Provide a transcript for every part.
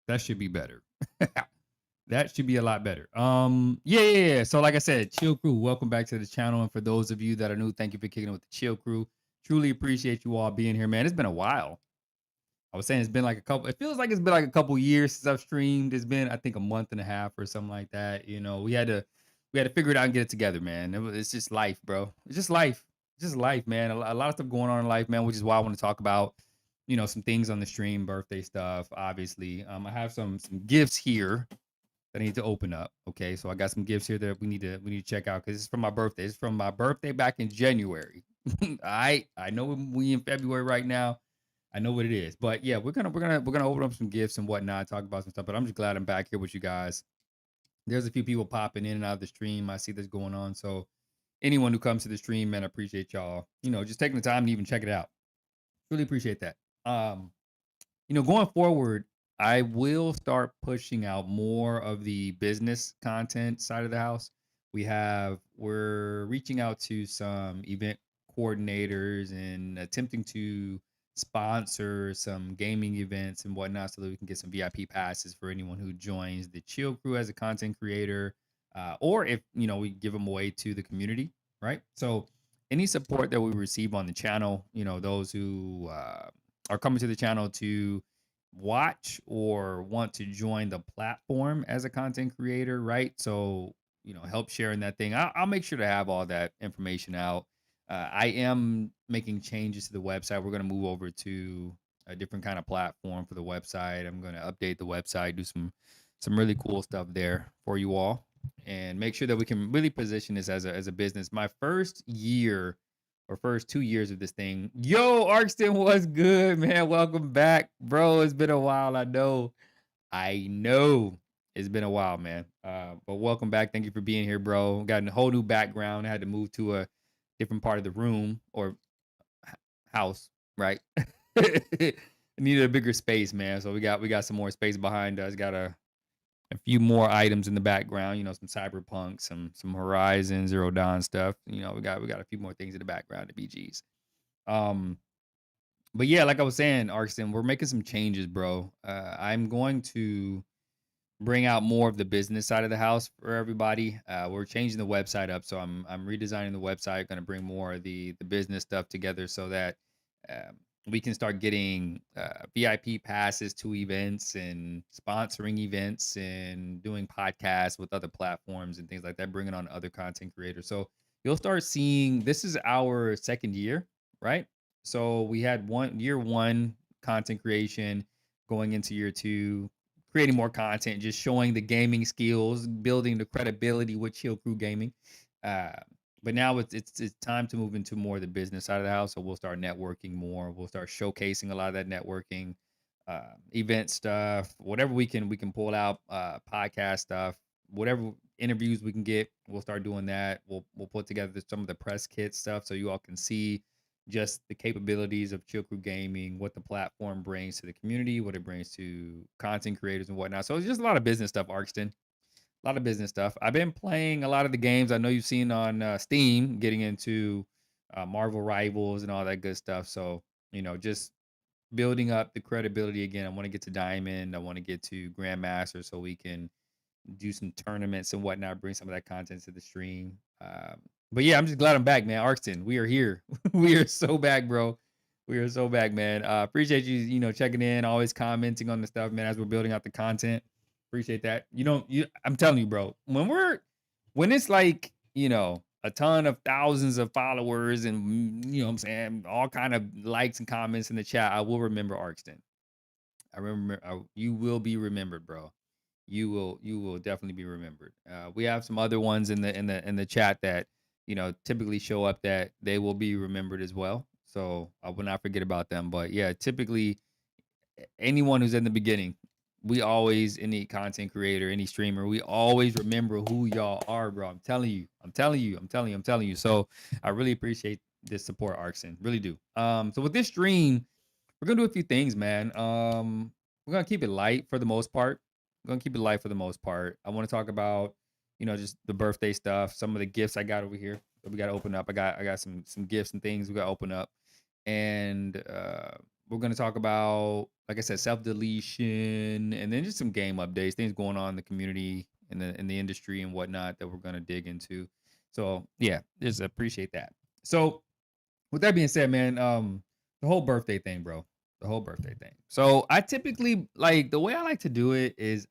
That should be better. That should be a lot better. Yeah. So like I said, Chill Crew, welcome back to the channel. And for those of you that are new, thank you for kicking it with the Chill Crew. Truly appreciate you all being here, man. It's been a while. I was saying it's been like a couple. It feels like it's been like a couple years since I've streamed. It's been, I think, a month and a half or something like that. We had to figure it out and get it together, man. It's just life, bro. It's just life. It's just life, man. A lot of stuff going on in life, man. Which is why I want to talk about, some things on the stream, birthday stuff. Obviously, I have some gifts here that I need to open up. Okay, so I got some gifts here that we need to check out because it's from my birthday. It's from my birthday back in January. I know we in February right now. I know what it is, but yeah, we're gonna open up some gifts and whatnot, talk about some stuff. But I'm just glad I'm back here with you guys. There's a few people popping in and out of the stream. I see this going on. So anyone who comes to the stream, man, I appreciate y'all. Just taking the time to even check it out. Really appreciate that. Going forward, I will start pushing out more of the business content side of the house. We're reaching out to some event coordinators and attempting to sponsor some gaming events and whatnot so that we can get some VIP passes for anyone who joins the Chill Crew as a content creator, or if we give them away to the community, right? So any support that we receive on the channel, those who are coming to the channel to watch or want to join the platform as a content creator, right? So, help sharing that thing. I'll make sure to have all that information out. I am making changes to the website. We're going to move over to a different kind of platform for the website. I'm going to update the website, do some really cool stuff there for you all, and make sure that we can really position this as a business. My first year or first 2 years of this thing. Yo, Arkston, what's good, man? Welcome back, bro. It's been a while. I know it's been a while, man. But welcome back. Thank you for being here, bro. Got a whole new background. I had to move to a different part of the room or house, right? Needed a bigger space, man. So we got some more space behind us. Got a few more items in the background, some Cyberpunk, some Horizon Zero Dawn stuff. We got a few more things in the background, the BGs. Um, but yeah, like I was saying, Arkston, we're making some changes, bro. I'm going to bring out more of the business side of the house for everybody. We're changing the website up, so I'm redesigning the website. Going to bring more of the business stuff together so that um, we can start getting VIP passes to events and sponsoring events and doing podcasts with other platforms and things like that. Bringing on other content creators. So you'll start seeing. This is our second year, right? So we had year one content creation going into year two, creating more content, just showing the gaming skills, building the credibility with Chill Crew Gaming. Uh, but now it's time to move into more of the business side of the house. So we'll start networking more. We'll start showcasing a lot of that networking, event stuff, whatever we can pull out, podcast stuff, whatever interviews we can get. We'll start doing that. We'll put together some of the press kit stuff so you all can see just the capabilities of Chill Crew Gaming, what the platform brings to the community, what it brings to content creators and whatnot. So it's just a lot of business stuff, Arkston. A lot of business stuff. I've been playing a lot of the games I know you've seen on Steam, getting into Marvel Rivals and all that good stuff. So, just building up the credibility again. I want to get to Diamond. I want to get to Grandmaster so we can do some tournaments and whatnot, bring some of that content to the stream. But yeah, I'm just glad I'm back, man. Arkston, we are here. We are so back, bro. We are so back, man. Appreciate you, checking in, always commenting on the stuff, man, as we're building out the content. Appreciate that. I'm telling you, bro, when it's like, a ton of thousands of followers and what I'm saying, all kind of likes and comments in the chat, I will remember Arkston. I remember you will be remembered, bro. You will definitely be remembered. We have some other ones in the chat that typically show up that they will be remembered as well. So I will not forget about them. But yeah, typically anyone who's in the beginning, we always, any content creator, any streamer, we always remember who y'all are, bro. I'm telling you. So I really appreciate this support, Arkston. Really do. So with this stream, we're gonna do a few things, man. We're gonna keep it light for the most part. I want to talk about, just the birthday stuff, some of the gifts I got over here that we got to open up. I got some gifts and things we got to open up, and we're gonna talk about, like I said, self deletion, and then just some game updates, things going on in the community, in the industry and whatnot that we're gonna dig into. So yeah, just appreciate that. So with that being said, man, the whole birthday thing, bro. The whole birthday thing. So I typically like the way I like to do it is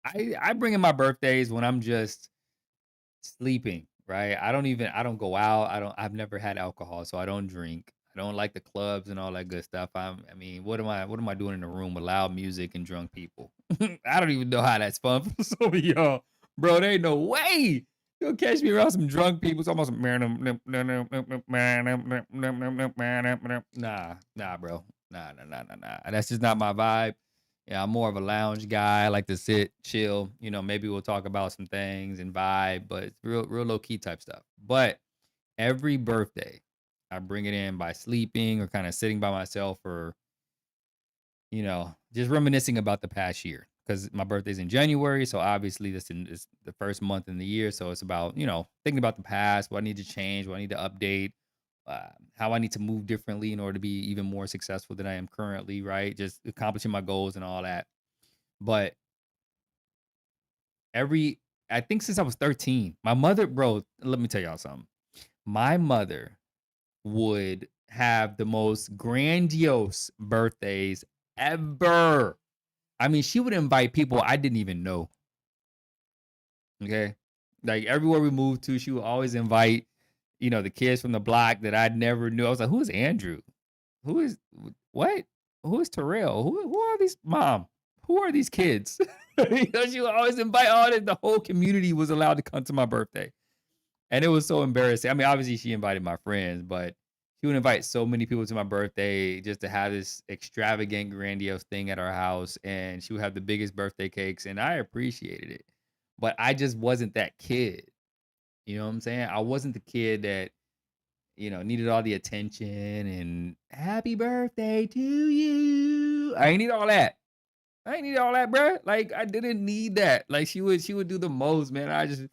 I bring in my birthdays when I'm just sleeping, right? I don't go out. I've never had alcohol, so I don't drink. I don't like the clubs and all that good stuff. I mean, what am I doing in a room with loud music and drunk people? I don't even know how that's fun for some of y'all. Bro, there ain't no way. You'll catch me around some drunk people. It's almost nah, bro. Nah. That's just not my vibe. Yeah, I'm more of a lounge guy. I like to sit, chill. Maybe we'll talk about some things and vibe, but it's real low key type stuff. But every birthday, I bring it in by sleeping or kind of sitting by myself or, just reminiscing about the past year. Because my birthday's in January. So obviously is the first month in the year. So it's about, thinking about the past, what I need to change, what I need to update, how I need to move differently in order to be even more successful than I am currently, right? Just accomplishing my goals and all that. But every I think since I was 13, my mother, bro, let me tell y'all something. My mother would have the most grandiose birthdays ever. I mean, she would invite people I didn't even know. Okay. Like everywhere we moved to, she would always invite, the kids from the block that I never knew. I was like, who is Andrew? Who is what? Who is Terrell? Who are these mom? Who are these kids? She would always invite all the whole community was allowed to come to my birthday. And it was so embarrassing. I mean, obviously she invited my friends, but she would invite so many people to my birthday just to have this extravagant, grandiose thing at our house. And she would have the biggest birthday cakes, and I appreciated it. But I just wasn't that kid. You know what I'm saying? I wasn't the kid that, needed all the attention and happy birthday to you. I ain't need all that. I ain't need all that, bruh. Like I didn't need that. Like she would do the most, man. I used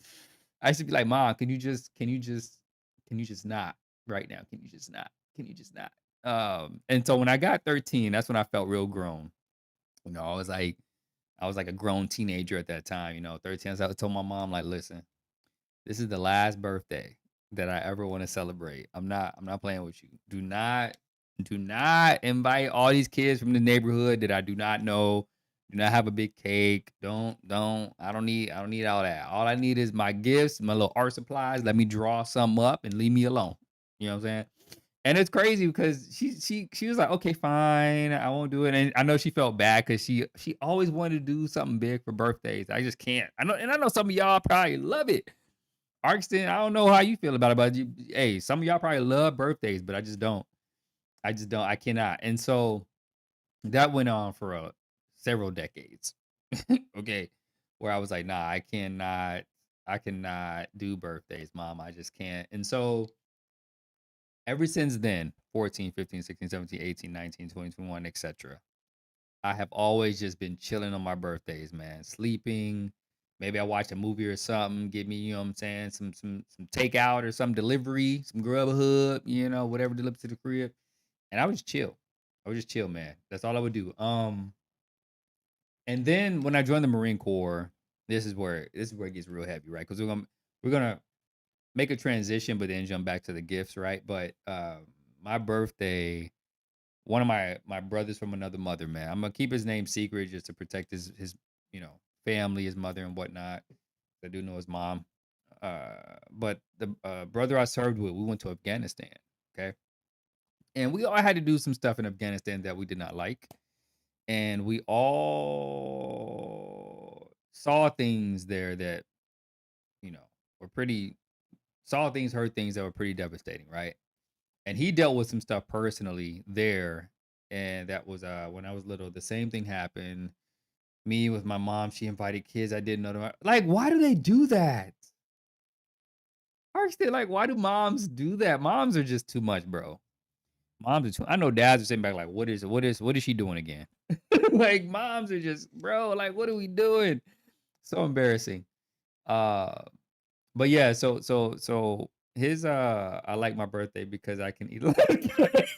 to be like, Mom, can you just not right now? Can you just not? Can you just not? And so when I got 13, that's when I felt real grown. I was like a grown teenager at that time, 13. So I told my mom, like, listen, this is the last birthday that I ever want to celebrate. I'm not playing with you. Do not invite all these kids from the neighborhood that I do not know. Do not have a big cake. Don't. I don't need all that. All I need is my gifts, my little art supplies. Let me draw something up and leave me alone. You know what I'm saying? And it's crazy because she was like, okay, fine, I won't do it. And I know she felt bad because she always wanted to do something big for birthdays. I just can't. I know some of y'all probably love it. Arkston, I don't know how you feel about it, but hey, some of y'all probably love birthdays, but I just don't. I just don't. I cannot. And so that went on for several decades. Okay, where I was like, nah, I cannot. I cannot do birthdays, mom. I just can't. And so ever since then, 14, 15, 16, 17, 18, 19, 20, 21, etc. I have always just been chilling on my birthdays, man. Sleeping. Maybe I watch a movie or something, get me, you know what I'm saying, some takeout or some delivery, some Grubhub, whatever delivered to the crib. And I was chill. I would just chill, man. That's all I would do. And then when I joined the Marine Corps, this is where it gets real heavy, right? Because we're gonna make a transition, but then jump back to the gifts, right? But my birthday, one of my brothers from another mother, man. I'm gonna keep his name secret just to protect his family, his mother and whatnot. I do know his mom. But the brother I served with, we went to Afghanistan. Okay. And we all had to do some stuff in Afghanistan that we did not like. And we all saw things there that, you know, were pretty saw things, heard things that were pretty devastating, right? And he dealt with some stuff personally there. And that was when I was little. The same thing happened. Me with my mom, she invited kids I didn't know. Like, why do they do that? Archie, like, why do moms do that? Moms are just too much, bro. Moms are too. I know dads are sitting back like, what is she doing again? Like, moms are just, bro. Like, what are we doing? So embarrassing. Uh, but yeah. So his I like my birthday because I can eat a lot of cake.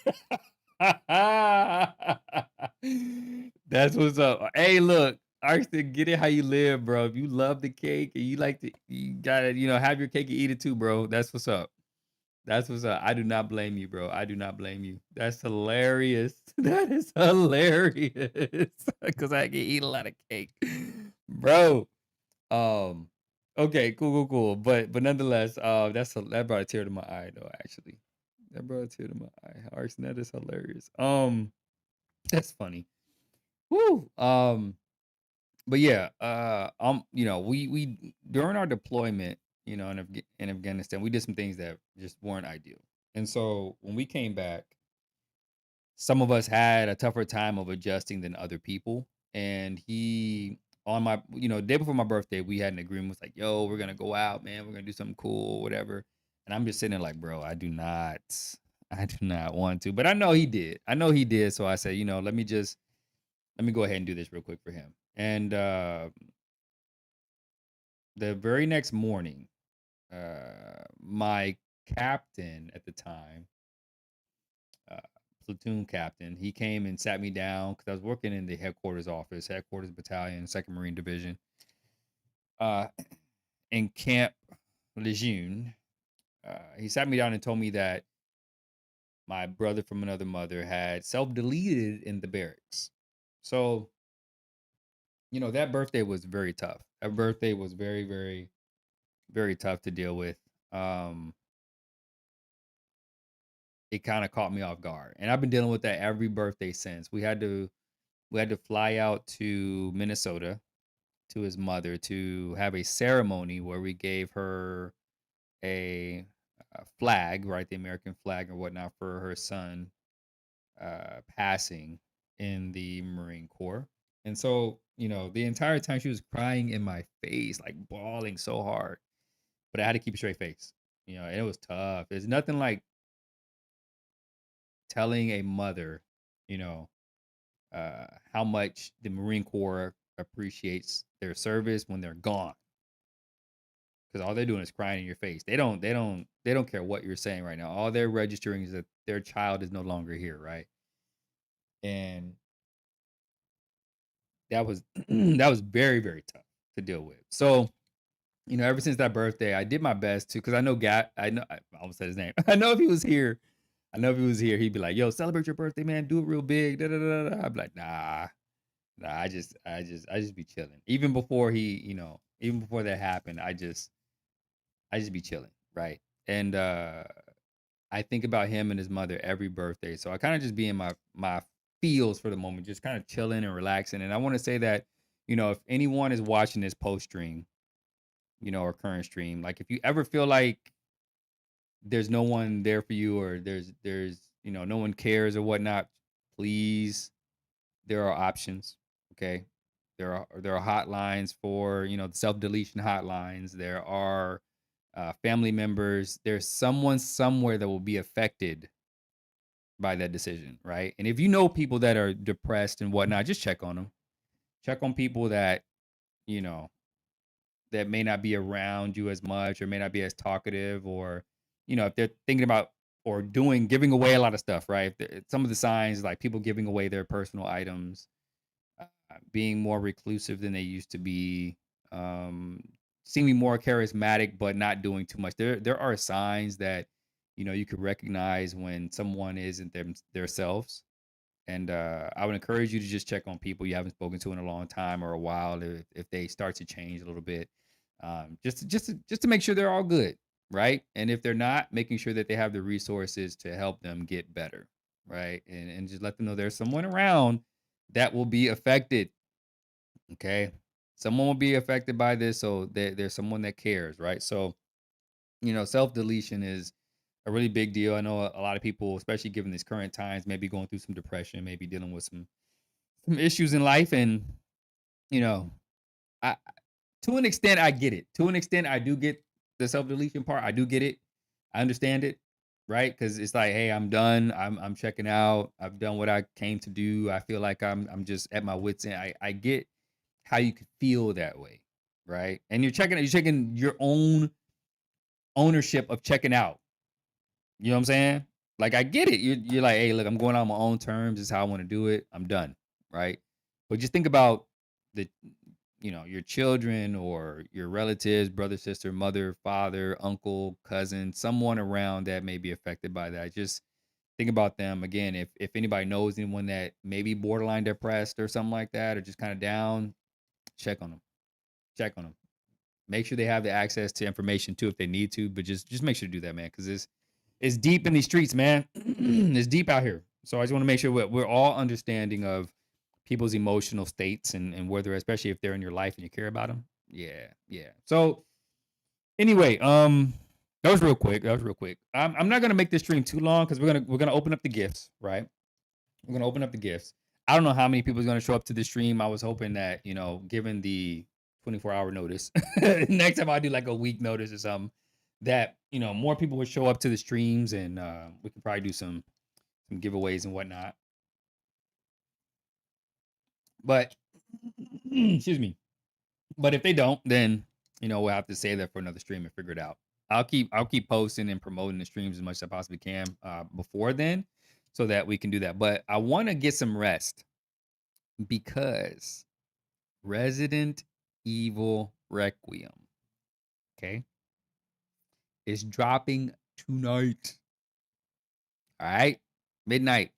That's what's up. Hey, look, Arson, get it how you live, bro. If you love the cake and you like to, you gotta, have your cake and eat it too, bro. That's what's up. That's what's up. I do not blame you, bro. I do not blame you. That's hilarious. That is hilarious. Because I can eat a lot of cake, bro. Um, okay, cool. But nonetheless, that brought a tear to my eye, though. Actually, that brought a tear to my eye. Arson, that is hilarious. That's funny. Woo. But yeah, we during our deployment, in Afghanistan, we did some things that just weren't ideal. And so when we came back, some of us had a tougher time of adjusting than other people. And he on my, day before my birthday, we had an agreement was like, yo, we're gonna go out, man. We're gonna do something cool, whatever. And I'm just sitting there like, bro, I do not want to. But I know he did. I know he did. So I said, let me go ahead and do this real quick for him. And the very next morning, my captain at the time, uh, platoon captain, he came and sat me down because I was working in the headquarters office, headquarters battalion, Second Marine Division, uh, in Camp Lejeune. He sat me down and told me that my brother from another mother had self-deleted in the barracks. So, that birthday was very tough. That birthday was very, very, very tough to deal with. Um, it kind of caught me off guard, and I've been dealing with that every birthday since. We had to fly out to Minnesota to his mother to have a ceremony where we gave her a flag, right, the American flag or whatnot for her son passing in the Marine Corps. And so, the entire time she was crying in my face, like bawling so hard, but I had to keep a straight face. And it was tough. It's nothing like telling a mother, you know, how much the Marine Corps appreciates their service when they're gone. Because all they're doing is crying in your face. They don't care what you're saying right now. All they're registering is that their child is no longer here, right? And that was that was very, very tough to deal with. So, ever since that birthday, I did my best to because I know I almost said his name. I know if he was here, he'd be like, "Yo, celebrate your birthday, man. Do it real big." Da, da, da, da. I'd be like, nah. I just be chilling. Even before that happened, I just be chilling, right? And I think about him and his mother every birthday. So I kind of just be in my feels for the moment, just kind of chilling and relaxing. And I want to say that, if anyone is watching this post stream, or current stream, like if you ever feel like there's no one there for you or there's no one cares or whatnot, please, there are options. Okay. There are hotlines for, the self-deletion hotlines. There are family members. There's someone somewhere that will be affected by that decision, right? And if you know people that are depressed and whatnot, just check on them. Check on people that, you know, that may not be around you as much or may not be as talkative or, if they're thinking about or giving away a lot of stuff, right? Some of the signs like people giving away their personal items, being more reclusive than they used to be, um, seeming more charismatic but not doing too much. There are signs that you could recognize when someone isn't themselves. And I would encourage you to just check on people you haven't spoken to in a long time or a while if they start to change a little bit, just to make sure they're all good, right? And if they're not, making sure that they have the resources to help them get better, right? And just let them know there's someone around that will be affected. Okay, someone will be affected by this, so there's someone that cares, right? So self deletion is a really big deal. I know a lot of people, especially given these current times, may be going through some depression, maybe dealing with some issues in life, and you know, I to an extent I get it. To an extent, I do get the self deletion part. I do get it. I understand it, right? Because it's like, hey, I'm done. I'm checking out. I've done what I came to do. I feel like I'm just at my wits end. I get how you could feel that way, right? And you're checking your own ownership of checking out. You know what I'm saying? Like, I get it. You're like, "Hey, look, I'm going on my own terms. This is how I wanna do it. I'm done." Right? But just think about the your children or your relatives, brother, sister, mother, father, uncle, cousin, someone around that may be affected by that. Just think about them. Again, if anybody knows anyone that may be borderline depressed or something like that, or just kinda down, check on them. Check on them. Make sure they have the access to information too if they need to, but just make sure to do that, man, because it's deep in these streets, man. It's deep out here. So I just want to make sure we're all understanding of people's emotional states and where they're, especially if they're in your life and you care about them. Yeah, yeah. So anyway, that was real quick. That was real quick. I'm not gonna make this stream too long because we're gonna open up the gifts, right? We're gonna open up the gifts. I don't know how many people is gonna show up to the stream. I was hoping that, given the 24-hour notice, next time I do like a week notice or something, that more people would show up to the streams and we could probably do some giveaways and whatnot. But excuse me. But if they don't, then we'll have to save that for another stream and figure it out. I'll keep posting and promoting the streams as much as I possibly can before then, so that we can do that. But I want to get some rest because Resident Evil Requiem, okay, is dropping tonight. All right, midnight,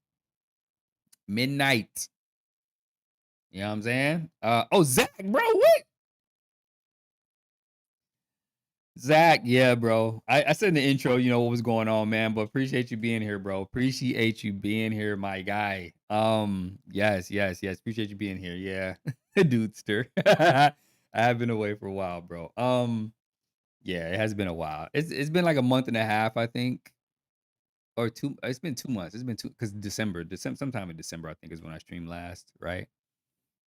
midnight. You know what I'm saying? Oh, Zach, bro, what? Zach, yeah, bro. I said in the intro, what was going on, man. But appreciate you being here, bro. Appreciate you being here, my guy. Yes, yes, yes. Appreciate you being here. Yeah, dudester. I have been away for a while, bro. Yeah, it has been a while. It's been like a month and a half, I think, or two. It's been 2 months. It's been two because December, sometime in December, I think is when I streamed last, right?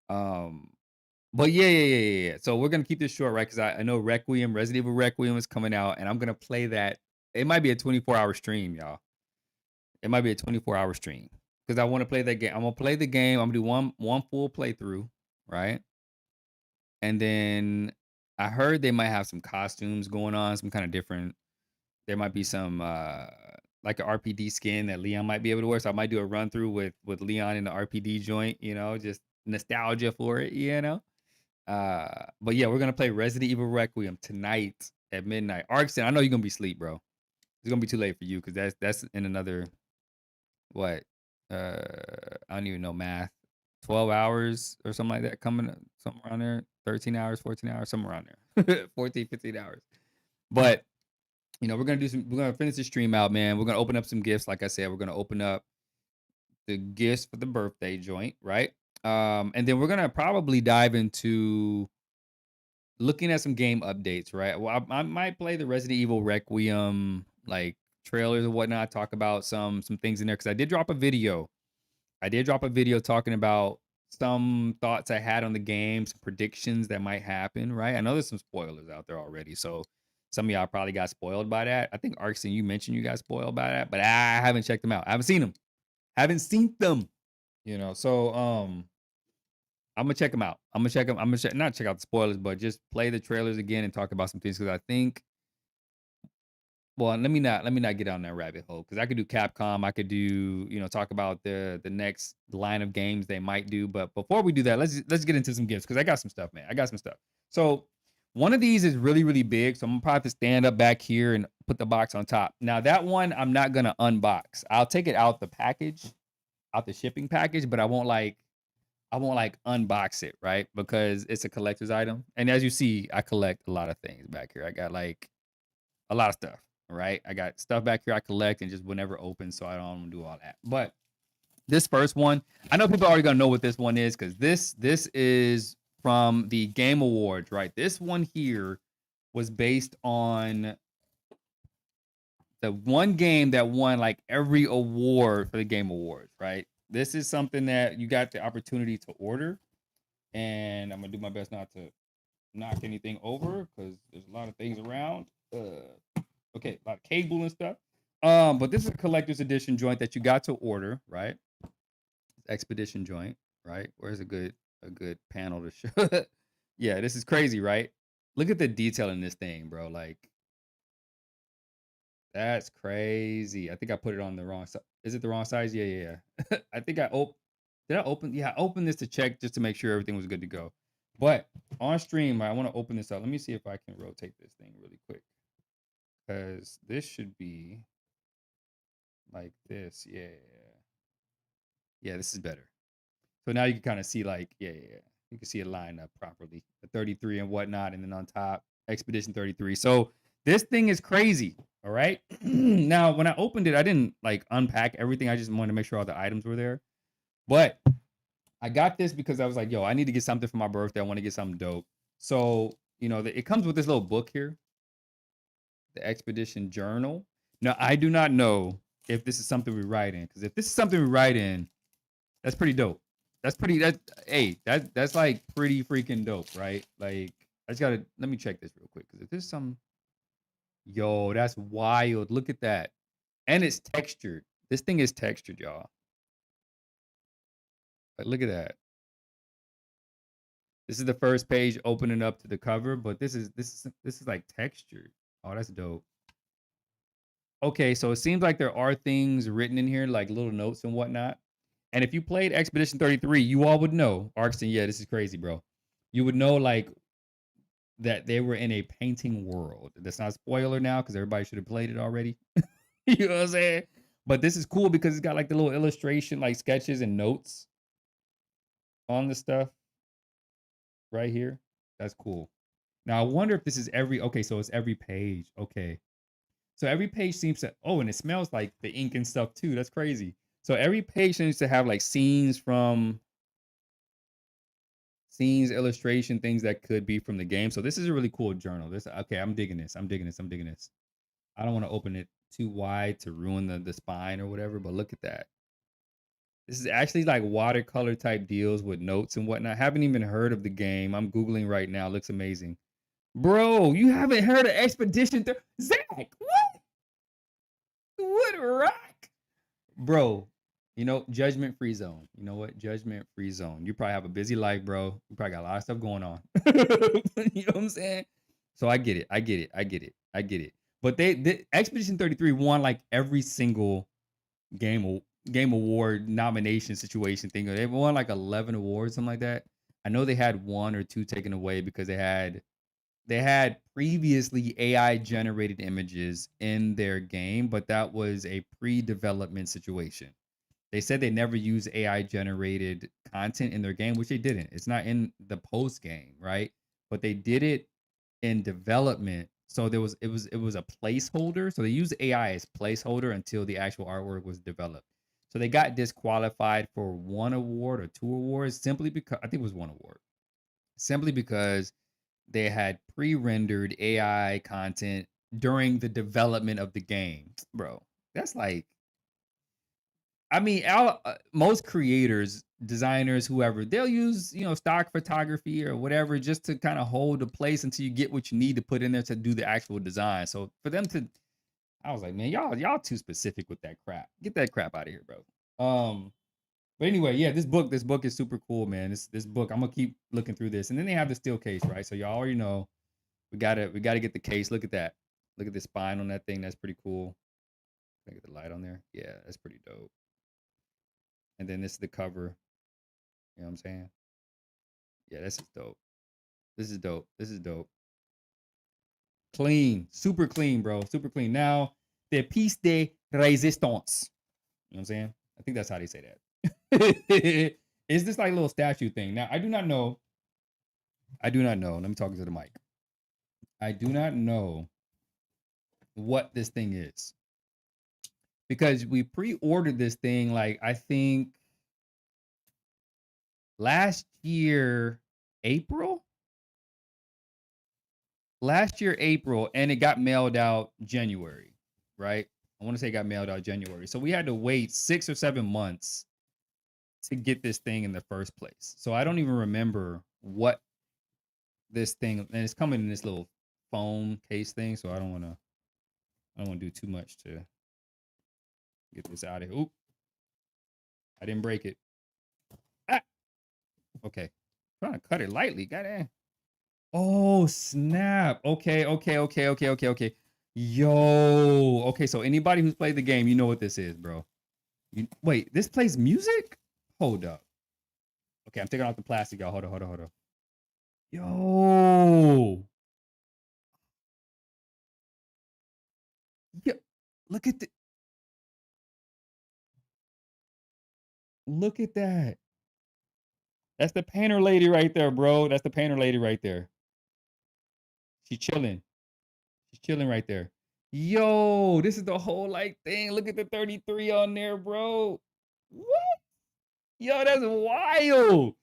Um, but yeah. So we're gonna keep this short, right? Because I know Resident Evil Requiem is coming out, and I'm gonna play that. It might be a 24-hour stream, y'all. It might be a 24-hour stream because I want to play that game. I'm gonna play the game. I'm gonna do one full playthrough, right? And then I heard they might have some costumes going on, some kind of different. There might be some like an RPD skin that Leon might be able to wear. So I might do a run through with Leon in the RPD joint, just nostalgia for it. But yeah, we're gonna play Resident Evil Requiem tonight at midnight. Arkston, I know you're gonna be asleep, bro. It's gonna be too late for you because that's in another what? I don't even know math. 12 hours or something like that coming up, somewhere around there. 13 hours, 14 hours, somewhere around there. 14, 15 hours. But we're gonna finish the stream out, man. We're gonna open up some gifts. Like I said, we're gonna open up the gifts for the birthday joint, right? And then we're gonna probably dive into looking at some game updates, right? Well, I might play the Resident Evil Requiem like trailers and whatnot. Talk about some things in there because I did drop a video. I did drop a video talking about some thoughts I had on the game, some predictions that might happen. Right? I know there's some spoilers out there already, so some of y'all probably got spoiled by that. I think Arxon, you mentioned you got spoiled by that, but I haven't checked them out. I haven't seen them. Haven't seen them. So I'm gonna check them out. I'm gonna check them. I'm gonna not check out the spoilers, but just play the trailers again and talk about some things because I think. Well, let me not get down that rabbit hole because I could do Capcom. I could do talk about the next line of games they might do. But before we do that, let's get into some gifts because I got some stuff, man. I got some stuff. So one of these is really really big, so I'm gonna probably have to stand up back here and put the box on top. Now that one I'm not gonna unbox. I'll take it out the package, out the shipping package, but I won't like unbox it, right? Because it's a collector's item. And as you see, I collect a lot of things back here. I got like a lot of stuff, right? I got stuff back here I collect and just will never open, so I don't do all that. But this first one, I know people are already gonna know what this one is because this is from the Game Awards, right? This one here was based on the one game that won like every award for the Game Awards, right? This is something that you got the opportunity to order, and I'm gonna do my best not to knock anything over because there's a lot of things around. Okay, a lot of cable and stuff. But this is a collector's edition joint that you got to order, right? Expedition joint, right? Where's a good panel to show? Yeah, this is crazy, right? Look at the detail in this thing, bro. Like That's crazy. I think I put it on the wrong side. Is it the wrong size? Yeah, yeah, yeah. I think did I open? Yeah, I opened this to check just to make sure everything was good to go. But on stream, I want to open this up. Let me see if I can rotate this thing really quick. Because this should be like this. Yeah. Yeah, this is better. So now you can kind of see like, yeah. You can see it line up properly. The 33 and whatnot. And then on top, Expedition 33. So this thing is crazy. All right. Now, when I opened it, I didn't like unpack everything. I just wanted to make sure all the items were there. But I got this because I was like, yo, I need to get something for my birthday. I want to get something dope. So, it comes with this little book here, the Expedition Journal. Now, I do not know if this is something we write in, because if this is something we write in, that's pretty dope. That's like pretty freaking dope, right? Like, let me check this real quick, because if this is some, yo, that's wild. Look at that. And it's textured. This thing is textured, y'all. Like, look at that. This is the first page opening up to the cover, but this is like textured. Oh, that's dope. Okay, so it seems like there are things written in here, like little notes and whatnot. And if you played Expedition 33, you all would know, Arkston, yeah, this is crazy, bro. You would know like that they were in a painting world. That's not a spoiler now, because everybody should have played it already. You know what I'm saying? But this is cool because it's got like the little illustration, like sketches and notes on the stuff right here. That's cool. Now I wonder if this is okay, so it's every page. Okay. So every page seems to, and it smells like the ink and stuff too. That's crazy. So every page seems to have like scenes, illustration, things that could be from the game. So this is a really cool journal. Okay, I'm digging this. I'm digging this. I don't want to open it too wide to ruin the spine or whatever, but look at that. This is actually like watercolor type deals with notes and whatnot. I haven't even heard of the game. I'm Googling right now. It looks amazing. Bro, you haven't heard of Expedition Zach, what? What rock? Bro, judgment free zone. You know what? Judgment free zone. You probably have a busy life, bro. You probably got a lot of stuff going on. You know what I'm saying? So I get it. But the Expedition 33 won like every single game award nomination situation thing. They won like 11 awards, something like that. I know they had one or two taken away because they had previously AI generated images in their game, but that was a pre-development situation. They said they never use AI generated content in their game, which they didn't. It's not in the post game, right? But they did it in development. So it was a placeholder. So they used AI as placeholder until the actual artwork was developed. So they got disqualified for one award or two awards simply because, I think it was one award, simply because they had pre-rendered AI content during the development of the game. Bro, that's like, I mean, most creators, designers, whoever, they'll use, stock photography or whatever just to kind of hold the place until you get what you need to put in there to do the actual design. So for them to, I was like, man, y'all too specific with that crap. Get that crap out of here, bro. But anyway, yeah, this book is super cool, man. This book, I'm gonna keep looking through this, and then they have the steel case, right? So y'all already know we gotta get the case. Look at that. Look at the spine on that thing. That's pretty cool. Can I get the light on there? Yeah, that's pretty dope. And then this is the cover. You know what I'm saying? Yeah, this is dope. This is dope. Clean, super clean, bro. Super clean. Now, the piece de resistance. You know what I'm saying? I think that's how they say that. Is this like a little statue thing? Now, I do not know. Let me talk to the mic. I do not know what this thing is, because we pre-ordered this thing, like, I think last year April, and it got mailed out January, right? I want to say it got mailed out January. So we had to wait 6 or 7 months to get this thing in the first place. So I don't even remember what this thing, and it's coming in this little foam case thing, so I don't want to do too much to get this out of here. Oop. I didn't break it. Ah. Okay. I'm trying to cut it lightly. Goddamn. Oh, snap. Okay. Yo. okay. So anybody who's played the game, you know what this is, bro. Wait, this plays music? Hold up. Okay, I'm taking off the plastic, y'all. Hold on, hold on, hold on. Yo. Yeah. Look at the look at that. That's the painter lady right there, bro. That's the painter lady right there. She's chilling. She's chilling right there. Yo, this is the whole like thing. Look at the 33 on there, bro. What? Yo, that's wild.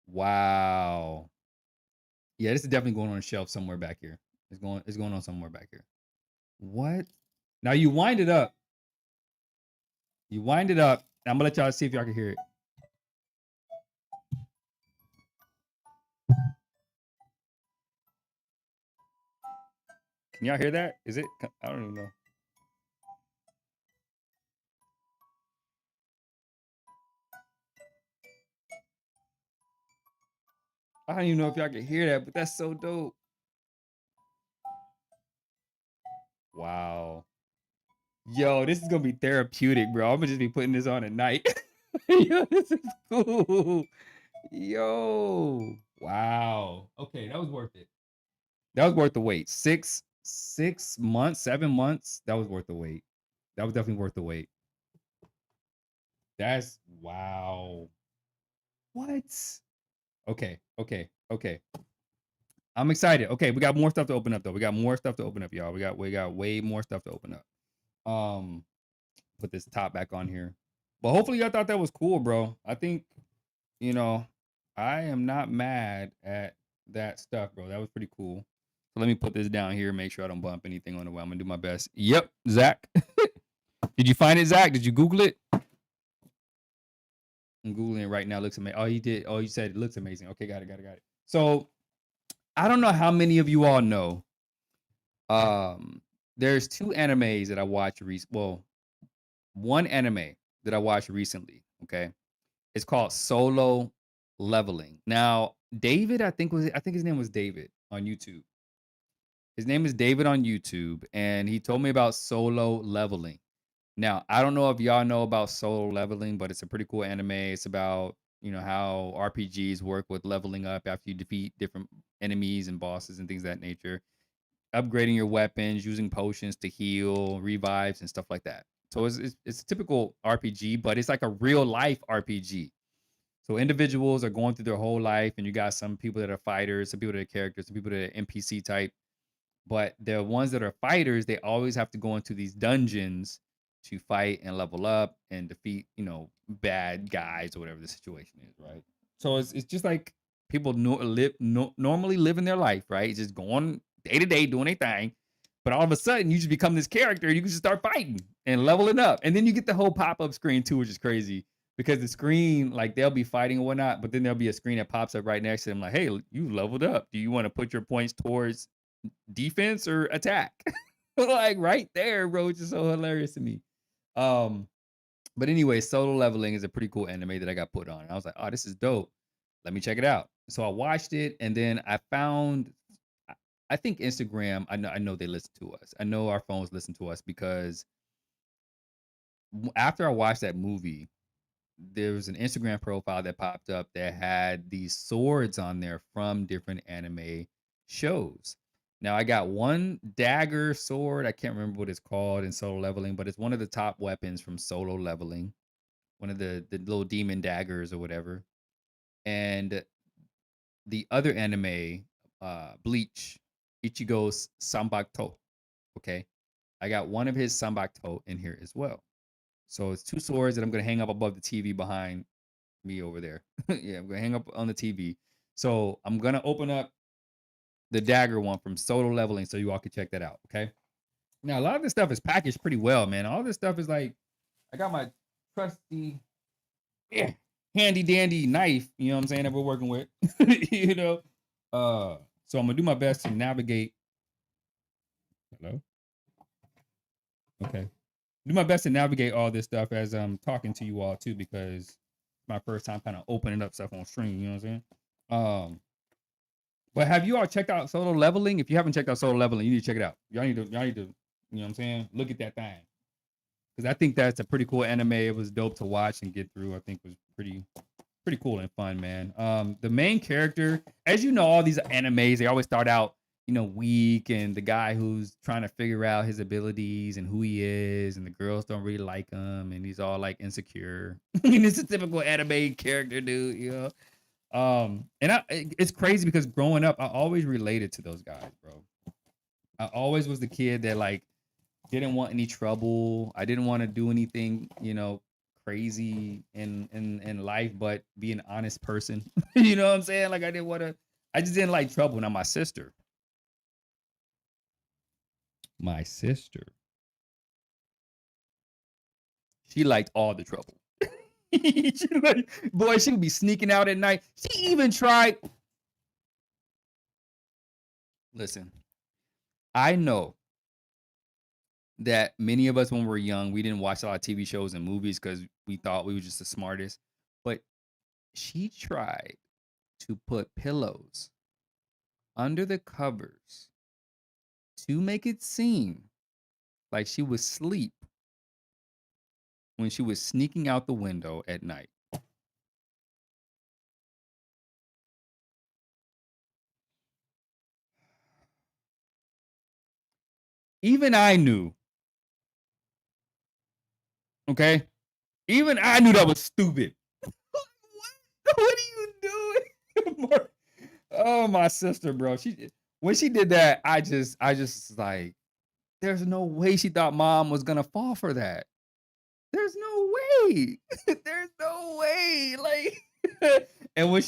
Wow. Yeah, this is definitely going on a shelf somewhere back here. It's going on somewhere back here. What? Now you wind it up. You wind it up. I'm gonna let y'all see if y'all can hear it. Can y'all hear that? Is it? I don't even know. I don't even know if y'all can hear that, but that's so dope. Wow. Yo, this is gonna be therapeutic, bro. I'm gonna just be putting this on at night. Yo, this is cool. Yo. Wow. Okay, that was worth it. That was worth the wait. Six months, 7 months. That was worth the wait. That was definitely worth the wait. That's wow. What? Okay, okay, okay. I'm excited. Okay, we got more stuff to open up though. We got more stuff to open up, y'all. We got way more stuff to open up. Put this top back on here. But hopefully y'all thought that was cool, bro. I think, you know, I am not mad at that stuff, bro. That was pretty cool. So let me put this down here, make sure I don't bump anything on the way. I'm gonna do my best. Yep, Zach. Did you find it, Zach? Did you Google it? I'm Googling it right now. It looks amazing. Oh, you did. Oh, you said it looks amazing. Okay, got it. So I don't know how many of you all know. There's two animes that I watched well, one anime that I watched recently. Okay, it's called Solo Leveling. Now, David, I think his name was David on YouTube. His name is David on YouTube, and he told me about Solo Leveling. Now, I don't know if y'all know about Solo Leveling, but it's a pretty cool anime. It's about, how RPGs work with leveling up after you defeat different enemies and bosses and things of that nature. Upgrading your weapons, using potions to heal, revives, and stuff like that. So it's a typical RPG, but it's like a real life RPG. So individuals are going through their whole life, and you got some people that are fighters, some people that are characters, some people that are NPC type. But the ones that are fighters, they always have to go into these dungeons to fight and level up and defeat, bad guys or whatever the situation is, right? So it's just like people normally living their life, right? Just going day to day doing their thing. But all of a sudden, you just become this character. You can just start fighting and leveling up, and then you get the whole pop up screen too, which is crazy because the screen, like they'll be fighting and whatnot, but then there'll be a screen that pops up right next to them, like, "Hey, you leveled up. Do you want to put your points towards defense or attack?" Like right there, bro, which is so hilarious to me. Um, but anyway, Solo Leveling is a pretty cool anime that I got put on. And I was like, oh, this is dope. Let me check it out. So I watched it, and then I found I think Instagram, I know they listen to us. I know our phones listen to us because after I watched that movie, there was an Instagram profile that popped up that had these swords on there from different anime shows. Now I got one dagger sword. I can't remember what it's called in Solo Leveling, but it's one of the top weapons from Solo Leveling. One of the little demon daggers or whatever. And the other anime, Bleach, Ichigo's Sambakuto. Okay. I got one of his Sambakuto in here as well. So it's two swords that I'm gonna hang up above the TV behind me over there. Yeah, I'm gonna hang up on the TV. So I'm gonna open up the dagger one from Solo Leveling so you all can check that out. Okay. Now a lot of this stuff is packaged pretty well, man. All this stuff is like I got my trusty, yeah, handy dandy knife, you know what I'm saying, that we're working with. you know. So I'm gonna do my best to navigate. Hello? Okay. Do my best to navigate all this stuff as I'm talking to you all too, because it's my first time kind of opening up stuff on stream, you know what I'm saying? Um But have you all checked out Solo Leveling? If you haven't checked out Solo Leveling, you need to check it out. Y'all need to, you know what I'm saying? Look at that thing. Because I think that's a pretty cool anime. It was dope to watch and get through. I think was pretty cool and fun, man. The main character, as you know, all these animes, they always start out, weak, and the guy who's trying to figure out his abilities and who he is, and the girls don't really like him, and he's all like insecure. And it's a typical anime character, dude. It's crazy because growing up, I always related to those guys, bro. I always was the kid that like didn't want any trouble. I didn't want to do anything, crazy in life, but be an honest person. You know what I'm saying? Like I just didn't like trouble. Now my sister, she liked all the trouble. Boy, she would be sneaking out at night. She even tried. Listen, I know that many of us when we were young, we didn't watch a lot of TV shows and movies because we thought we were just the smartest. But she tried to put pillows under the covers to make it seem like she was asleep when she was sneaking out the window at night. Even I knew, okay? Even I knew that was stupid. What are you doing? Oh, my sister, bro. When she did that, I just like, there's no way she thought mom was gonna fall for that. There's no way. There's no way. Like, and when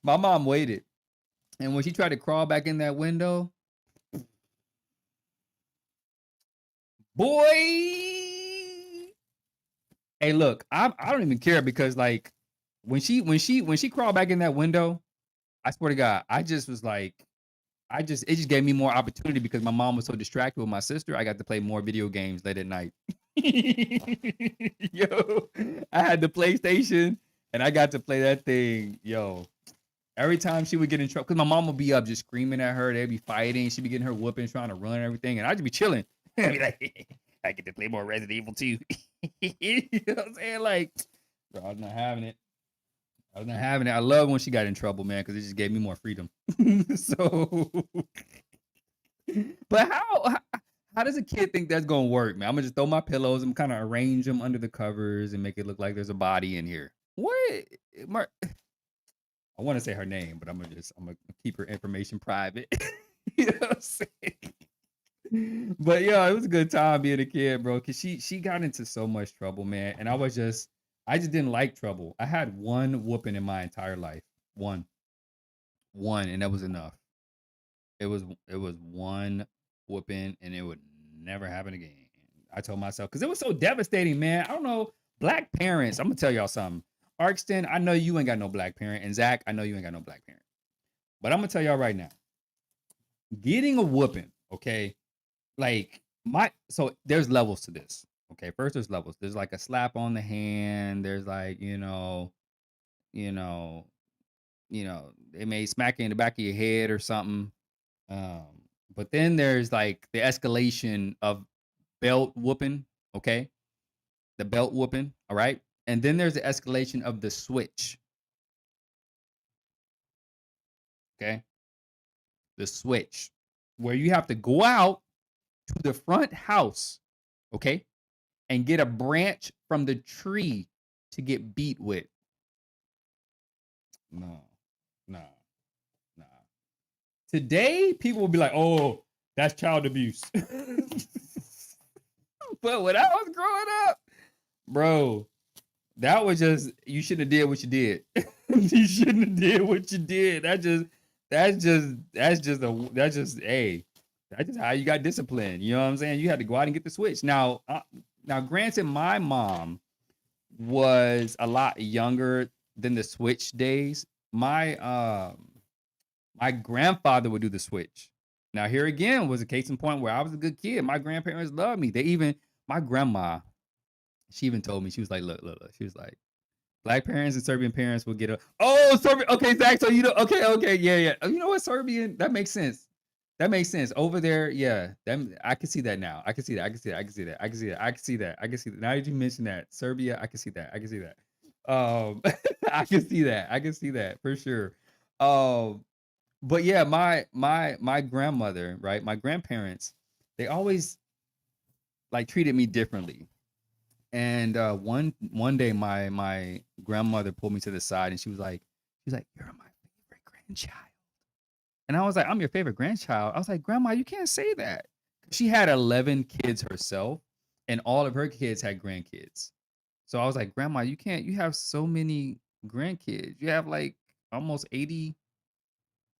my mom waited, and when she tried to crawl back in that window, boy. Hey, look, I don't even care because like when she crawled back in that window, I swear to God, I just was like, it just gave me more opportunity because my mom was so distracted with my sister. I got to play more video games late at night. Yo, I had the PlayStation and I got to play that thing. Yo, every time she would get in trouble, because my mom would be up just screaming at her. They'd be fighting. She'd be getting her whooping, trying to run and everything. And I'd just be chilling. I'd be like, I get to play more Resident Evil 2. You know what I'm saying? Like, bro, I was not having it. I was not having it. I love when she got in trouble, man, because it just gave me more freedom. So, but how does a kid think that's gonna work, man? I'm gonna just throw my pillows and kind of arrange them under the covers and make it look like there's a body in here. What? I want to say her name, but I'm gonna keep her information private. You know what I'm saying? But yeah, it was a good time being a kid, bro. Cause she got into so much trouble, man. And I just didn't like trouble. I had one whooping in my entire life. One, and that was enough. It was one whooping, and it would never happen again. I told myself because it was so devastating, man. I don't know. Black parents, I'm gonna tell y'all something. Arkston, I know you ain't got no black parent, and Zach, I know you ain't got no black parent. But I'm gonna tell y'all right now, getting a whooping, okay? Like so there's levels to this. Okay, first there's levels. There's like a slap on the hand. There's like, you know, they may smack you in the back of your head or something. Um, but then there's like the escalation of belt whooping, okay? The belt whooping, all right? And then there's the escalation of the switch, okay? The switch, where you have to go out to the front house, okay? And get a branch from the tree to get beat with. No, nah, nah. Today, people will be like, oh, that's child abuse. But when I was growing up, bro, that was just you shouldn't have did what you did. You shouldn't have did what you did. That's just how you got disciplined. You know what I'm saying? You had to go out and get the switch. Now, granted, my mom was a lot younger than the switch days. My grandfather would do the switch. Now, here again was a case in point where I was a good kid. My grandparents loved me. My grandma, she even told me, she was like, look. She was like, Black parents and Serbian parents will get a Serbian. Okay, Zach. So okay, yeah. You know what, Serbian? That makes sense. That makes sense. Over there, yeah. I can see that now. I can see that. I can see that. I can see that. I can see that. I can see that. I can see that. Now that you mention that, Serbia, I can see that. I can see that. I can see that. I can see that for sure. Um, but yeah, my grandmother, right? My grandparents, they always like treated me differently. And one day my grandmother pulled me to the side and she was like, "You're my favorite grandchild." And I was like, "I'm your favorite grandchild." I was like, "Grandma, you can't say that." She had 11 kids herself, and all of her kids had grandkids. So I was like, "Grandma, you can't. You have so many grandkids. You have like almost 80."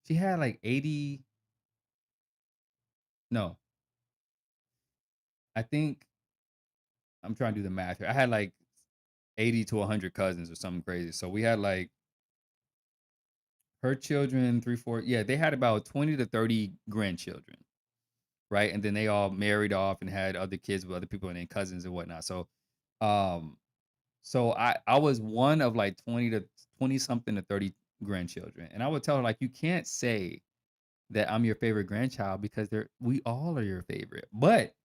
She had like 80. No, I think I'm trying to do the math here. I had like 80 to 100 cousins or something crazy. So we had like her children, three, four. Yeah, they had about 20 to 30 grandchildren, right? And then they all married off and had other kids with other people and then cousins and whatnot. Um, so I was one of like 20 something to 30 grandchildren. And I would tell her, like, you can't say that I'm your favorite grandchild because we all are your favorite. But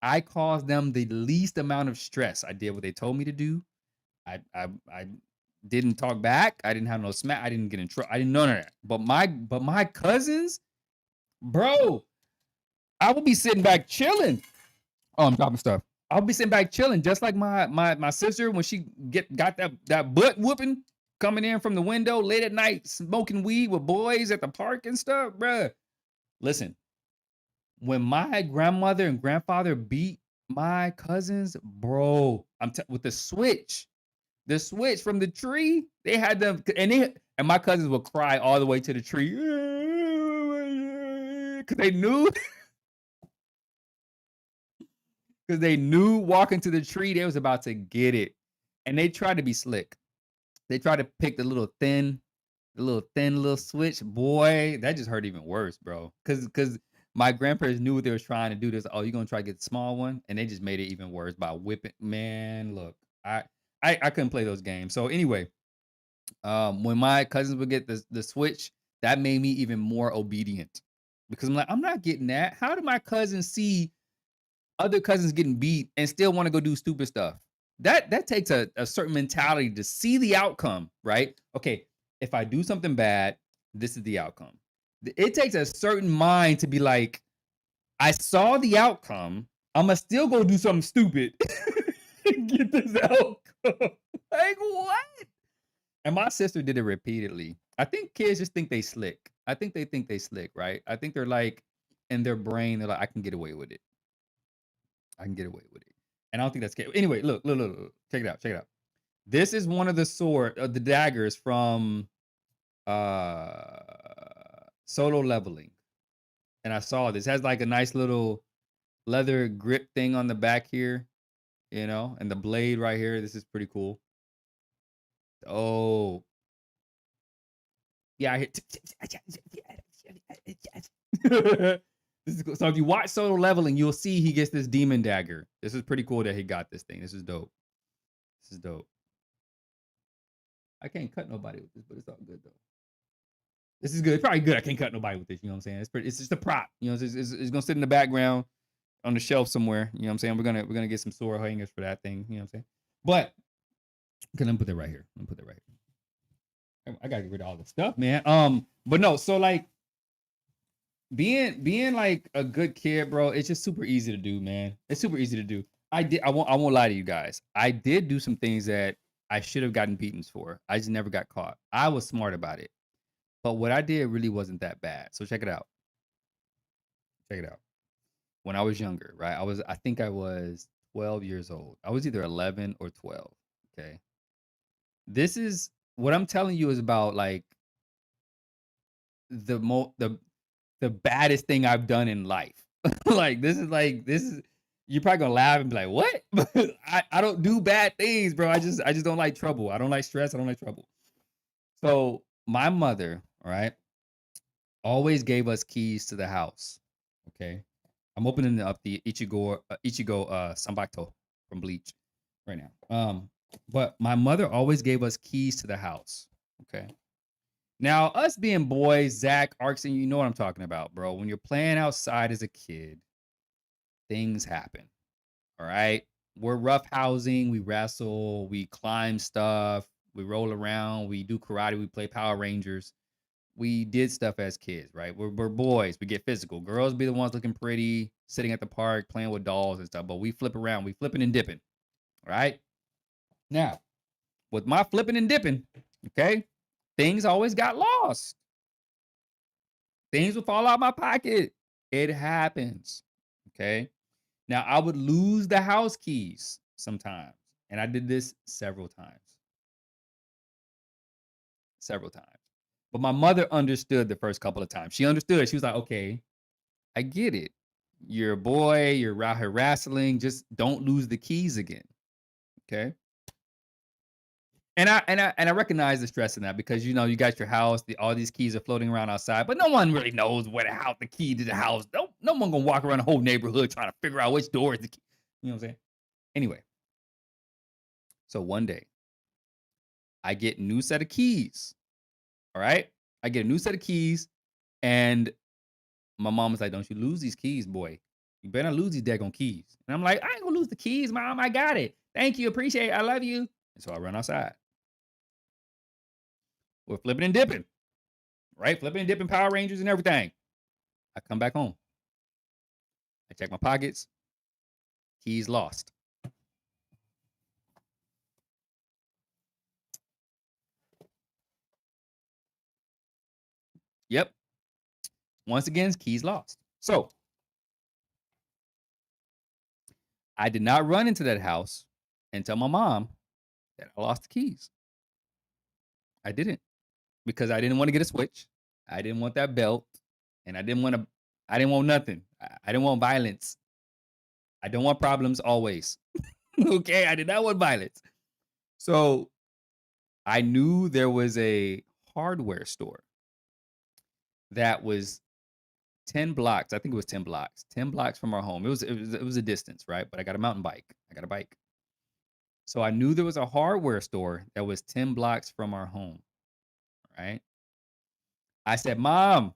I caused them the least amount of stress. I did what they told me to do. I didn't talk back. I didn't have no smack. I didn't get in trouble. I didn't know none of that. But my cousins, bro, I would be sitting back chilling. Oh, I'm dropping stuff. I'll be sitting back chilling, just like my sister when she got that butt whooping coming in from the window late at night, smoking weed with boys at the park and stuff, bruh. Listen, when my grandmother and grandfather beat my cousins, bro, with the switch from the tree, they had them, and my cousins would cry all the way to the tree because they knew because they knew walking to the tree they was about to get it, and they tried to be slick. They tried to pick the little thin little switch. Boy, that just hurt even worse, bro. Because my grandparents knew what they was trying to do. This, oh, you gonna try to get the small one, and they just made it even worse by whipping. Man, look, I I couldn't play those games. So anyway, when my cousins would get the switch, that made me even more obedient because I'm like, I'm not getting that. How do my cousins see other cousins getting beat and still want to go do stupid stuff? That takes a certain mentality to see the outcome, right? Okay, if I do something bad, this is the outcome. It takes a certain mind to be like, I saw the outcome. I'ma still go do something stupid and get this outcome. Like what? And my sister did it repeatedly. I think kids just think they slick. I think they think they slick, right? I think they're like in their brain, they're like, I can get away with it. I can get away with it. And I don't think that's scary. Anyway, look. Check it out. Check it out. This is one of the daggers from uh Solo Leveling. And I saw this. It has like a nice little leather grip thing on the back here, and the blade right here. This is pretty cool. Oh, yeah, I hit. This is cool. So if you watch Solo Leveling, you'll see he gets this demon dagger. This is pretty cool that he got this thing. This is dope. This is dope. I can't cut nobody with this, but it's all good though. This is good. It's probably good. I can't cut nobody with this. You know what I'm saying? It's just a prop. It's gonna sit in the background on the shelf somewhere. You know what I'm saying? We're gonna get some sword hangers for that thing. You know what I'm saying? But okay, let me put that right here. Let me put that right here. I gotta get rid of all this stuff, man. But no, so like being like a good kid, bro, it's just super easy to do, man. It's super easy to do. I won't lie to you guys. I did do some things that I should have gotten beatings for. I just never got caught. I was smart about it. But what I did really wasn't that bad. So check it out. Check it out. When I was younger, right? I think I was 12 years old. I was either 11 or 12. Okay. This is what I'm telling you is about like the the baddest thing I've done in life. This is you're probably gonna laugh and be like, what? I don't do bad things, bro. I just don't like trouble. I don't like stress. I don't like trouble. So my mother, all right, always gave us keys to the house. Okay. I'm opening up the Ichigo Sambato from Bleach right now. But my mother always gave us keys to the house. Okay. Now, us being boys, Zach, Arxon, you know what I'm talking about, bro. When you're playing outside as a kid, things happen. All right. We're rough housing. We wrestle. We climb stuff. We roll around. We do karate. We play Power Rangers. We did stuff as kids, right? We're boys. We get physical. Girls be the ones looking pretty, sitting at the park, playing with dolls and stuff. But we flip around. We flipping and dipping. Right. Now, with my flipping and dipping, okay, things always got lost. Things would fall out my pocket. It happens. Okay. Now I would lose the house keys sometimes. And I did this several times. Several times. But my mother understood the first couple of times. She understood. She was like, okay, I get it. You're a boy, you're out here wrestling. Just don't lose the keys again. Okay. And I recognize the stress in that because you know you got your house, all these keys are floating around outside, but no one really knows where the key to the house. No one gonna walk around the whole neighborhood trying to figure out which door is the key. You know what I'm saying? Anyway, so one day I get a new set of keys. All right, I get a new set of keys, and my mom was like, "Don't you lose these keys, boy? You better not lose these daggone keys." And I'm like, "I ain't gonna lose the keys, mom. I got it. Thank you, appreciate it. I love you." And so I run outside. We're flipping and dipping, right? Flipping and dipping Power Rangers and everything. I come back home. I check my pockets. Keys lost. Yep. Once again, keys lost. So I did not run into that house and tell my mom that I lost the keys. I didn't because I didn't want to get a switch. I didn't want that belt. And I didn't want nothing. I didn't want violence. I don't want problems always. Okay. I did not want violence. So I knew there was a hardware store that was 10 blocks. I think it was 10 blocks. 10 blocks from our home. It was a distance, right? But I got a mountain bike. I got a bike. So I knew there was a hardware store that was 10 blocks from our home, right? I said, "Mom."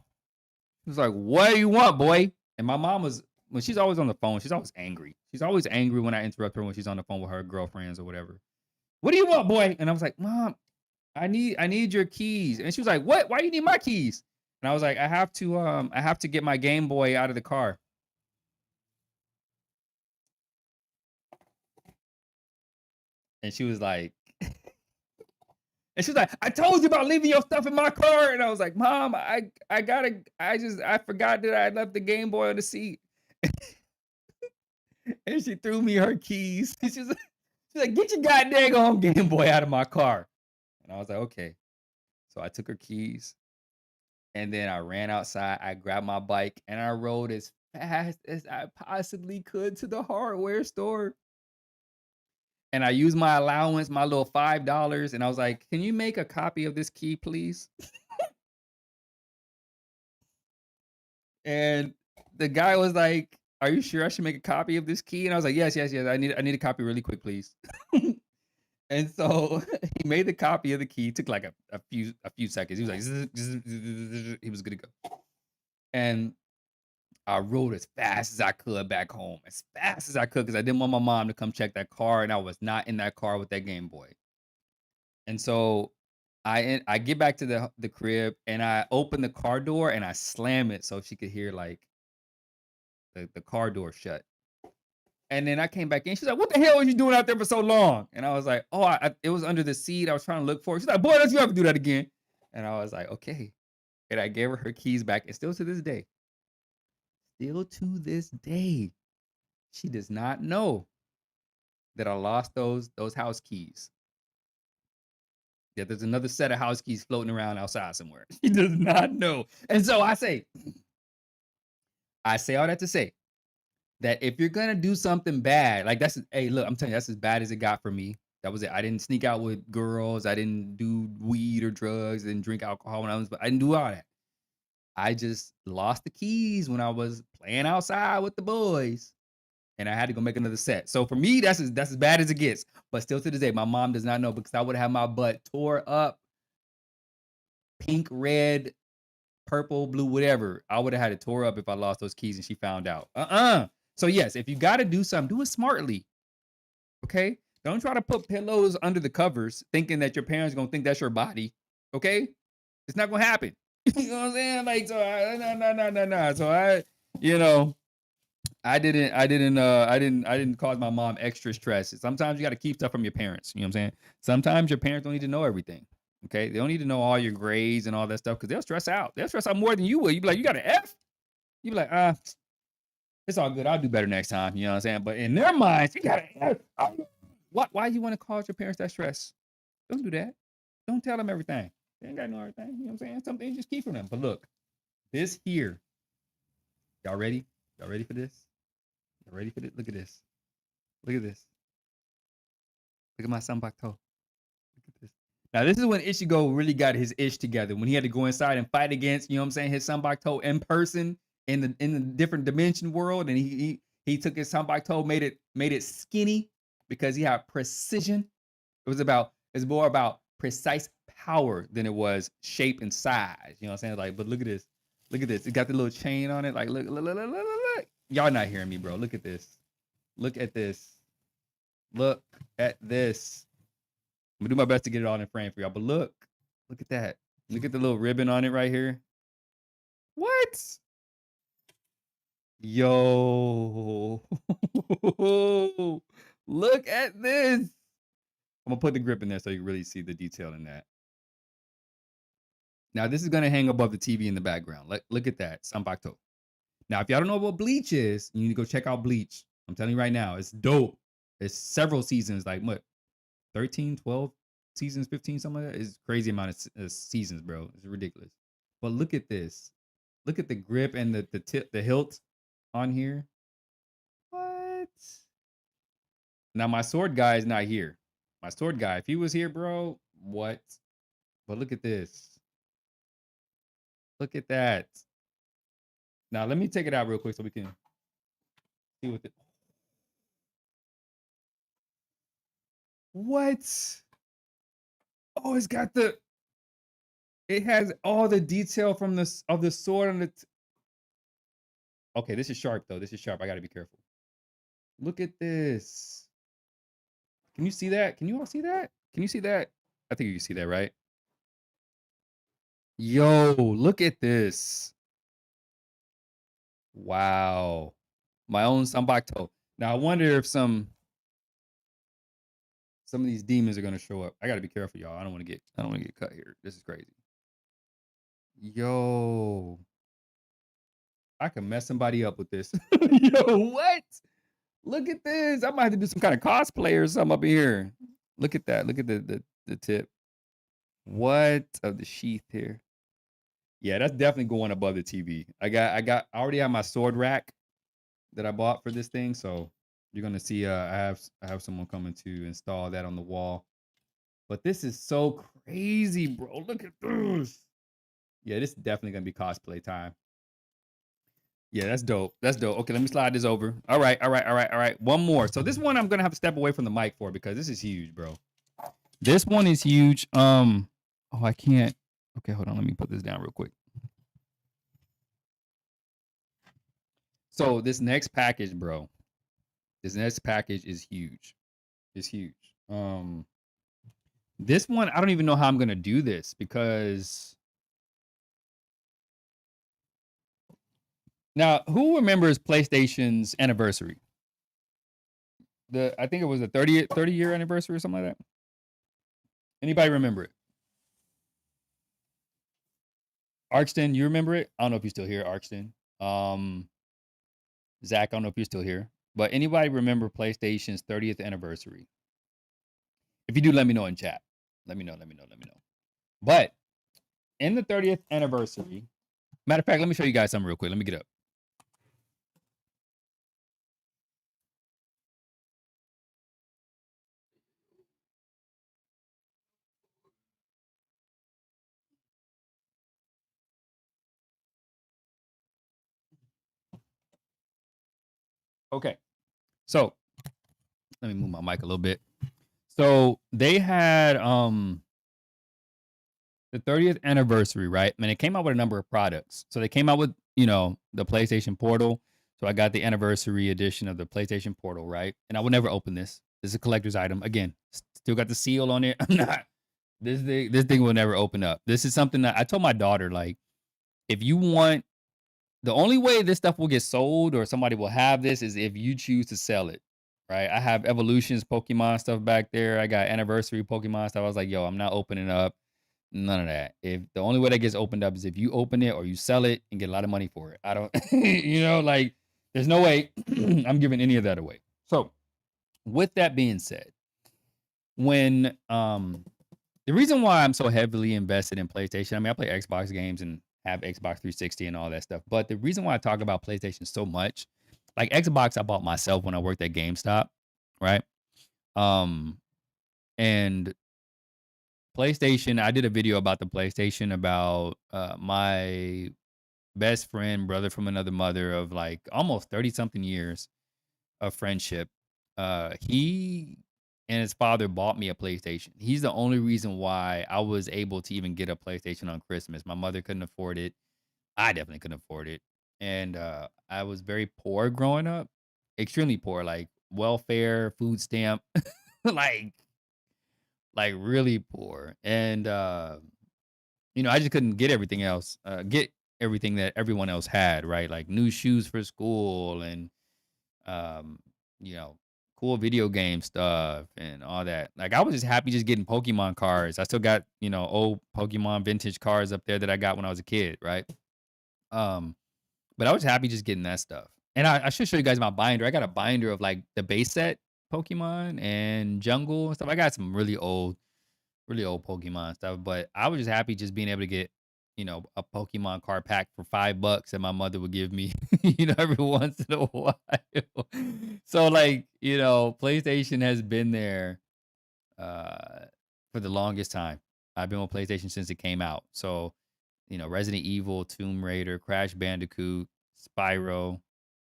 She was like, "What do you want, boy?" And my mom was when she's always on the phone, she's always angry. She's always angry when I interrupt her when she's on the phone with her girlfriends or whatever. "What do you want, boy?" And I was like, "Mom, I need your keys." And she was like, "What? Why do you need my keys?" And I was like, I have to get my Game Boy out of the car." And she was like, "I told you about leaving your stuff in my car." And I was like, "Mom, I forgot that I left the Game Boy on the seat." And she threw me her keys. She's like, "Get your goddamn Game Boy out of my car." And I was like, "Okay." So I took her keys and then I ran outside. I grabbed my bike and I rode as fast as I possibly could to the hardware store. And I used my allowance, my little $5, and I was like, "Can you make a copy of this key, please?" And the guy was like, "Are you sure I should make a copy of this key?" And I was like, "Yes, yes, yes. I need a copy really quick, please." And so he made the copy of the key. Took like a few seconds. He was like, "Zzz, zzz, zzz, zzz," he was good to go. And I rode as fast as I could back home, as fast as I could, because I didn't want my mom to come check that car, and I was not in that car with that Game Boy. And so I get back to the crib and I open the car door and I slam it so she could hear like the car door shut. And then I came back in. She's like, "What the hell was you doing out there for so long?" And I was like, "Oh, it was under the seat. I was trying to look for it." She's like, "Boy, don't you ever do that again?" And I was like, "Okay." And I gave her keys back. And still to this day, she does not know that I lost those house keys. That there's another set of house keys floating around outside somewhere. She does not know. And so I say all that to say that if you're gonna do something bad, like hey, look, I'm telling you, that's as bad as it got for me. That was it. I didn't sneak out with girls. I didn't do weed or drugs. I didn't drink alcohol when I didn't do all that. I just lost the keys when I was playing outside with the boys. and I had to go make another set. So for me, that's as bad as it gets. But still to this day, my mom does not know because I would have my butt tore up, pink, red, purple, blue, whatever. I would have had it tore up if I lost those keys and she found out. So yes, if you got to do something, do it smartly. Okay. Don't try to put pillows under the covers thinking that your parents are gonna think that's your body. Okay. It's not gonna happen. You know what I'm saying? Like, so no. So you know, I didn't cause my mom extra stress. Sometimes you got to keep stuff from your parents. You know what I'm saying? Sometimes your parents don't need to know everything. Okay. They don't need to know all your grades and all that stuff because they'll stress out. They'll stress out more than you will. You be like, you got an F? You be like, it's all good. I'll do better next time. You know what I'm saying? But in their minds, you got an F. Why you want to cause your parents that stress? Don't do that. Don't tell them everything. They ain't got to know everything. You know what I'm saying? Something just keep from them. But look, this here, y'all ready? Y'all ready for this? Y'all ready for this? Look at this. Look at this. Look at my sambac toe. Look at this. Now, this is when Ichigo really got his ish together. When he had to go inside and fight against, you know what I'm saying, his sambac toe in person in the different dimension world. And he took his sambac toe, made it skinny because he had precision. It's more about precise power than it was shape and size. You know what I'm saying? Like, but look at this. Look at this. It got the little chain on it. Like, look. Y'all not hearing me, bro. Look at this. Look at this. Look at this. I'm gonna do my best to get it all in frame for y'all. But look at that. Look at the little ribbon on it right here. What? Yo. Look at this. I'm gonna put the grip in there so you can really see the detail in that. Now this is gonna hang above the TV in the background. Look at that. Sanbakto. Now, if y'all don't know what Bleach is, you need to go check out Bleach. I'm telling you right now, it's dope. It's several seasons, like what, 13, 12 seasons, 15, something like that. It's crazy amount of seasons, bro. It's ridiculous. But look at this. Look at the grip and the tip, the hilt on here. What? Now my sword guy is not here. My sword guy, if he was here, bro, what? But look at this. Look at that. Now let me take it out real quick so we can see what the. What? Oh, it's got the. It has all the detail from the sword on the. Okay, this is sharp though. This is sharp. I gotta be careful. Look at this. Can you see that? Can you all see that? Can you see that? I think you can see that, right? Yo, look at this. Wow. My own Sambato. Now I wonder if some of these demons are gonna show up. I gotta be careful, y'all. I don't want to get cut here. This is crazy. Yo, I can mess somebody up with this. Yo, what? Look at this. I might have to do some kind of cosplay or something up here. Look at that. Look at the tip. What of the sheath here? Yeah, that's definitely going above the TV. I already have my sword rack that I bought for this thing, so you're gonna see I have someone coming to install that on the wall. But this is so crazy, bro. Look at this. Yeah, this is definitely gonna be cosplay time. Yeah, that's dope. That's dope. Okay, let me slide this over. All right. One more. So this one I'm gonna have to step away from the mic for because this is huge, bro. This one is huge. Oh, I can't. Okay, hold on. Let me put this down real quick. So this next package, bro. This next package is huge. It's huge. This one, I don't even know how I'm gonna do this because now who remembers PlayStation's anniversary? I think it was the 30-year anniversary or something like that. Anybody remember it? Arkston, you remember it? I don't know if you're still here, Arkston. Zach, I don't know if you're still here. But anybody remember PlayStation's 30th anniversary? If you do, let me know in chat. Let me know. But in the 30th anniversary, matter of fact, let me show you guys something real quick. Let me get up. Okay. So let me move my mic a little bit. So they had the 30th anniversary, right? And it came out with a number of products. So they came out with, the PlayStation Portal. So I got the anniversary edition of the PlayStation Portal, right? And I will never open this. This is a collector's item. Again, still got the seal on it. I'm not. This thing will never open up. This is something that I told my daughter, like, if you want, the only way this stuff will get sold or somebody will have this is if you choose to sell it, right? I have Evolutions Pokemon stuff back there. I got anniversary Pokemon stuff. I was like, yo, I'm not opening up none of that. If the only way that gets opened up is if you open it or you sell it and get a lot of money for it. I don't, like, there's no way I'm giving any of that away. So, with that being said, when the reason why I'm so heavily invested in PlayStation, I mean, I play Xbox games and have Xbox 360 and all that stuff. But the reason why I talk about PlayStation so much, like Xbox, I bought myself when I worked at GameStop, right? Um, and PlayStation, I did a video about the PlayStation about my best friend, brother from another mother of like almost 30 something years of friendship. He and his father bought me a PlayStation. He's the only reason why I was able to even get a PlayStation on Christmas. My mother couldn't afford it. I definitely couldn't afford it. And I was very poor growing up, extremely poor, like welfare, food stamp, like really poor. And I just couldn't get everything else, get everything that everyone else had, right? Like new shoes for school and um, cool video game stuff and all that. Like I was just happy just getting Pokemon cards. I still got, old Pokemon vintage cards up there that I got when I was a kid, right? Um, but I was happy just getting that stuff. And I should show you guys my binder. I got a binder of like the base set Pokemon and Jungle and stuff. I got some really old Pokemon stuff, but I was just happy just being able to get, a Pokemon card pack for $5 that my mother would give me, every once in a while. So like, PlayStation has been there uh for the longest time. I've been on PlayStation since it came out. So, Resident Evil, Tomb Raider, Crash Bandicoot, Spyro,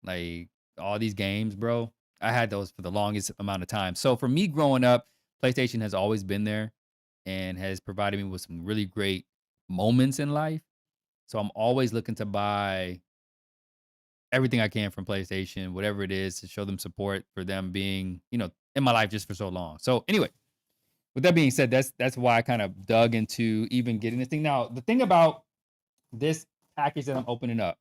like all these games, bro. I had those for the longest amount of time. So for me growing up, PlayStation has always been there and has provided me with some really great moments in life. So I'm always looking to buy everything I can from PlayStation, whatever it is, to show them support for them being, in my life just for so long. So anyway, with that being said, that's why I kind of dug into even getting this thing. Now, the thing about this package that I'm opening up,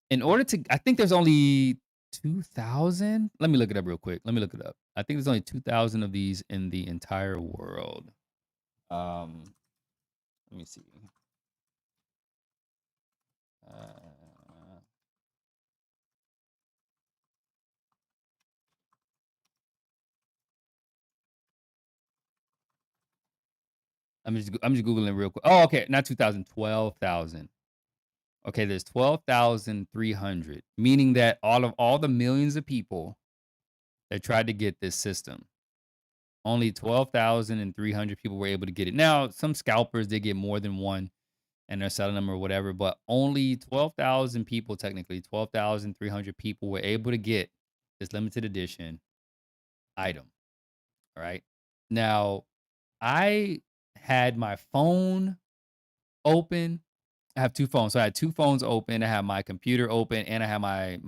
in order to, I think there's only 2,000. Let me look it up real quick. Let me look it up. I think there's only 2,000 of these in the entire world. Um, Let me see. Uh, I'm just googling real quick. Oh, okay, not 2,000, 12,000. Okay, there's 12,300, meaning that all the millions of people that tried to get this system, only 12,300 people were able to get it. Now, some scalpers did get more than one and they're selling them or whatever, but only 12,000 people, technically 12,300 people were able to get this limited edition item. All right. Now, I had my phone open. I have two phones. So I had two phones open. I have my computer open and I have my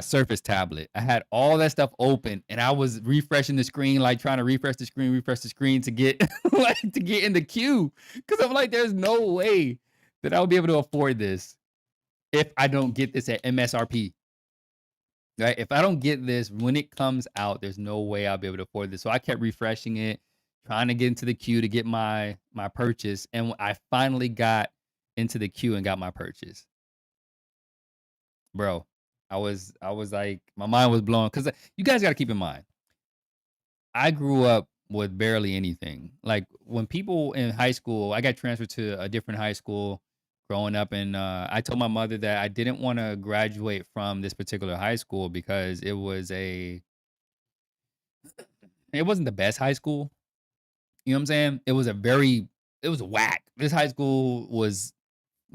Surface tablet. I had all that stuff open and I was refreshing the screen, like trying to refresh the screen to get like to get in the queue. Cause I'm like, there's no way that I would be able to afford this if I don't get this at MSRP. Right? If I don't get this when it comes out, there's no way I'll be able to afford this. So I kept refreshing it, trying to get into the queue to get my purchase. And I finally got into the queue and got my purchase. Bro, I was like, my mind was blown. Cause you guys gotta keep in mind, I grew up with barely anything. Like when people in high school, I got transferred to a different high school growing up, and I told my mother that I didn't want to graduate from this particular high school because it wasn't the best high school. You know what I'm saying? It was whack. This high school was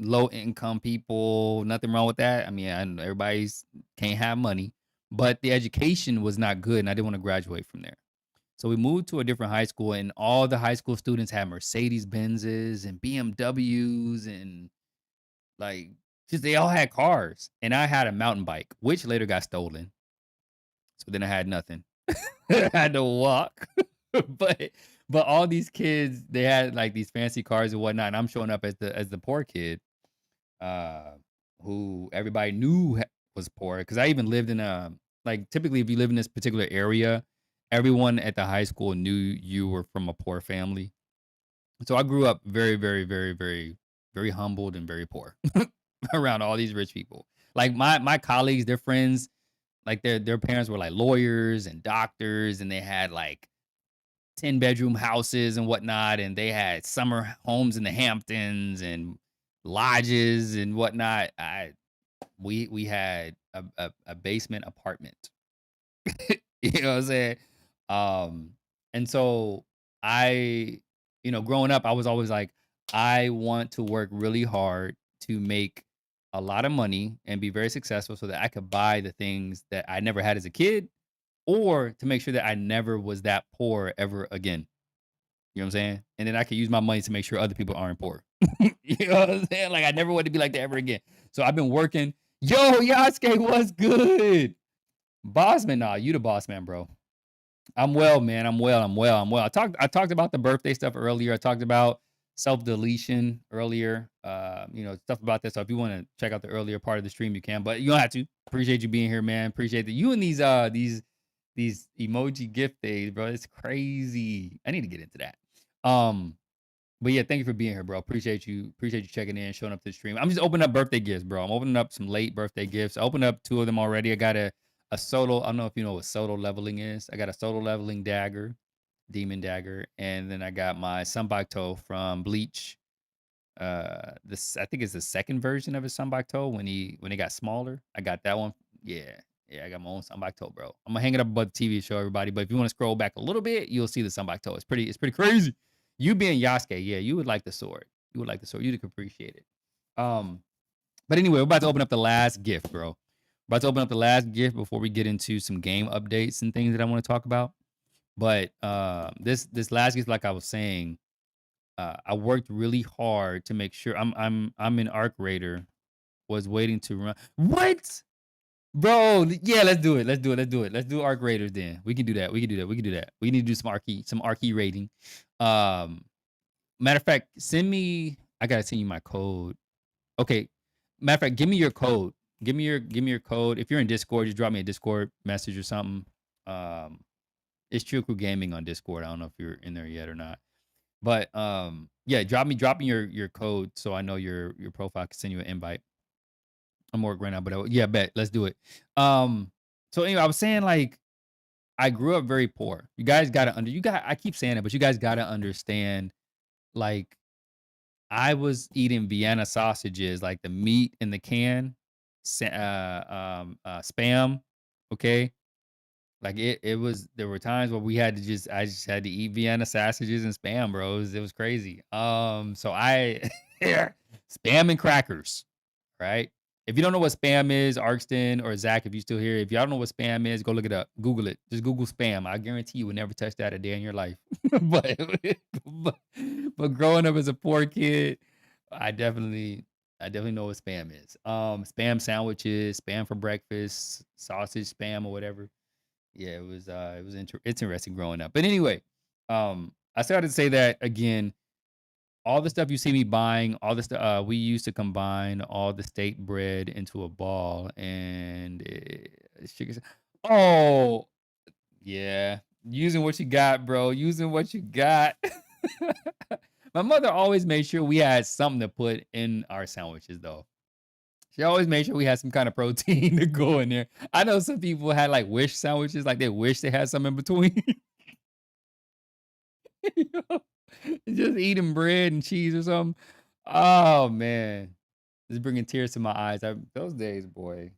low income people, nothing wrong with that. I mean, everybody's can't have money, but the education was not good, and I didn't want to graduate from there. So we moved to a different high school, and all the high school students had Mercedes Benzes and BMWs, and like just they all had cars, and I had a mountain bike, which later got stolen. So then I had nothing. I had to walk. but but all these kids, they had like these fancy cars and whatnot, and I'm showing up as the poor kid, uh, who everybody knew was poor because I even lived in a like typically if you live in this particular area, everyone at the high school knew you were from a poor family. So I grew up very, very, very, very, very humbled and very poor around all these rich people. Like my colleagues, their friends, like their parents were like lawyers and doctors, and they had like 10-bedroom houses and whatnot, and they had summer homes in the Hamptons and lodges and whatnot. We had a basement apartment. You know what I'm saying? Um, and so I, growing up, I was always like, I want to work really hard to make a lot of money and be very successful so that I could buy the things that I never had as a kid, or to make sure that I never was that poor ever again. You know what I'm saying? And then I could use my money to make sure other people aren't poor. You know what I'm saying? Like I never want to be like that ever again. So I've been working. Yo, Yasuke, what's good? Boss man, nah, you the boss man, bro. I'm well, man. I'm well. I talked about the birthday stuff earlier. I talked about self-deletion earlier. Stuff about this. So if you want to check out the earlier part of the stream, you can, but you don't have to. Appreciate you being here, man. Appreciate that you and these emoji gift days, bro. It's crazy. I need to get into that. Um, but yeah, thank you for being here, bro. Appreciate you checking in, showing up to the stream. I'm just opening up birthday gifts, bro. I'm opening up some late birthday gifts. I opened up 2 of them already. I got a solo. I don't know if you know what solo leveling is. I got a solo leveling dagger, demon dagger, and then I got my Sunbakto from Bleach. This I think it's the second version of his Sunbakto when he got smaller. I got that one. Yeah, yeah, I got my own Sunbakto, bro. I'm gonna hang it up above the TV to show everybody. But if you want to scroll back a little bit, you'll see the Sunbakto. It's pretty crazy. You being Yasuke, yeah, you would like the sword. You would like the sword. You'd appreciate it. Um, but anyway, we're about to open up the last gift, bro. We're about to open up the last gift before we get into some game updates and things that I want to talk about. But this last gift, like I was saying, I worked really hard to make sure I'm an arc raider. Was waiting to run. What? Bro, yeah, let's do it. Let's do arc raiders then. We can do that. We need to do some archy rating. Um, Matter of fact, send me. I gotta send you my code. Okay. Matter of fact, give me your code. Give me your code. If you're in Discord, just drop me a Discord message or something. Um, it's True Crew Gaming on Discord. I don't know if you're in there yet or not. But yeah, drop me your code so I know your profile. I can send you an invite. I'm working right now, but yeah, bet. Let's do it. Um, so anyway, I was saying like I grew up very poor. You guys gotta I keep saying it, but you guys gotta understand, like I was eating Vienna sausages, like the meat in the can, spam. Okay, like it was. There were times where I just had to eat Vienna sausages and spam, bro. It was crazy. So I spam and crackers, right? If you don't know what spam is, Arkston or Zach, if you still here, if y'all don't know what spam is, go look it up. Google it. Just Google spam. I guarantee you will never touch that a day in your life. but, but but growing up as a poor kid, I definitely I definitely know what spam is. Spam sandwiches, spam for breakfast, sausage spam or whatever. Yeah, it's interesting growing up. But anyway, I started to say that again, all the stuff you see me buying, all the stuff we used to combine all the steak bread into a ball and sugar. Oh, yeah. Using what you got, bro. Using what you got. My mother always made sure we had something to put in our sandwiches, though. She always made sure we had some kind of protein to go in there. I know some people had like wish sandwiches, like they wish they had some in between. You know? Just eating bread and cheese or something. Oh man, it's bringing tears to my eyes. Those days, boy.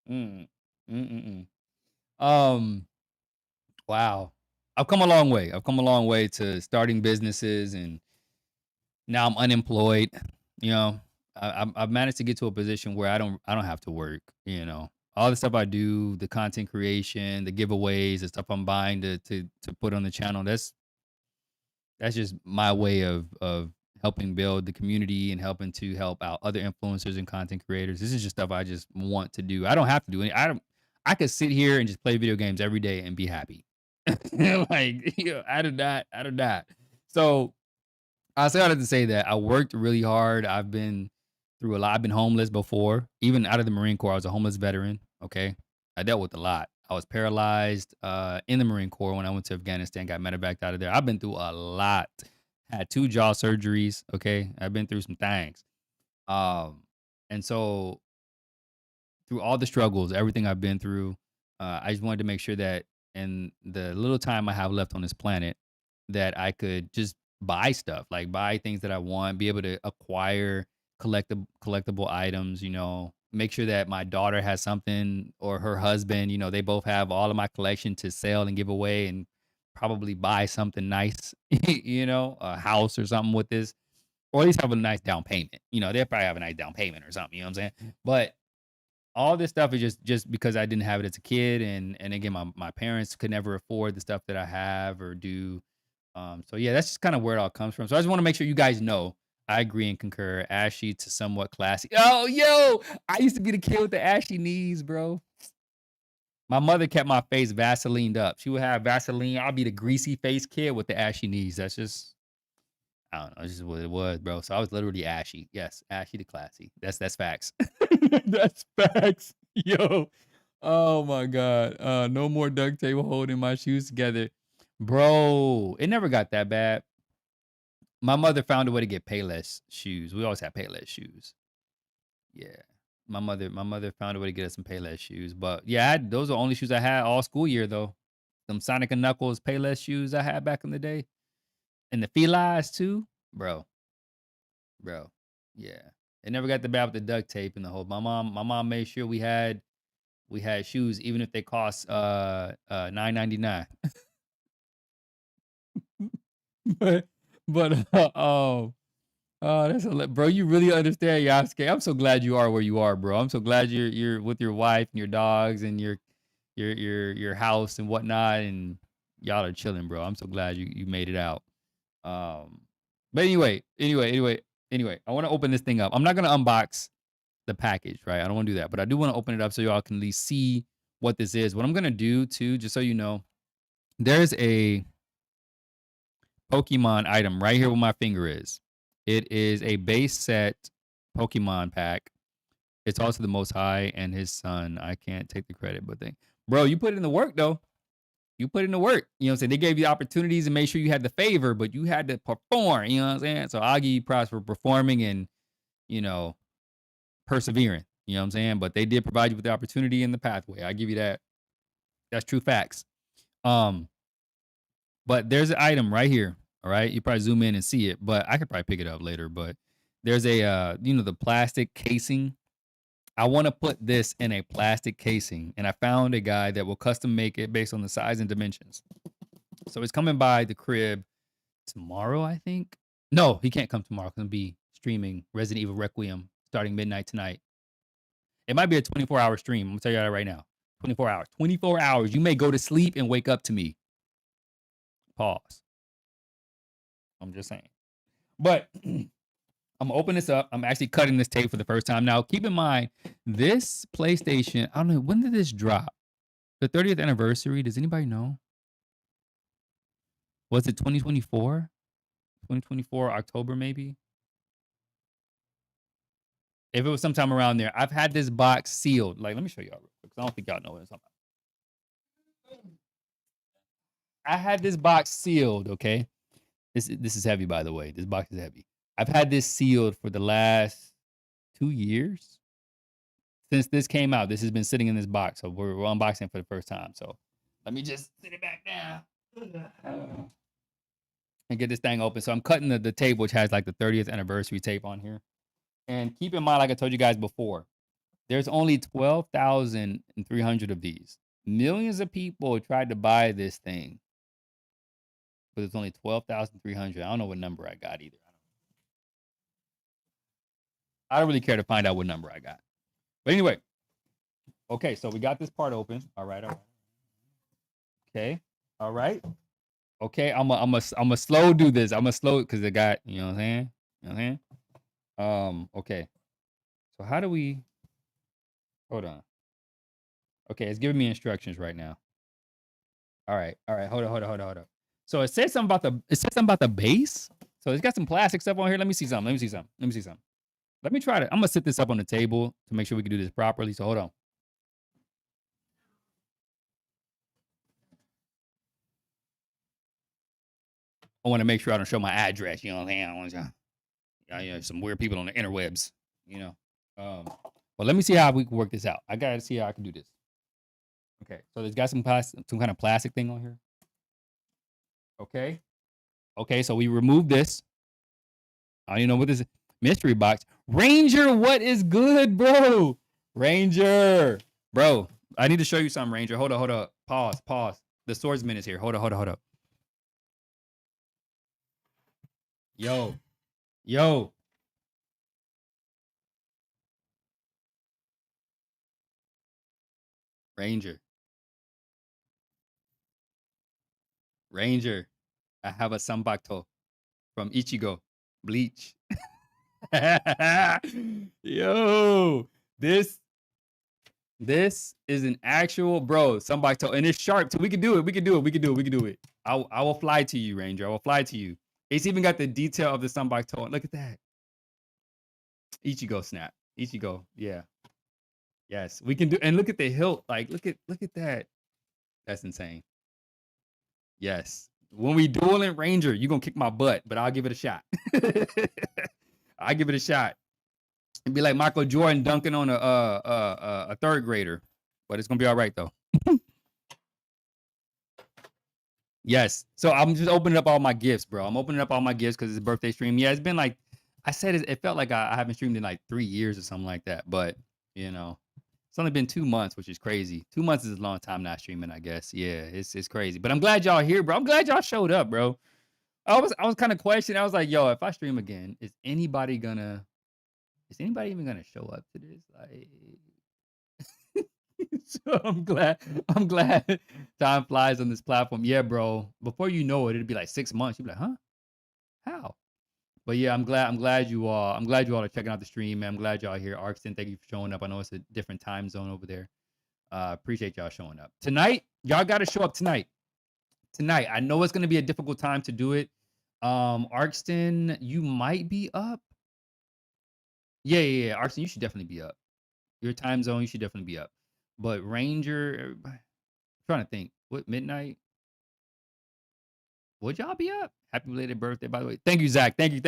Mm, mm. Um, wow. I've come a long way. I've come a long way to starting businesses, and now I'm unemployed. You know, I've managed to get to a position where I don't have to work, you know? All the stuff I do, the content creation, the giveaways, the stuff I'm buying to put on the channel, that's just my way of helping build the community and helping to help out other influencers and content creators. This is just stuff I just want to do. I don't have to do any. I could sit here and just play video games every day and be happy. Like, I do not. I do not. So I say all that to say that I worked really hard. I've been through a lot. I've been homeless before. Even out of the Marine Corps, I was a homeless veteran. Okay. I dealt with a lot. I was paralyzed in the Marine Corps when I went to Afghanistan, got medevaced out of there. I've been through a lot. Had 2 jaw surgeries. Okay. I've been through some things. Um, and so through all the struggles, everything I've been through, I just wanted to make sure that in the little time I have left on this planet, that I could just buy stuff, like buy things that I want, be able to acquire collectible items, make sure that my daughter has something or her husband, they both have all of my collection to sell and give away and probably buy something nice, a house or something with this, or at least have a nice down payment. They'll probably have a nice down payment or something, you know what I'm saying? But all this stuff is just because I didn't have it as a kid, and again, my parents could never afford the stuff that I have or do. So yeah, that's just kind of where it all comes from. So I just want to make sure you guys know I agree and concur. Ashy to somewhat classy. Oh, yo, I used to be the kid with the ashy knees, bro. My mother kept my face Vaselined up. She would have Vaseline. I'll be the greasy face kid with the ashy knees. That's just I don't know. It's just what it was, bro. So I was literally ashy. Yes, ashy to classy. That's facts. That's facts. Yo. Oh my God. No more duct tape holding my shoes together. Bro, it never got that bad. My mother found a way to get Payless shoes. We always had Payless shoes. Yeah. My mother found a way to get us some Payless shoes. But yeah, those are the only shoes I had all school year though. Them Sonic and Knuckles Payless shoes I had back in the day. And the Felines too. Bro. Yeah. It never got the bad with the duct tape and the whole my mom made sure we had shoes even if they cost $9.99. but that's bro, you really understand Yasuke. I'm so glad you are where you are, bro. I'm so glad you're with your wife and your dogs and your house and whatnot, and y'all are chilling, bro. I'm so glad you made it out. But anyway, I want to open this thing up. I'm not gonna unbox the package, right? I don't want to do that, but I do want to open it up so y'all can at least see what this is. What I'm gonna do too, just so you know, there's a Pokemon item right here where my finger is. It is a base set Pokemon pack. It's also the Most High and his son. I can't take the credit, but bro, you put in the work though. You put in the work. You know what I'm saying? They gave you opportunities and made sure you had the favor, but you had to perform. You know what I'm saying? So I'll give you props for performing and, you know, persevering. You know what I'm saying? But they did provide you with the opportunity and the pathway. I give you that. That's true facts. Um, but there's an item right here. All right. You probably zoom in and see it, but I could probably pick it up later. But there's a the plastic casing. I want to put this in a plastic casing, and I found a guy that will custom make it based on the size and dimensions. So it's coming by the crib tomorrow, I think. No, he can't come tomorrow. It's gonna be streaming Resident Evil Requiem starting midnight tonight. It might be a 24-hour stream. I'm gonna tell you that right now. 24 hours. 24 hours. You may go to sleep and wake up to me. Pause. I'm just saying. But I'm gonna open this up. I'm actually cutting this tape for the first time. Now, keep in mind, this PlayStation, I don't know, when did this drop? The 30th anniversary, does anybody know? Was it 2024? 2024, October maybe? If it was sometime around there. I've had this box sealed. Like, let me show y'all real quick, because I don't think y'all know what I'm talking about. I had this box sealed, okay? This is heavy, by the way. This box is heavy. I've had this sealed for the last 2 years. Since this came out, this has been sitting in this box. So we're unboxing for the first time. So let me just sit it back down and get this thing open. So I'm cutting the tape, which has like the 30th anniversary tape on here. And keep in mind, like I told you guys before, there's only 12,300 of these. Millions of people tried to buy this thing, but there's only 12,300. I don't know what number I got either. I don't really care to find out what number I got. But anyway, okay, so we got this part open. All right, all right. Okay, all right. Okay, I'm a slow do this. I'm a slow because it got, you know what I'm saying? You know what I'm saying? Okay. So how do we hold on? Okay, it's giving me instructions right now. All right, all right. Hold on. So it said something about the base. So it's got some plastic stuff on here. Let me see something. Let me try to. I'm gonna sit this up on the table to make sure we can do this properly. So hold on. I want to make sure I don't show my address. You know what I'm saying? I don't want some weird people on the interwebs. You know. But let me see how we can work this out. I gotta see how I can do this. Okay. So there's got some kind of plastic thing on here. Okay. Okay. So we remove this. I don't even know what this is. Mystery box. Ranger, what is good, bro? Ranger. Bro, I need to show you something, Ranger. Hold up. Pause. The swordsman is here. Hold up. Yo. Ranger. I have a Sambato from Ichigo. Bleach. Yo. This is an actual bro, Sambato. And it's sharp too. We can do it. I will fly to you, Ranger. I will fly to you. It's even got the detail of the Sambato. Look at that. Ichigo snap. Ichigo. Yeah. Yes. We can do, and look at the hilt. Like, look at that. That's insane. Yes. When we duel in Ranger, you're gonna kick my butt, but I'll give it a shot. I'll give it a shot. It'd be like Michael Jordan dunking on a third grader. But it's gonna be all right though. Yes. So I'm just opening up all my gifts, bro. I'm opening up all my gifts because it's a birthday stream. Yeah, it's been like I said, it felt like I haven't streamed in like 3 years or something like that. But you know, it's only been 2 months, which is crazy. 2 months is a long time not streaming, I guess. Yeah, it's crazy. But I'm glad y'all here, bro. I'm glad y'all showed up, bro. I was kind of questioning. I was like, yo, if I stream again, is anybody even gonna show up to this? Like, so I'm glad time flies on this platform. Yeah, bro. Before you know it, it'll be like 6 months. You'll be like, huh? How? But yeah, I'm glad you all are checking out the stream, man. I'm glad y'all are here. Arkston, thank you for showing up. I know it's a different time zone over there. Appreciate y'all showing up. Tonight, y'all gotta show up tonight. Tonight. I know it's gonna be a difficult time to do it. Arkston, you might be up. Yeah. Arkston, you should definitely be up. Your time zone, you should definitely be up. But Ranger, everybody, I'm trying to think. What midnight? Would y'all be up? Happy belated birthday, by the way. Thank you, Zach. Thank you.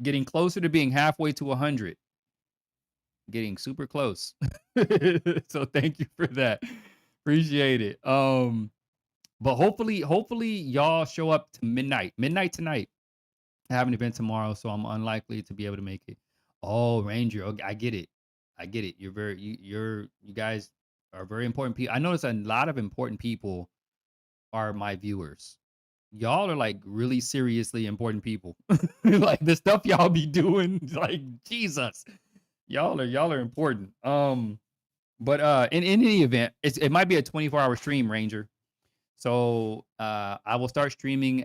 Getting closer to being halfway to 100. Getting super close. So thank you for that. Appreciate it. But hopefully y'all show up to midnight. Midnight tonight. I have an event tomorrow, so I'm unlikely to be able to make it. Oh, Ranger. Okay, I get it. You guys are very important people. I notice a lot of important people are my viewers. Y'all are like really seriously important people. Like the stuff y'all be doing, like Jesus. Y'all are important. But in any event, it might be a 24-hour stream, Ranger. So I will start streaming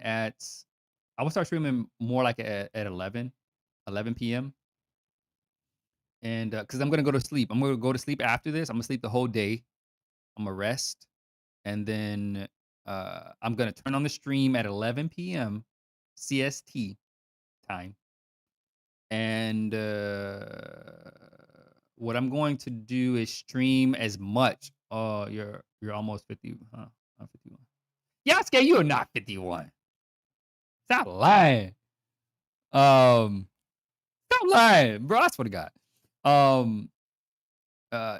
more like at 11 p.m. And because I'm gonna go to sleep. I'm gonna go to sleep after this. I'm gonna sleep the whole day. I'm gonna rest. And then I'm gonna turn on the stream at 11 p.m. CST time. And what I'm going to do is stream as much. Oh, you're almost 50, huh? I'm 51. Yasuke, you are not 51. Stop lying. Stop lying, bro. I swear to God.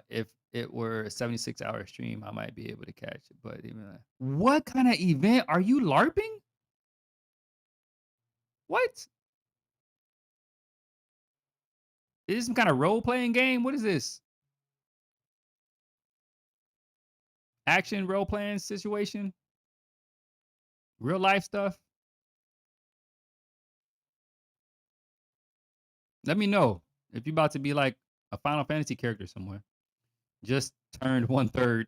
If it were a 76-hour stream, I might be able to catch it. But even what kind of event are you LARPing? What? Is this some kind of role-playing game? What is this? Action role-playing situation? Real life stuff? Let me know if you're about to be like a Final Fantasy character somewhere. Just turned 1/3.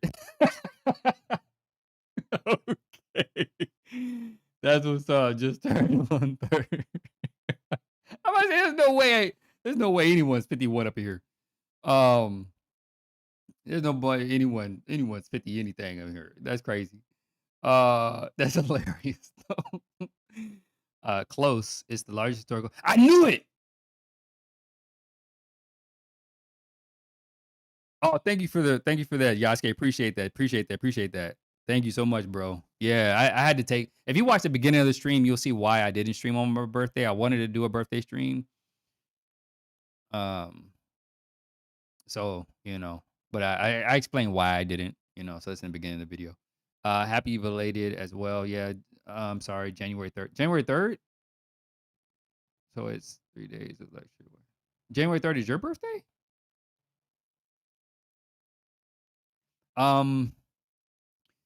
Okay. That's what's up. Just turned 1/3. I'm about to say there's no way anyone's 51 up here. Um, there's no boy anyone's 50 anything up here. That's crazy. That's hilarious. Close. It's the largest historical. I knew it. Oh, thank you for that, Yasuke. Appreciate that. Thank you so much, bro. Yeah, I had to take. If you watch the beginning of the stream, you'll see why I didn't stream on my birthday. I wanted to do a birthday stream. Um, so but I explained why I didn't. So that's in the beginning of the video. Happy belated as well. Yeah. Sorry, January 3rd. January 3rd. So it's 3 days of lecture. January 3rd is your birthday? Um,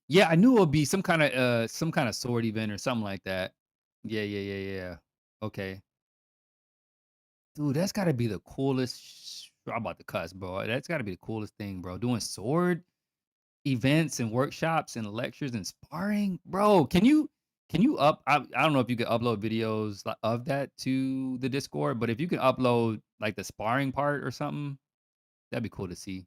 yeah, I knew it would be some kind of sword event or something like that. Yeah. Okay. Dude, that's gotta be the coolest I'm about to cuss, bro. That's gotta be the coolest thing, bro. Doing sword events and workshops and lectures and sparring. Bro, can you I don't know if you can upload videos of that to the Discord, but if you can upload like the sparring part or something, that'd be cool to see.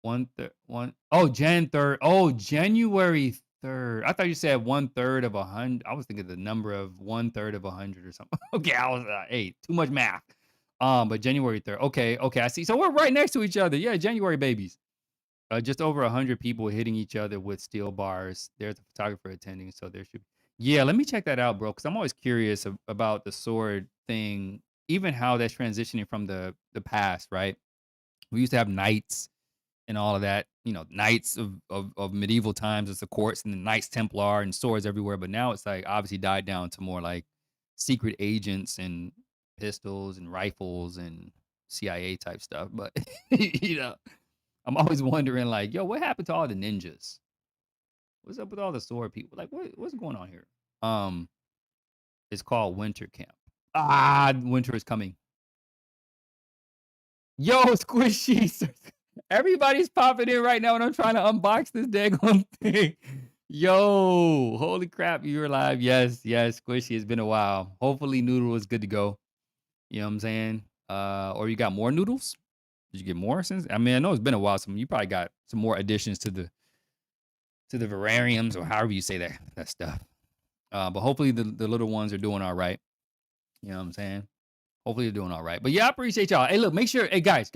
Jan 3rd. Oh, January 3rd. I thought you said 1/3 of 100. I was thinking the number of 1/3 of 100 or something. Okay, I was hey, too much math. But January 3rd. Okay, I see. So we're right next to each other. Yeah, January babies. Just over 100 people hitting each other with steel bars. There's a photographer attending, so there should. Yeah, let me check that out, bro. Because I'm always curious about the sword thing, even how that's transitioning from the past, right? We used to have knights and all of that, knights of medieval times as the courts and the Knights Templar and swords everywhere. But now it's like obviously died down to more like secret agents and pistols and rifles and CIA type stuff. But I'm always wondering like, yo, what happened to all the ninjas? What's up with all the sword people? Like, what's going on here? Um, it's called Winter Camp. Winter is coming. Yo, squishy. Everybody's popping in right now, and I'm trying to unbox this daggone thing. Yo, holy crap, you're alive. Yes, squishy. It's been a while. Hopefully, noodle is good to go. You know what I'm saying? Or you got more noodles? Did you get more since? I mean, I know it's been a while. You probably got some more additions to the vivariums or however you say that stuff. But hopefully the little ones are doing all right. You know what I'm saying? Hopefully they're doing all right. But yeah, I appreciate y'all. Hey, look, make sure, hey guys.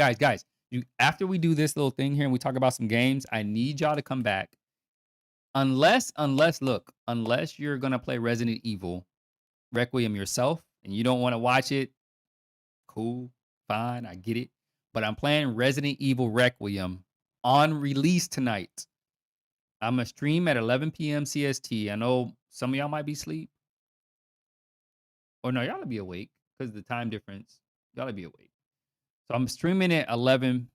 You after we do this little thing here and we talk about some games, I need y'all to come back. Unless you're gonna play Resident Evil Requiem yourself and you don't want to watch it, cool, fine, I get it. But I'm playing Resident Evil Requiem on release tonight. I'm gonna stream at 11 p.m. CST. I know some of y'all might be asleep. Or no, y'all will be awake because of the time difference. Y'all will be awake. So I'm streaming at 11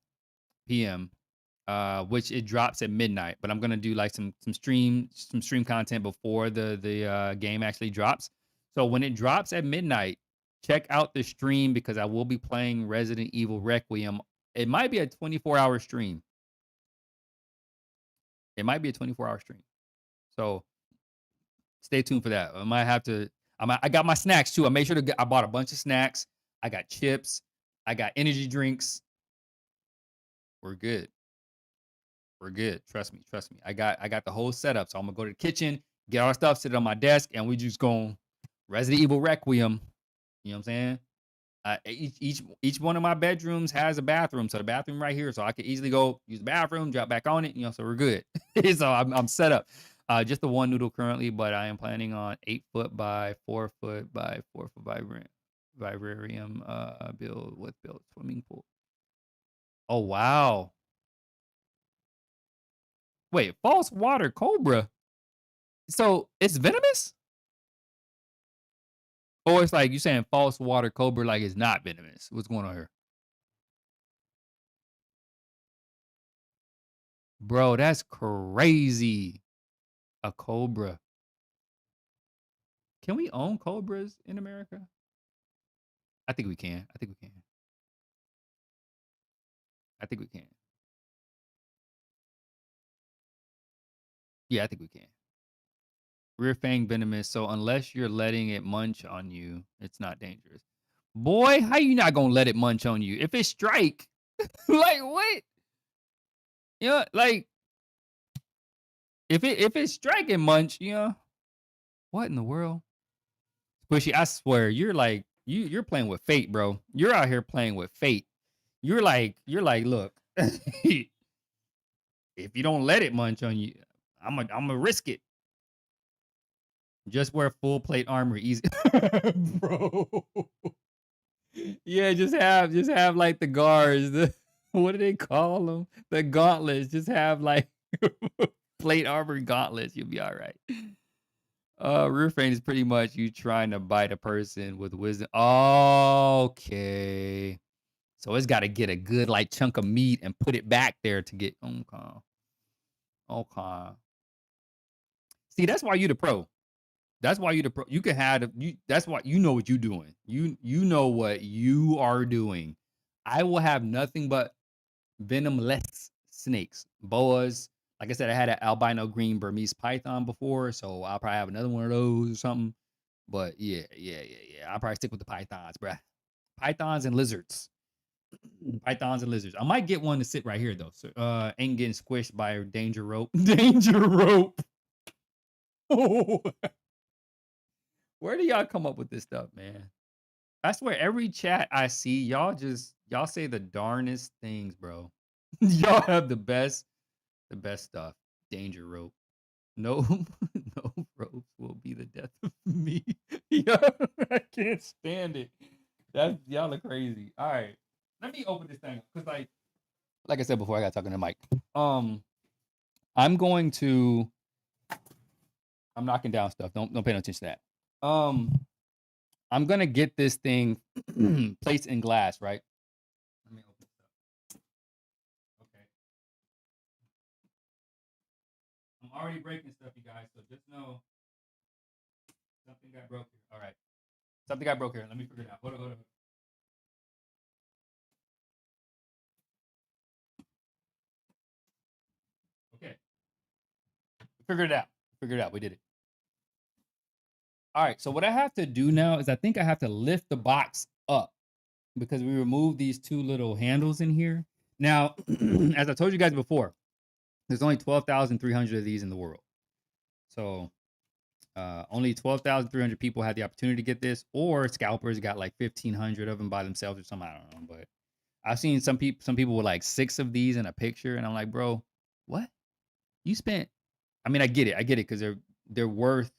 p.m. Which it drops at midnight. But I'm gonna do like some stream content before the game actually drops. So when it drops at midnight, check out the stream because I will be playing Resident Evil Requiem. It might be a 24-hour stream. It might be a 24-hour stream. So stay tuned for that. I might have to. I got my snacks too. I made sure I bought a bunch of snacks. I got chips. I got energy drinks. We're good. We're good. Trust me. I got the whole setup. So I'm gonna go to the kitchen, get our stuff, sit it on my desk, and we just going Resident Evil Requiem. You know what I'm saying? Each one of my bedrooms has a bathroom. So the bathroom right here, so I could easily go use the bathroom, drop back on it. So we're good. So I'm set up. Just the one noodle currently, but I am planning on 8 foot by 4 foot by 4 foot vivarium build swimming pool. Oh wow! Wait, false water cobra. So it's venomous, or it's like you saying false water cobra like it's not venomous. What's going on here, bro? That's crazy. A cobra. Can we own Cobras in America? I think we can. I think we can. I think we can. Yeah, I think we can. Rear fang venomous, so unless you're letting it munch on you, it's not dangerous. Boy, how you not gonna let it munch on you? If it strike, like what? Like if it strike and munch, what in the world? Squishy, I swear, you're like you're playing with fate, bro. You're out here playing with fate. You're like, look, if you don't let it munch on you, I'm gonna risk it. Just wear full plate armor, easy, bro. Yeah, just have like the guards. What do they call them? The gauntlets. Just have like plate armor gauntlets. You'll be all right. Rear frame is pretty much you trying to bite a person with wisdom. Okay. So it's got to get a good like chunk of meat and put it back there to get okay. Okay. See, that's why you the pro. That's why you the pro. You can have you. That's why you know what you're doing. You know what you are doing. I will have nothing but venomless snakes, boas. Like I said, I had an albino green Burmese python before, so I'll probably have another one of those or something. But yeah. I'll probably stick with the pythons, bruh. Pythons and lizards. Pythons and lizards. I might get one to sit right here though. So ain't getting squished by a danger rope. Danger rope. Oh, where do y'all come up with this stuff, man? I swear every chat I see, y'all say the darnest things, bro. Y'all have the best stuff. Danger rope. No, no ropes will be the death of me. Yeah, I can't stand it. That y'all are crazy. All right, let me open this thing because, like I said before, I got talking to Mike. I'm going to. I'm knocking down stuff. Don't pay no attention to that. I'm gonna get this thing placed in glass, right? Let me open this up. Okay. I'm already breaking stuff, you guys, so just know something got broke here. All right. Something got broke here. Let me figure it out. Hold on. Okay. Figured it out. Figured it out. We did it. All right. So what I have to do now is I think I have to lift the box up because we removed these two little handles in here. Now, as I told you guys before, there's only 12,300 of these in the world. So only 12,300 people had the opportunity to get this, or scalpers got like 1,500 of them by themselves or something. I don't know, but I've seen some people with like 6 of these in a picture, and I'm like, bro, what? You spent? I mean, I get it because they're worth.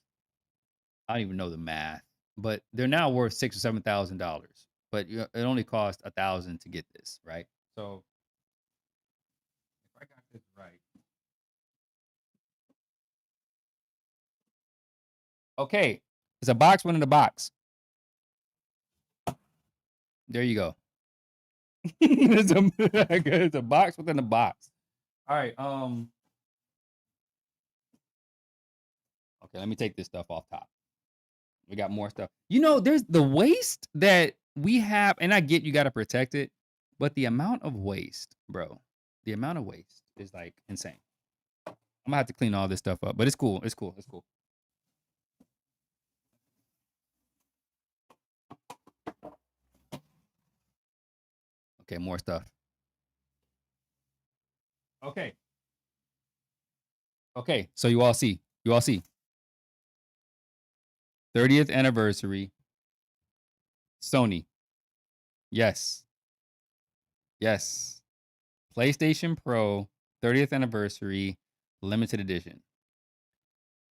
I don't even know the math, but they're now worth $6,000 or $7,000. But it only cost 1,000 to get this, right? So if I got this right, okay, it's a box within a box. There you go. It's a box within a box. All right. Okay, let me take this stuff off top. We got more stuff. There's the waste that we have, and I get you got to protect it, but the amount of waste, bro, the amount of waste is like insane. I'm gonna have to clean all this stuff up, but it's cool. It's cool. It's cool. Okay, more stuff. Okay. Okay. So you all see. 30th anniversary. Sony. Yes. Yes. PlayStation Pro 30th anniversary limited edition.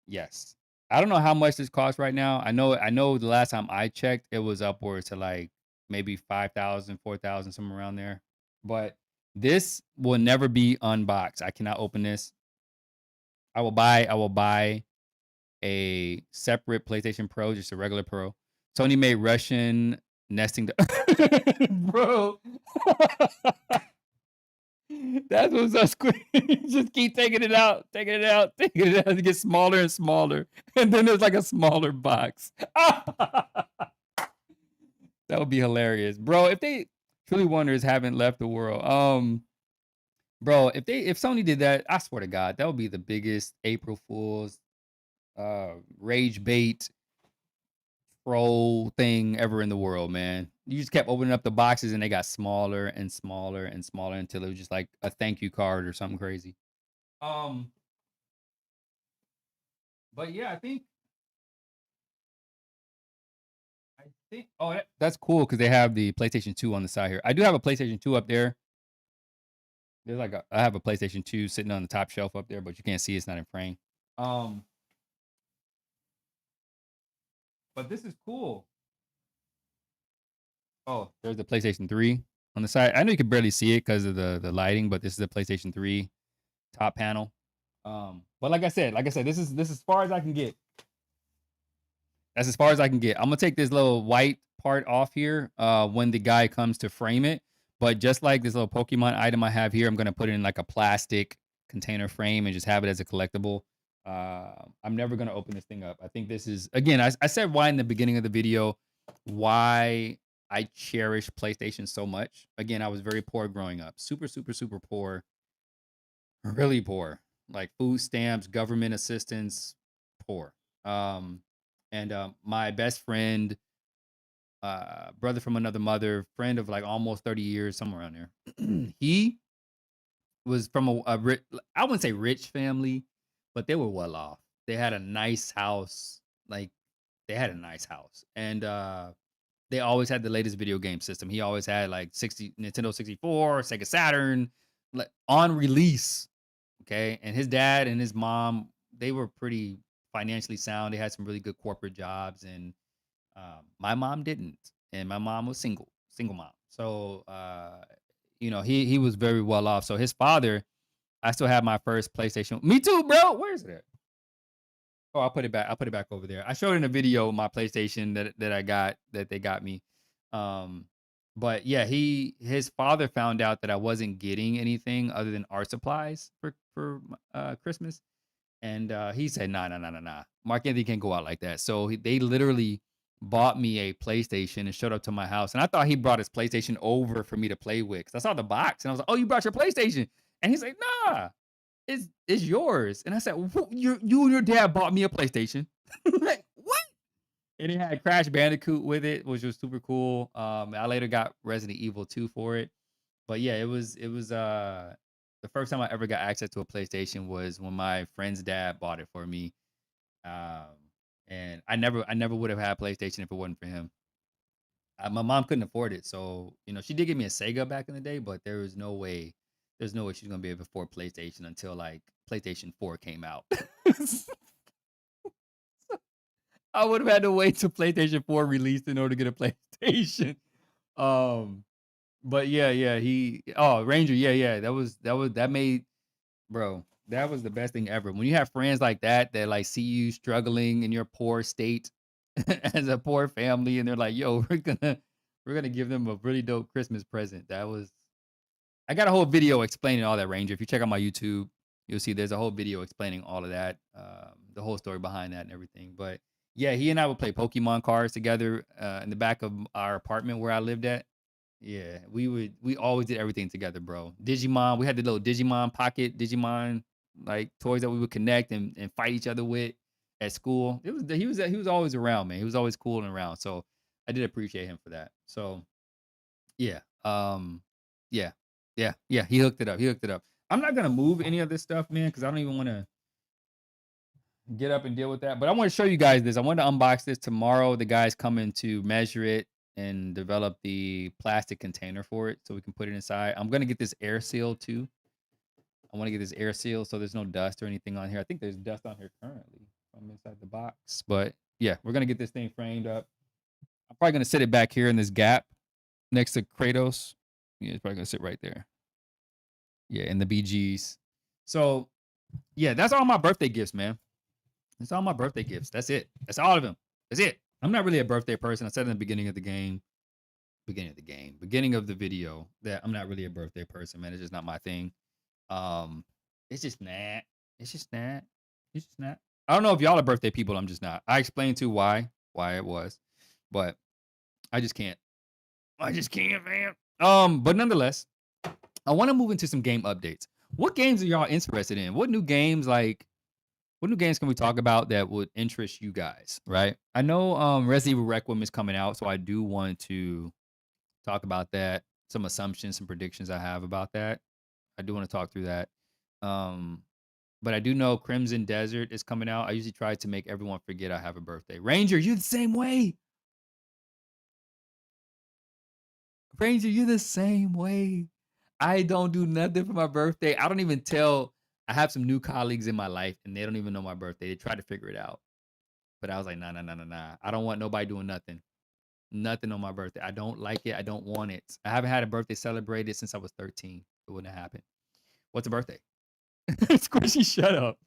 Yes. I don't know how much this costs right now. I know the last time I checked it was upwards to like maybe 5,000, 4,000, somewhere around there. But this will never be unboxed. I cannot open this. I will buy a separate PlayStation Pro, just a regular Pro. Sony made Russian nesting bro. That's what's so squid. Just keep taking it out, taking it out, taking it out. It gets smaller and smaller, and then there's like a smaller box. That would be hilarious, bro. If they truly wonders haven't left the world, bro. If Sony did that, I swear to God, that would be the biggest April Fool's rage bait troll thing ever in the world, man. You just kept opening up the boxes and they got smaller and smaller and smaller until it was just like a thank you card or something crazy. Um, but yeah, I think oh that's cool because they have the PlayStation 2 on the side here. I do have a PlayStation 2 up there. There's like I have a PlayStation 2 sitting on the top shelf up there, but you can't see it's not in frame. Um, but this is cool. Oh, there's the PlayStation 3 on the side. I know you can barely see it because of the lighting, but this is the PlayStation 3 top panel. But like I said, this is as far as I can get. That's as far as I can get. I'm gonna take this little white part off here when the guy comes to frame it. But just like this little Pokemon item I have here, I'm gonna put it in like a plastic container frame and just have it as a collectible. I'm never gonna open this thing up. I think this is again. I said why in the beginning of the video, why I cherish PlayStation so much. Again, I was very poor growing up, super, super, super poor, really poor, like food stamps, government assistance, poor. Um, and my best friend, brother from another mother, friend of like almost 30 years, somewhere around there. He was from I wouldn't say rich family, but they were well off. They had a nice house, like they had a nice house, and they always had the latest video game system. He always had like 60 Nintendo 64, Sega Saturn, like on release. Okay, and his dad and his mom, they were pretty financially sound. They had some really good corporate jobs, and my mom didn't, and my mom was single mom. So he was very well off. So his father, I still have my first PlayStation. Me too, bro. Where is it at? Oh, I'll put it back. I'll put it back over there. I showed in a video my PlayStation that I got that they got me. Um, but yeah, his father found out that I wasn't getting anything other than art supplies for Christmas, and he said, "Nah, nah, nah, nah, nah. Mark Anthony can't go out like that." So they literally bought me a PlayStation and showed up to my house, and I thought he brought his PlayStation over for me to play with. 'Cause I saw the box and I was like, "Oh, you brought your PlayStation?" And he's like, "Nah, it's yours." And I said, You and your dad bought me a PlayStation." Like, what? And it had Crash Bandicoot with it, which was super cool. I later got Resident Evil 2 for it. But yeah, it was the first time I ever got access to a PlayStation was when my friend's dad bought it for me. Um, and I never would have had a PlayStation if it wasn't for him. My mom couldn't afford it, so she did give me a Sega back in the day, but there's no way she's gonna be able to afford PlayStation until like PlayStation 4 came out. I would have had to wait till PlayStation 4 released in order to get a PlayStation. Um, but yeah, Ranger, yeah, that made bro, that was the best thing ever. When you have friends like that like see you struggling in your poor state as a poor family, and they're like, "Yo, we're gonna give them a really dope Christmas present." I got a whole video explaining all that, Ranger. If you check out my YouTube, you'll see there's a whole video explaining all of that, the whole story behind that and everything. But yeah, he and I would play Pokemon cards together in the back of our apartment where I lived at. Yeah, we always did everything together, bro. Digimon, we had the little Digimon pocket, Digimon like toys that we would connect and fight each other with at school. He was always around, man. He was always cool and around. So I did appreciate him for that. So yeah. Yeah. Yeah. He hooked it up. He hooked it up. I'm not gonna move any of this stuff, man, because I don't even want to get up and deal with that. But I want to show you guys this. I want to unbox this tomorrow. The guy's coming to measure it and develop the plastic container for it so we can put it inside. I'm gonna get this air seal too. I want to get this air seal so there's no dust or anything on here. I think there's dust on here currently from inside the box. But yeah, we're gonna get this thing framed up. I'm probably gonna sit it back here in this gap next to Kratos. Yeah, it's probably gonna sit right there. Yeah, in the BGs. So yeah, that's all my birthday gifts, man. That's all my birthday gifts. That's it. That's all of them. That's it. I'm not really a birthday person. I said in the beginning of the game. beginning of the game, beginning of the video. That I'm not really a birthday person, man. It's just not my thing. Um, it's just not. It's just not. It's just not. I don't know if y'all are birthday people. I'm just not. I explained to why it was, but I just can't. I just can't, man. But nonetheless, I want to move into some game updates. What games are y'all interested in? What new games what new games can we talk about that would interest you guys, right? I know Resident Evil Requiem is coming out, so I do want to talk about that. Some assumptions, some predictions I have about that. I do want to talk through that. Um, but I do know Crimson Desert is coming out. I usually try to make everyone forget I have a birthday. Ranger, you the same way. Ranger, you the same way. I don't do nothing for my birthday. I don't even tell. I have some new colleagues in my life, and they don't even know my birthday. They try to figure it out, but I was like, nah, nah, nah, nah, nah. I don't want nobody doing nothing. Nothing on my birthday. I don't like it. I don't want it. I haven't had a birthday celebrated since I was 13. It wouldn't happen. What's a birthday? Squishy, shut up.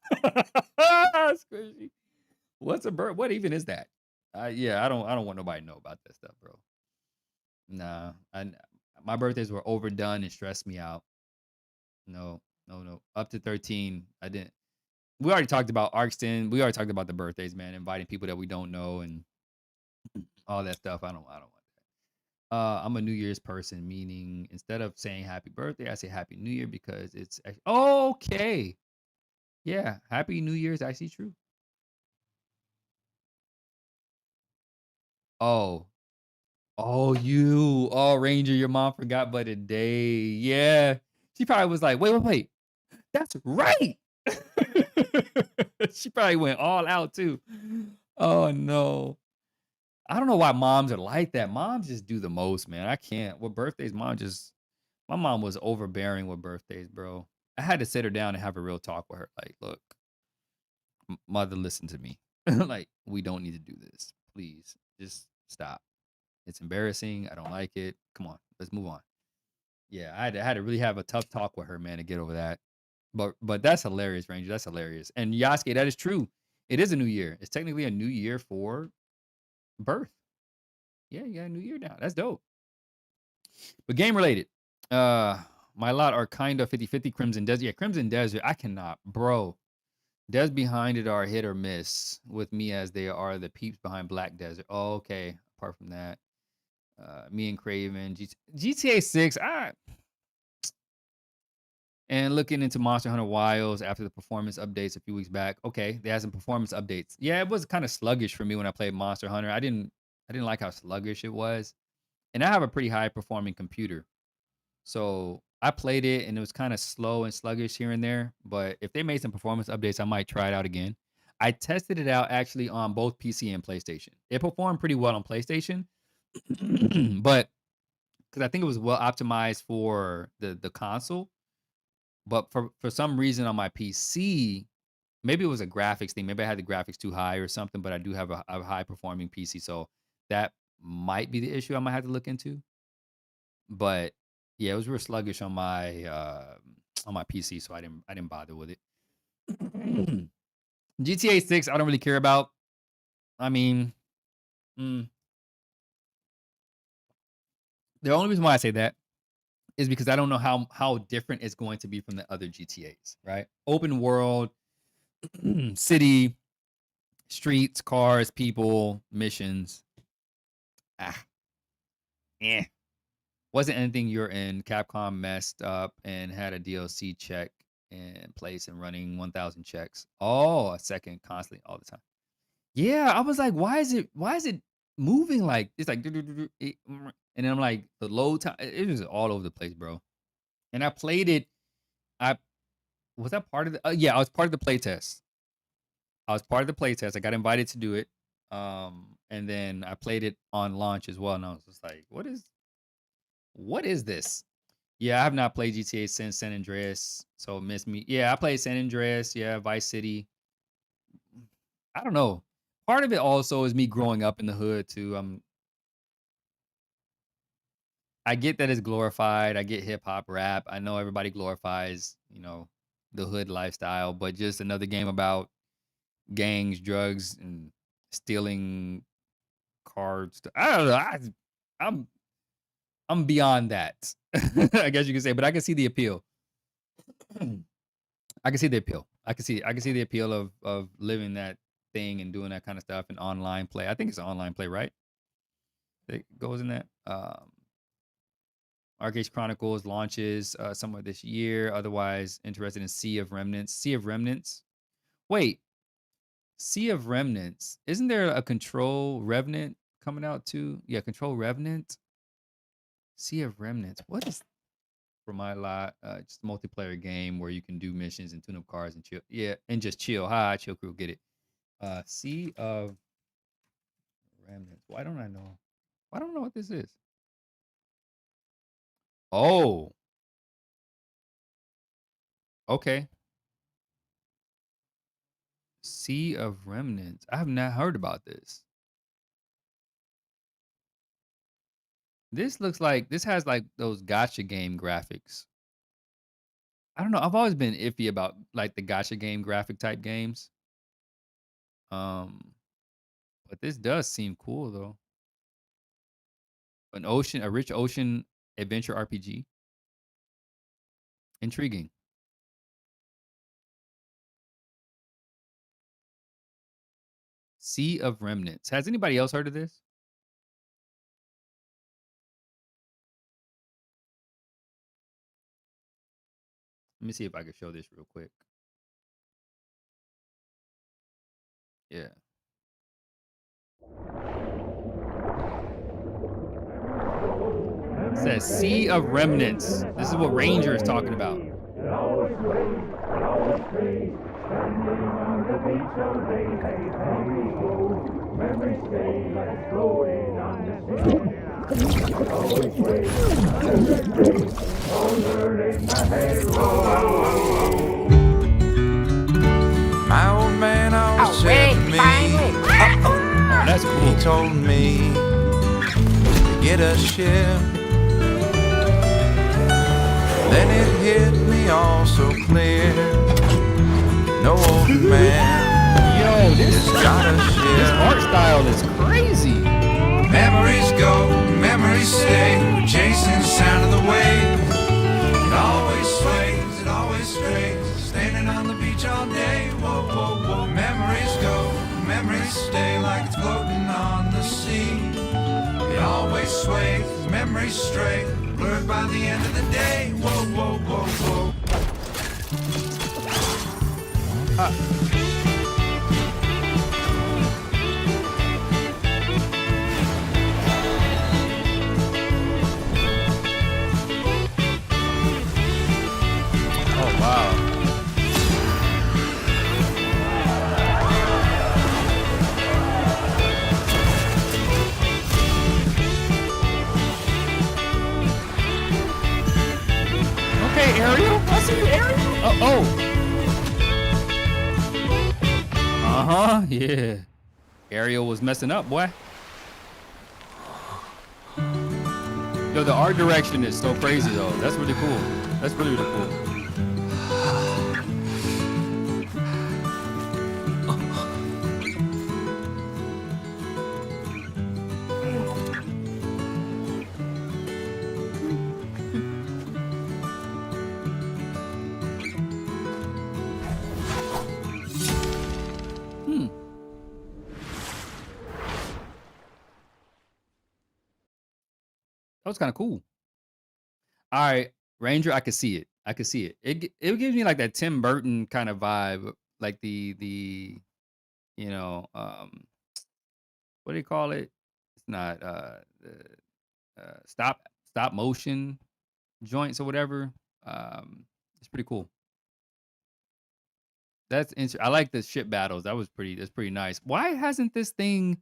Squishy. What's a birth? What even is that? Yeah, I don't want nobody to know about that stuff, bro. Nah, my birthdays were overdone and stressed me out. No, no, no. Up to 13, I didn't. We already talked about Arkston. We already talked about the birthdays, man. Inviting people that we don't know and all that stuff. I don't want that. I'm a New Year's person, meaning instead of saying happy birthday, I say happy New Year because okay. Yeah, happy New Year is actually true. Oh, oh, Ranger, your mom forgot but a day. Yeah. She probably was like, wait. That's right. She probably went all out too. Oh no. I don't know why moms are like that. Moms just do the most, man. I can't. With birthdays, my mom was overbearing with birthdays, bro. I had to sit her down and have a real talk with her. Like, look, mother, listen to me. Like, we don't need to do this. Please, just stop. It's embarrassing. I don't like it. Come on, let's move on. Yeah, I had to really have a tough talk with her, man, to get over that. But that's hilarious, Ranger. That's hilarious. And Yasuke, that is true. It is a new year. It's technically a new year for birth. Yeah, you got a new year now. That's dope. But game related. Uh my lot are kind of 50-50 Crimson Desert. Yeah, Crimson Desert. I cannot, bro. Devs behind it are hit or miss with me as they are the peeps behind Black Desert. Oh, okay. Apart from that, me and Craven, GTA 6. And looking into Monster Hunter Wilds after the performance updates a few weeks back. Okay, they had some performance updates. Yeah, it was kind of sluggish for me when I played Monster Hunter. I didn't like how sluggish it was. And I have a pretty high performing computer. So I played it and it was kind of slow and sluggish here and there. But if they made some performance updates, I might try it out again. I tested it out actually on both PC and PlayStation. It performed pretty well on PlayStation, but because I think it was well optimized for the console. But for some reason on my PC, maybe it was a graphics thing. Maybe I had the graphics too high or something. But I do have a high performing PC, so that might be the issue. I might have to look into. But yeah, it was real sluggish on my PC, so I didn't bother with it. GTA 6, I don't really care about. I mean, mm, the only reason why I say that is because I don't know how different it's going to be from the other GTAs, right? Open world, city, streets, cars, people, missions. Ah, eh. Wasn't anything you're in. Capcom messed up and had a DLC check in place and running 1,000 checks. Oh, a second constantly all the time. Yeah, I was like, why is it moving like it's like and then I'm like the load time it was all over the place, bro. And I played it. I was that part of the yeah, I was part of the playtest. I was part of the playtest. I got invited to do it. And then I played it on launch as well. And I was just like, what is this? Yeah, I have not played GTA since San Andreas, so miss me. Yeah, I played San Andreas, yeah, Vice City. I don't know. Part of it also is me growing up in the hood too. I get that it's glorified. I get hip hop rap. I know everybody glorifies, the hood lifestyle, but just another game about gangs, drugs, and stealing cards. I don't know. I'm I'm beyond that. I guess you could say, but I can see the appeal. I can see the appeal. I can see the appeal of living that thing and doing that kind of stuff and online play. I think it's an online play, right? That goes in that. Arcade Chronicles launches somewhere this year. Otherwise, interested in Sea of Remnants. Sea of Remnants. Wait, Sea of Remnants. Isn't there a Control Revenant coming out too? Yeah, Control Revenant. Sea of Remnants. What is for my lot? Just a multiplayer game where you can do missions and tune up cars and chill. Yeah, and just chill. Hi, chill crew. Get it. Sea of Remnants. Why don't I know? I don't know what this is. Oh, okay. Sea of Remnants. I have not heard about this. This looks like this has like those gotcha game graphics. I don't know. I've always been iffy about like the gotcha game graphic type games. Um, but this does seem cool though. A rich ocean adventure RPG. Intriguing. Sea of Remnants. Has anybody else heard of this? Let me see if I can show this real quick. Yeah. It says Sea of Remnants. This is what Ranger is talking about. My old man always said to me, Oh, that's he cool. told me to get a ship. Then it hit me all so clear. No old man Yo, this got a ship. art style is crazy. Memories go, memories stay, chasing the sound of the wave. It always sways, it always strays, standing on the beach all day. Whoa, whoa, whoa. Memories go, memories stay, like it's floating on the sea. It always sways, memories stray, blurred by the end of the day. Whoa, whoa, whoa, whoa. Oh wow. Okay, Ariel. I see you, Ariel. Oh. Uh-huh. Yeah. Ariel was messing up, boy. Yo, the art direction is so crazy though. That's really cool. That's really, really cool. That was kind of cool. All right, Ranger, I could see it. I could see it. It gives me like that Tim Burton kind of vibe, like the you know what do you call it? It's not the stop motion joints or whatever. It's pretty cool. I like the ship battles. That's pretty nice. Why hasn't this thing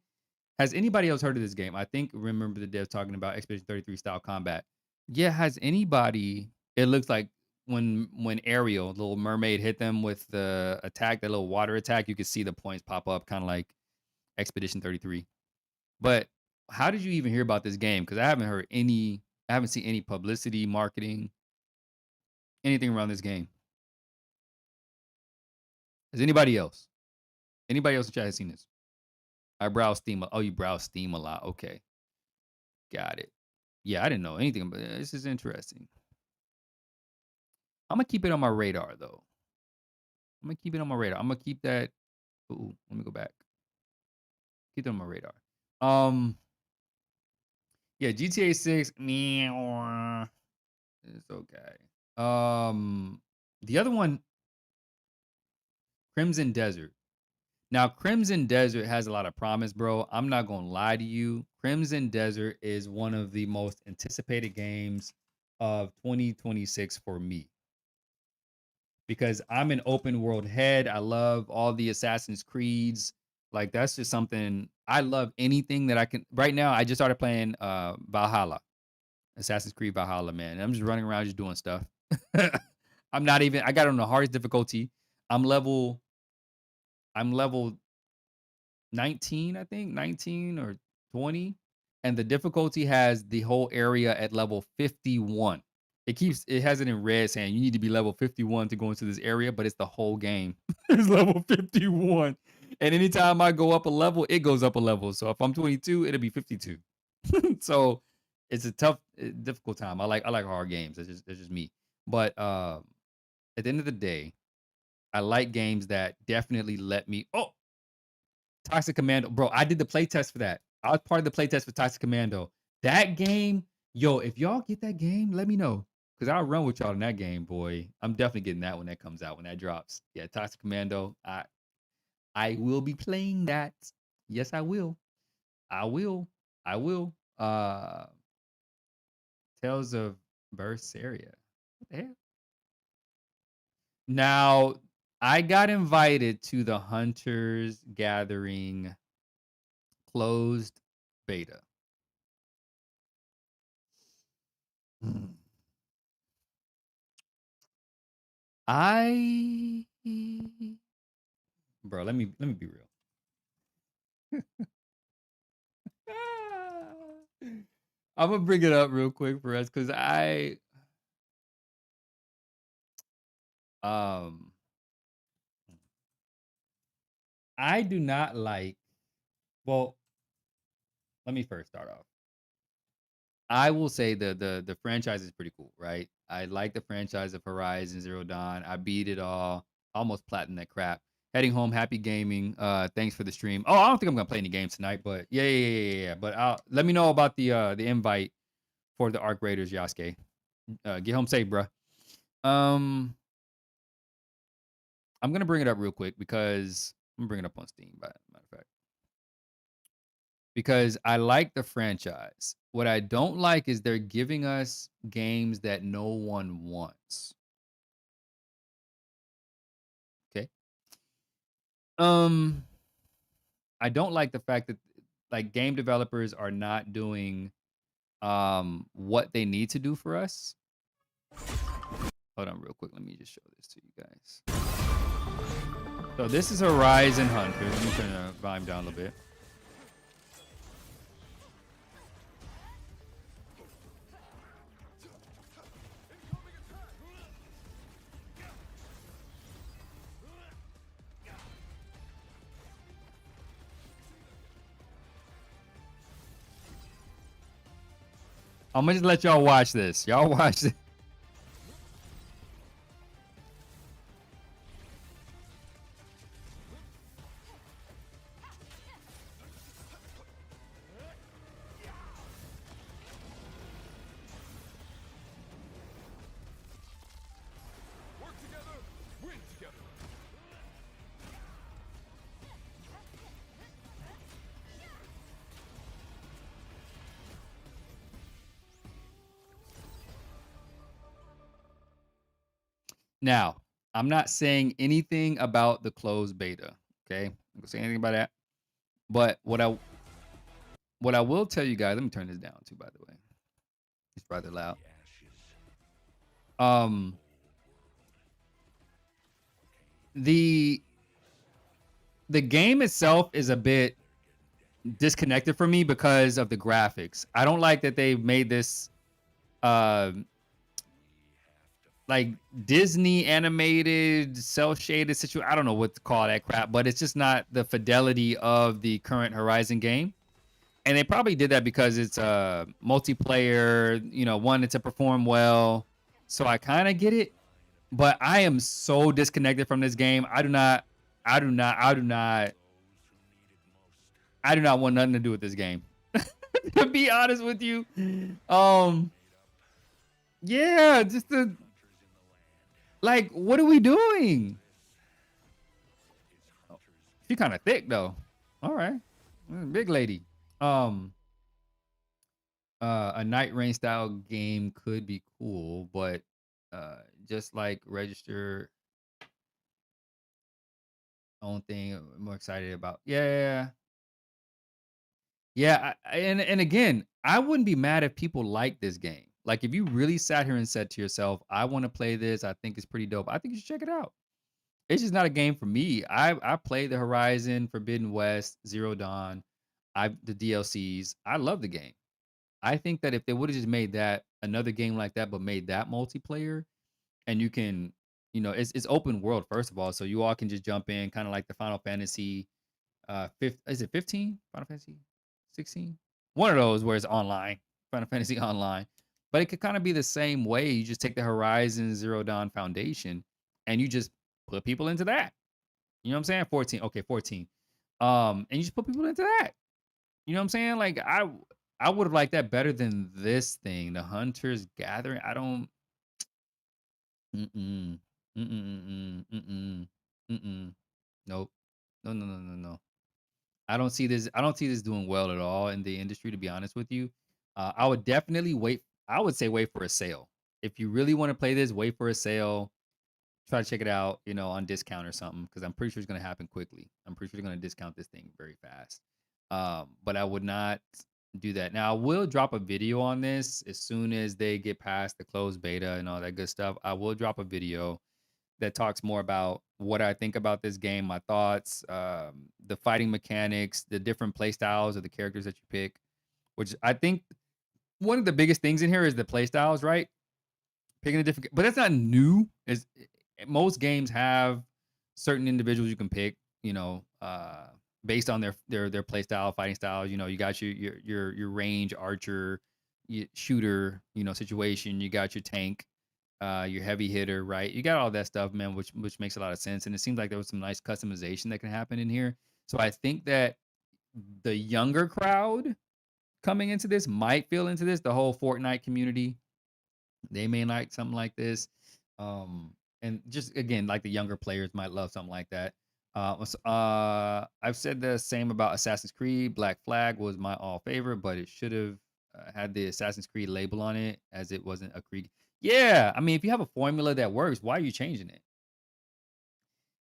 has anybody else heard of this game? I think remember the devs talking about Expedition 33 style combat. Yeah, has anybody it looks like when Ariel, the little mermaid, hit them with the attack, that little water attack, you could see the points pop up, kind of like Expedition 33. But how did you even hear about this game? Because I haven't seen any publicity, marketing, anything around this game. Has anybody else? Anybody else in chat has seen this? I browse Steam. Oh, you browse Steam a lot. Okay. Got it. Yeah, I didn't know anything, but this is interesting. I'm gonna keep it on my radar though. I'm gonna keep it on my radar. I'm gonna keep that. Ooh, let me go back. Keep it on my radar. Um, yeah, GTA 6. Meow, it's okay. The other one, Crimson Desert. Now, Crimson Desert has a lot of promise, bro. I'm not gonna lie to you. Crimson Desert is one of the most anticipated games of 2026 for me because I'm an open world head. I love all the Assassin's Creeds. Like that's just something I love. Anything that I can. Right now, I just started playing Valhalla, Assassin's Creed Valhalla. Man, I'm just running around just doing stuff. I'm not even. I got it on the hardest difficulty. I'm level. I'm level 19, I think, 19 or 20. And the difficulty has the whole area at level 51. It has it in red saying you need to be level 51 to go into this area, but it's the whole game. It's level 51. And anytime I go up a level, it goes up a level. So if I'm 22, it'll be 52. So it's a tough, difficult time. I like hard games. It's just me. But at the end of the day, I like games that definitely let me. Oh, Toxic Commando, bro. I did the playtest for that. I was part of the playtest for Toxic Commando. That game, yo, if y'all get that game, let me know. Cause I'll run with y'all in that game, boy. I'm definitely getting that when that comes out, when that drops. Yeah, Toxic Commando. I will be playing that. Yes, I will. I will. I will. Tales of Berseria. What the hell? Now, I got invited to the Hunters Gathering closed beta. Mm. I bro, let me be real. I'm gonna bring it up real quick for us because um I do not like. Well, let me first start off. I will say the franchise is pretty cool, right? I like the franchise of Horizon Zero Dawn. I beat it all, almost platinum that crap. Heading home, happy gaming. Thanks for the stream. Oh, I don't think I'm gonna play any games tonight, but yeah. But let me know about the invite for the Arc Raiders, Yasuke. Get home safe, bruh. Um, I'm gonna bring it up real quick because I'm gonna bring it up on Steam, by matter of fact. Because I like the franchise. What I don't like is they're giving us games that no one wants. Okay. Um, I don't like the fact that like game developers are not doing what they need to do for us. Hold on real quick. Let me just show this to you guys. So this is Horizon Hunters. Let me turn the volume down a little bit. I'm gonna just let y'all watch this. Y'all watch this. Now, I'm not saying anything about the closed beta. Okay, I'm gonna say anything about that. But what I will tell you guys, let me turn this down too, by the way. It's rather loud. Um the the game itself is a bit disconnected for me because of the graphics. I don't like that they made this um like Disney animated, cell shaded situation. I don't know what to call that crap, but it's just not the fidelity of the current Horizon game. And they probably did that because it's a multiplayer, wanted to perform well. So I kind of get it, but I am so disconnected from this game. I do not, I do not, I do not want nothing to do with this game. To be honest with you. Um, yeah, just the like, what are we doing? Oh, she kind of thick though. All right. Big lady. Um, a night rain style game could be cool, but just like register own thing, I'm more excited about. Yeah. Yeah, and again, I wouldn't be mad if people like this game. Like if you really sat here and said to yourself, "I want to play this. I think it's pretty dope." I think you should check it out. It's just not a game for me. I played the Horizon, Forbidden West, Zero Dawn, the DLCs. I love the game. I think that if they would have just made that another game like that, but made that multiplayer, and you can, it's open world first of all, so you all can just jump in, kind of like the Final Fantasy fifth, is it 15? Final Fantasy 16? One of those where it's online, Final Fantasy Online. But it could kind of be the same way. You just take the Horizon Zero Dawn Foundation and you just put people into that. You know what I'm saying? 14. Okay, 14. And you just put people into that. You know what I'm saying? Like I would have liked that better than this thing, the Hunters Gathering. I don't mm-mm. Mm-mm. Mm-mm. Mm-mm. Nope. No. I don't see this doing well at all in the industry, to be honest with you. I would definitely wait. I would say wait for a sale. If you really want to play this, wait for a sale. Try to check it out, on discount or something, because I'm pretty sure it's going to happen quickly. I'm pretty sure they're going to discount this thing very fast. But I would not do that. Now, I will drop a video on this as soon as they get past the closed beta and all that good stuff. I will drop a video that talks more about what I think about this game, my thoughts, the fighting mechanics, the different play styles of the characters that you pick, which I think one of the biggest things in here is the play styles, right? Picking a different, but that's not new. Is most games have certain individuals you can pick, based on their play style, fighting style. You got your range archer, shooter, situation. You got your tank, your heavy hitter, right? You got all that stuff, man, which makes a lot of sense. And it seems like there was some nice customization that can happen in here. So I think that the younger crowd coming into this might feel into this. The whole Fortnite community, they may like something like this. Um, and just again, like the younger players might love something like that. I've said the same about Assassin's Creed. Black Flag was my all favorite, but it should have had the Assassin's Creed label on it, as it wasn't a Creed. Yeah, I mean, if you have a formula that works, why are you changing it?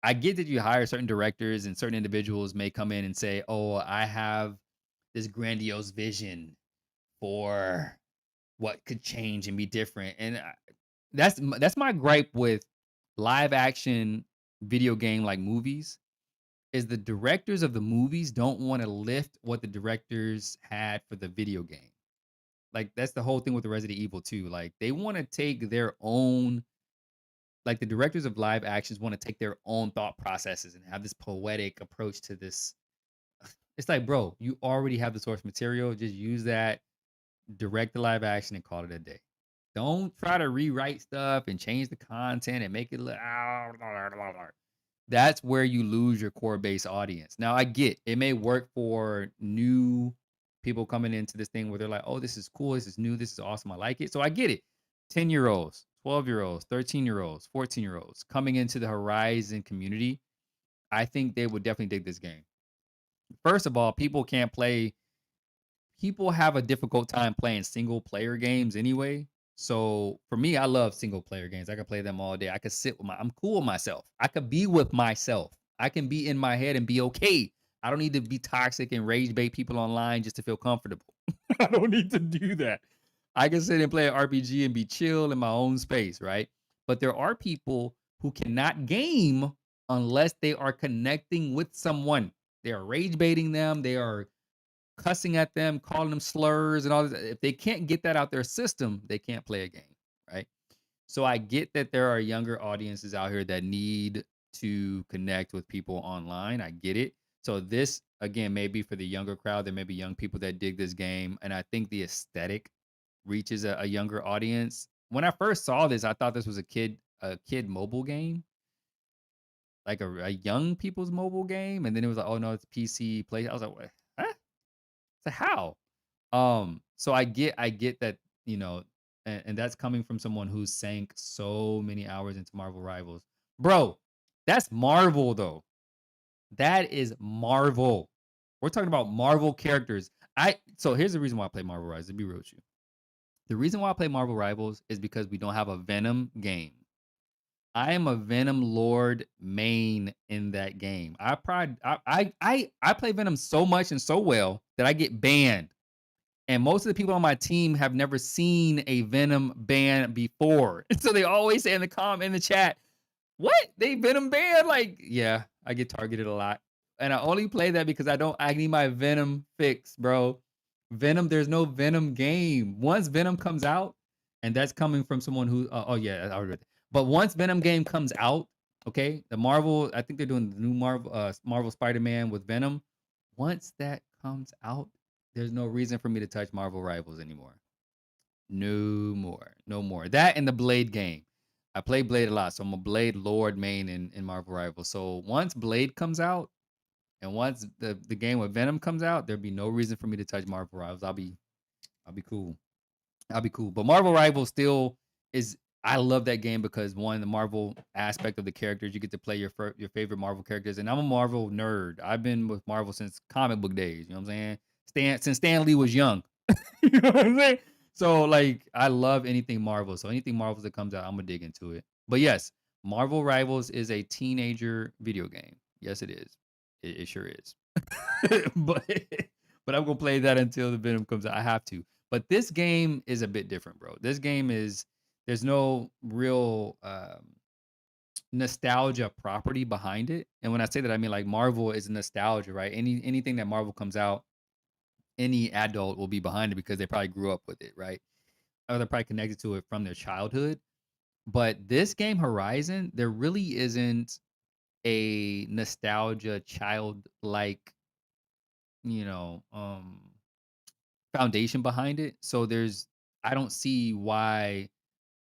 I get that you hire certain directors and certain individuals may come in and say, "Oh, I have this grandiose vision for what could change and be different." And that's my gripe with live action video game like movies, is the directors of the movies don't want to lift what the directors had for the video game. Like that's the whole thing with the Resident Evil 2. Like they want to take their own, like the directors of live actions want to take their own thought processes and have this poetic approach to this. It's like, bro, you already have the source material. Just use that, direct the live action, and call it a day. Don't try to rewrite stuff and change the content and make it look. That's where you lose your core base audience. Now, I get it may work for new people coming into this thing where they're like, "Oh, this is cool. This is new. This is awesome. I like it." So I get it. 10-year-olds, 12-year-olds, 13-year-olds, 14-year-olds coming into the Horizon community, I think they would definitely dig this game. First of all, people have a difficult time playing single player games anyway. So for me, I love single player games. I can play them all day. I could I'm cool with myself. I could be with myself. I can be in my head and be okay. I don't need to be toxic and rage bait people online just to feel comfortable. I don't need to do that. I can sit and play an RPG and be chill in my own space, right? But there are people who cannot game unless they are connecting with someone. They are rage baiting them. They are cussing at them, calling them slurs and all this. If they can't get that out their system, they can't play a game, right? So I get that there are younger audiences out here that need to connect with people online. I get it. So this again, maybe for the younger crowd, there may be young people that dig this game, and I think the aesthetic reaches a younger audience. When I first saw this, I thought this was a kid mobile game, like a young people's mobile game, and then it was like, "Oh, no, it's PC play." I was like, "What? Huh? So how?" So I get that, you know, and that's coming from someone who sank so many hours into Marvel Rivals. Bro, that's Marvel though. That is Marvel. We're talking about Marvel characters. So here's the reason why I play Marvel Rivals, to be real with you. The reason why I play Marvel Rivals is because we don't have a Venom game. I am a Venom Lord main in that game. I play Venom so much and so well that I get banned. And most of the people on my team have never seen a Venom ban before. So they always say in the chat, "What? They Venom ban?" Like, yeah, I get targeted a lot. And I only play that because I need my Venom fix, bro. Venom, there's no Venom game. Once Venom comes out, and that's coming from someone who oh yeah, I already read that. But once Venom game comes out, okay, the Marvel, I think they're doing the new Marvel Spider-Man with Venom. Once that comes out, there's no reason for me to touch Marvel Rivals anymore. No more. No more. That and the Blade game. I play Blade a lot, so I'm a Blade Lord main in Marvel Rivals. So once Blade comes out, and once the game with Venom comes out, there'll be no reason for me to touch Marvel Rivals. I'll be cool. I'll be cool. But Marvel Rivals still is. I love that game because one, the Marvel aspect of the characters, you get to play your favorite Marvel characters, and I'm a Marvel nerd. I've been with Marvel since comic book days. You know what I'm saying? Since Stan Lee was young. You know what I'm saying? So like, I love anything Marvel. So anything Marvel that comes out, I'm gonna dig into it. But yes, Marvel Rivals is a teenager video game. Yes, it is. It sure is. but but I'm gonna play that until the Venom comes out. I have to. But this game is a bit different, bro. This game is there's no real nostalgia property behind it. And when I say that, I mean like Marvel is nostalgia, right? Anything that Marvel comes out, any adult will be behind it because they probably grew up with it, right? Or they're probably connected to it from their childhood. But this game, Horizon, there really isn't a nostalgia childlike, you know, foundation behind it. So I don't see why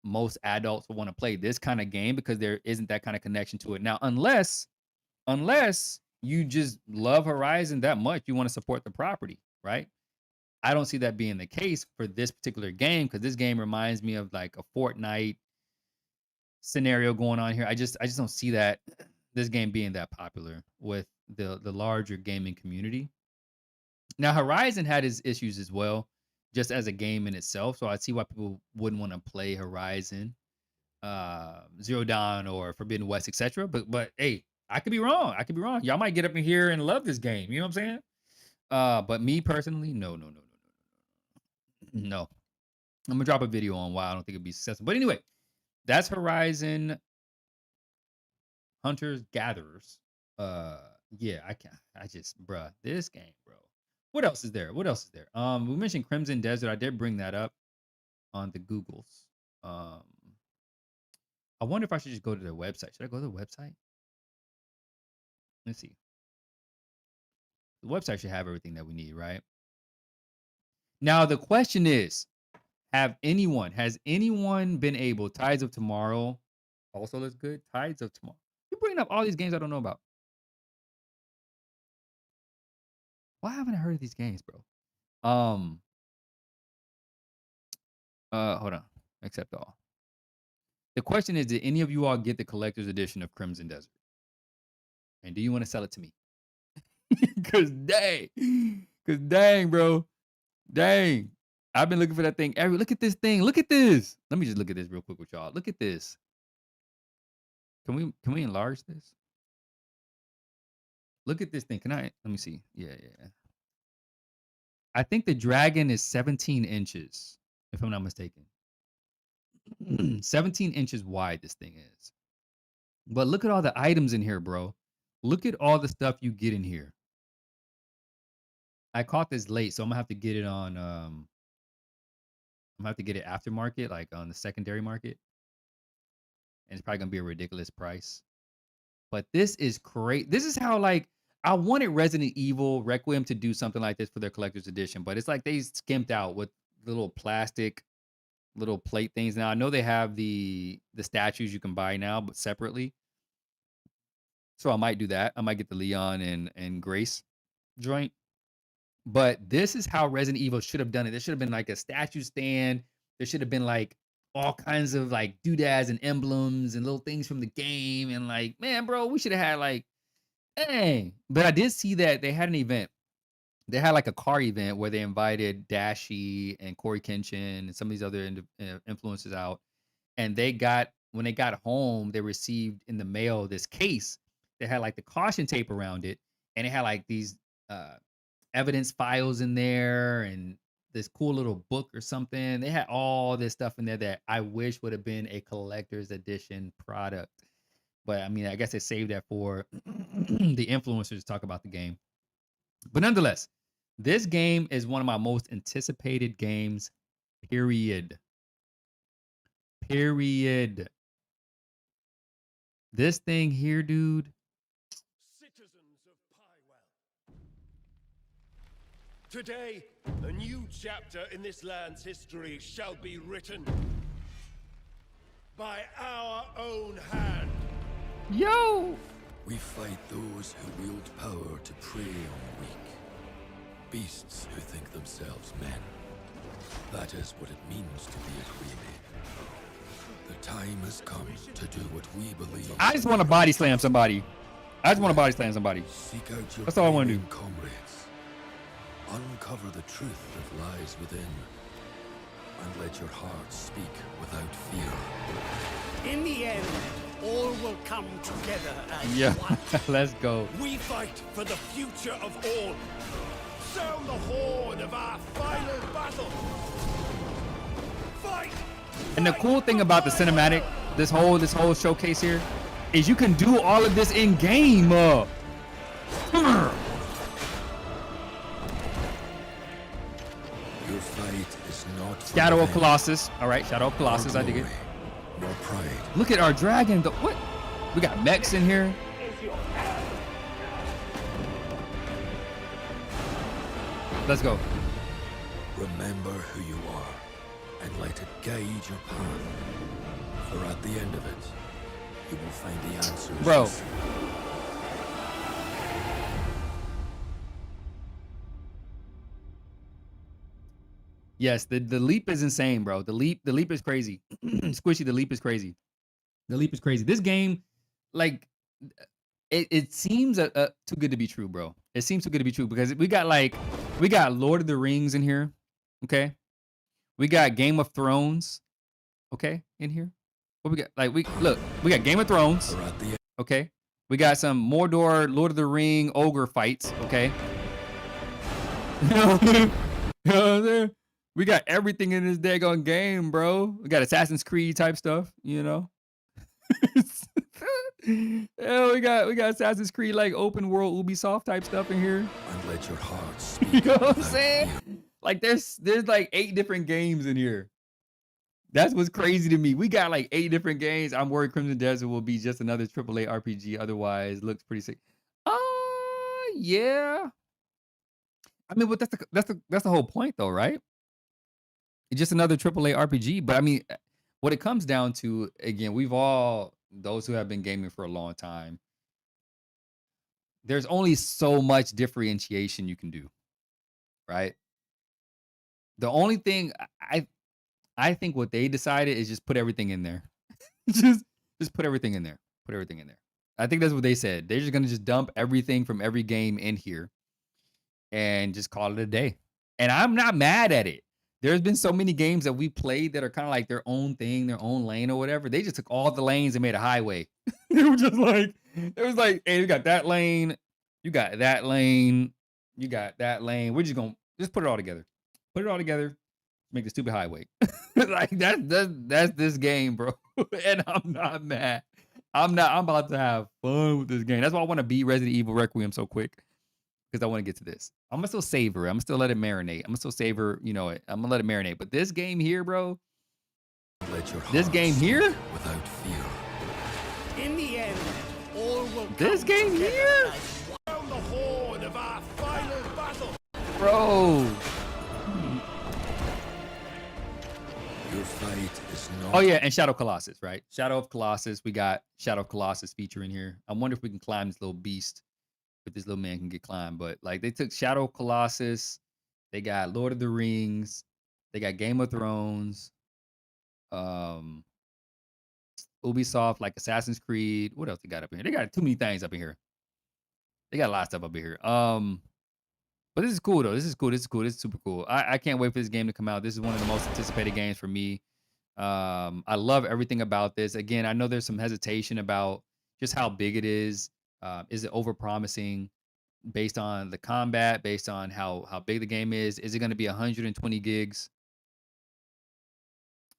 most adults would want to play this kind of game because there isn't that kind of connection to it. Now, unless you just love Horizon that much, you want to support the property, right? I don't see that being the case for this particular game because this game reminds me of like a Fortnite scenario going on here. I just don't see that this game being that popular with the larger gaming community. Now, Horizon had its issues as well, just as a game in itself. So I see why people wouldn't want to play Horizon, Zero Dawn, or Forbidden West, etc. But hey, I could be wrong. I could be wrong. Y'all might get up in here and love this game. You know what I'm saying? But me personally, no, no, no, no, no, no. No. I'm gonna drop a video on why I don't think it'd be successful. But anyway, that's Horizon Hunters Gatherers. Uh, yeah, I can't. I just, bruh, this game, bro. What else is there? What else is there? We mentioned Crimson Desert. I did bring that up on the Googles. Um, I wonder if I should just go to their website. Should I go to the website? Let's see. The website should have everything that we need, right? Now the question is, has anyone been able? Tides of Tomorrow also looks good. Tides of Tomorrow. You bringing up all these games I don't know about. Why haven't I heard of these games, bro? Um, hold on. Accept all. The question is, did any of you all get the collector's edition of Crimson Desert? And do you want to sell it to me? Cause dang, bro. Dang. I've been looking for that thing. Look at this thing. Look at this. Let me just look at this real quick with y'all. Look at this. Can we enlarge this? Look at this thing. Let me see. Yeah, yeah. I think the dragon is 17 inches, if I'm not mistaken. 17 inches wide this thing is. But look at all the items in here, bro. Look at all the stuff you get in here. I caught this late, so I'm gonna have to get it on I'm gonna have to get it aftermarket, like on the secondary market. And it's probably gonna be a ridiculous price. But this is great. This is how like I wanted Resident Evil Requiem to do something like this for their collector's edition, but it's like they skimped out with little plastic little plate things. Now I know they have the statues you can buy now, but separately. So I might do that. I might get the Leon and Grace joint. But this is how Resident Evil should have done it. There should have been like a statue stand. There should have been like all kinds of like doodads and emblems and little things from the game. And like, man, bro, we should have had like, dang. But I did see that they had an event. They had like a car event where they invited Dashi and Corey Kenshin and some of these other influencers out. And they got, when they got home, they received in the mail this case that had like the caution tape around it. And it had like these evidence files in there and this cool little book or something. They had all this stuff in there that I wish would have been a collector's edition product. But I mean, I guess they saved that for the influencers to talk about the game. But nonetheless, this game is one of my most anticipated games, period. Period. This thing here, dude. Citizens of Pywell. Today, a new chapter in this land's history shall be written by our own hand. Yo! We fight those who wield power to prey on the weak. Beasts who think themselves men. That is what it means to be a crewmate. The time has come to do what we believe. I just want to body slam somebody. Seek out your That's all I wanna do. braving comrades. Uncover the truth that lies within. And let your heart speak without fear. In the end, all will come together as Yeah, one. let's go. We fight for the future of all. Sound the horn of our final battle. Fight! And the cool thing about the cinematic, this whole showcase here, is you can do all of this in game. Your fight is not for Shadow of revenge, Colossus. All right, Shadow of nor Colossus. I dig it. glory, nor pride. Look at our dragon. What? We got mechs in here. Let's go. Remember who you are, and let it guide your path. For at the end of it, you will find the answers. Bro. you seek. Yes, the leap is insane, bro. The leap is crazy. Squishy, the leap is crazy. The leap is crazy. This game, like, it seems too good to be true, bro. It seems too good to be true because we got Lord of the Rings in here, okay? We got Game of Thrones, okay, in here. What we got? Like, we got Game of Thrones, For at the end, okay? We got some Mordor, Lord of the Ring, ogre fights, okay? You know what I'm saying? We got everything in this daggone game, bro. We got Assassin's Creed type stuff, you know? Yeah, we got Assassin's Creed like open world Ubisoft type stuff in here. and let your heart speak. You know what I'm without saying? fear. Like there's like 8 different games in here. That's what's crazy to me. We got like 8 different games. I'm worried Crimson Desert will be just another AAA RPG. Otherwise, looks pretty sick. Yeah. I mean, but that's the whole point, though, right? It's just another AAA RPG. But I mean, what it comes down to, again, those who have been gaming for a long time, there's only so much differentiation you can do, right? The only thing I think what they decided is just put everything in there. just put everything in there. Put everything in there. I think that's what they said. They're just gonna just dump everything from every game in here and just call it a day. And I'm not mad at it. There's been so many games that we played that are kind of like their own thing, their own lane or whatever. They just took all the lanes and made a highway. They were just like, it was like, hey, you got that lane, you got that lane, you got that lane. We're just gonna just put it all together. Put it all together, make the stupid highway. Like that's this game, bro. And I'm not mad. I'm about to have fun with this game. That's why I want to beat Resident Evil Requiem so quick. Because I want to get to this. I'm gonna still savor it. I'm gonna still let it marinate. I'm gonna still savor, I'm gonna let it marinate. But this game here, bro. Let your This heart game speak here? without fear. In the end, all will This come game together here? as one. Sound the the horn of our final battle. Bro. Your fight is not. Oh yeah, and Shadow Colossus, right? Shadow of Colossus. We got Shadow Colossus featuring here. I wonder if we can climb this little beast. If this little man can get climbed. But like they took Shadow Colossus, they got Lord of the Rings, they got Game of Thrones, um, Ubisoft, like Assassin's Creed. What else they got up in here? They got too many things up in here. They got a lot of stuff up in here. But this is cool though. This is cool. This is cool. This is super cool. I can't wait for this game to come out. This is one of the most anticipated games for me. I love everything about this. Again, I know there's some hesitation about just how big it is. Is it over promising based on the combat, based on how big the game is? Is it going to be 120 gigs?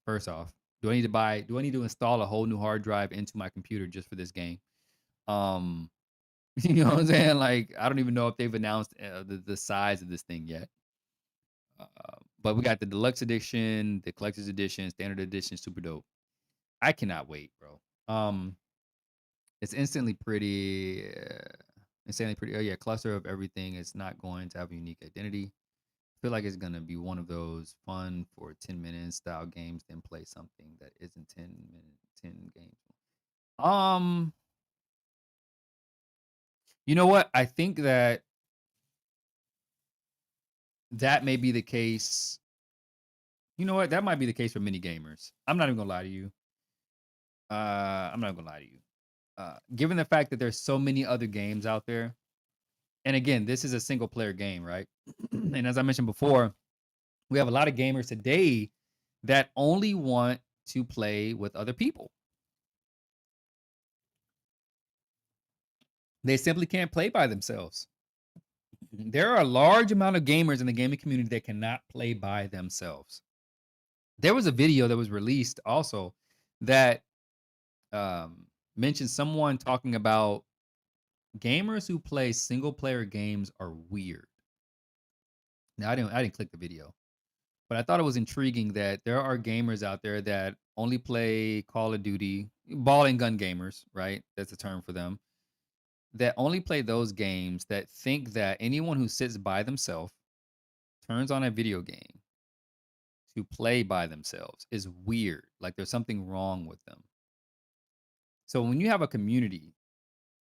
First off, do I need to install a whole new hard drive into my computer just for this game? Um, you know what I'm saying? Like, I don't even know if they've announced the size of this thing yet. But we got the deluxe edition, the collector's edition, standard edition, super dope. I cannot wait, bro. It's instantly pretty, insanely pretty. Oh yeah, cluster of everything. It's not going to have a unique identity. I feel like it's gonna be one of those fun for 10 minutes style games, then play something that isn't 10 games. Um, you know what? I think that may be the case. You know what? That might be the case for many gamers. I'm not even gonna lie to you. I'm not gonna lie to you. Given the fact that there's so many other games out there, and again, this is a single player game, right? And as I mentioned before, we have a lot of gamers today that only want to play with other people. They simply can't play by themselves. There are a large amount of gamers in the gaming community that cannot play by themselves. There was a video that was released also that mentioned someone talking about gamers who play single player games are weird. Now I didn't click the video, but I thought it was intriguing that there are gamers out there that only play Call of Duty, ball and gun gamers, right? That's a term for them. That only play those games that think that anyone who sits by themselves, turns on a video game to play by themselves is weird. Like there's something wrong with them. So when you have a community,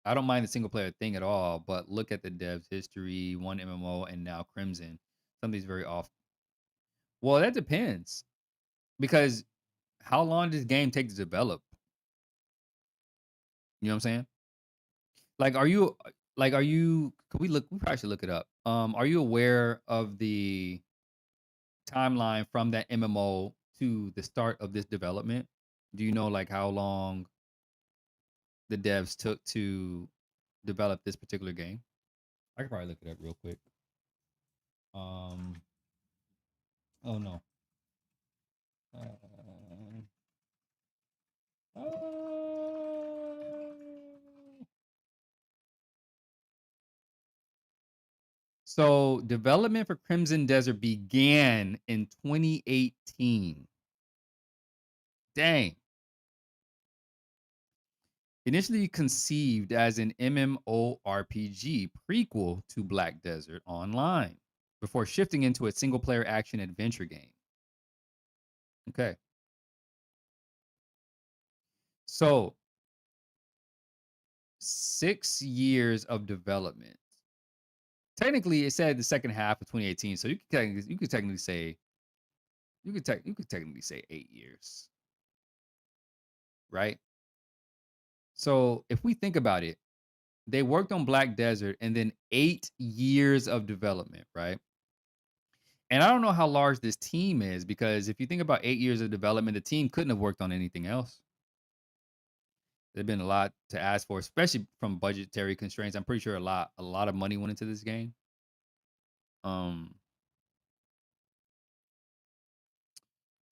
I don't mind the single player thing at all, but look at the devs history, one MMO, and now Crimson. Something's very off. Well, that depends because how long does this game take to develop? You know what I'm saying? Like, are you? Could we look? We probably should look it up. Are you aware of the timeline from that MMO to the start of this development? Do you know like how long the devs took to develop this particular game? I could probably look it up real quick. Um, oh no. Uh, so development for Crimson Desert began in 2018. Dang. Initially conceived as an MMORPG prequel to Black Desert Online before shifting into a single player action adventure game. Okay. So 6 years of development. Technically, it said the second half of 2018, so you could technically say 8 years, right? So if we think about it, they worked on Black Desert and then 8 years of development, right? And I don't know how large this team is because if you think about 8 years of development, the team couldn't have worked on anything else. There's been a lot to ask for, especially from budgetary constraints. I'm pretty sure a lot of money went into this game. Um,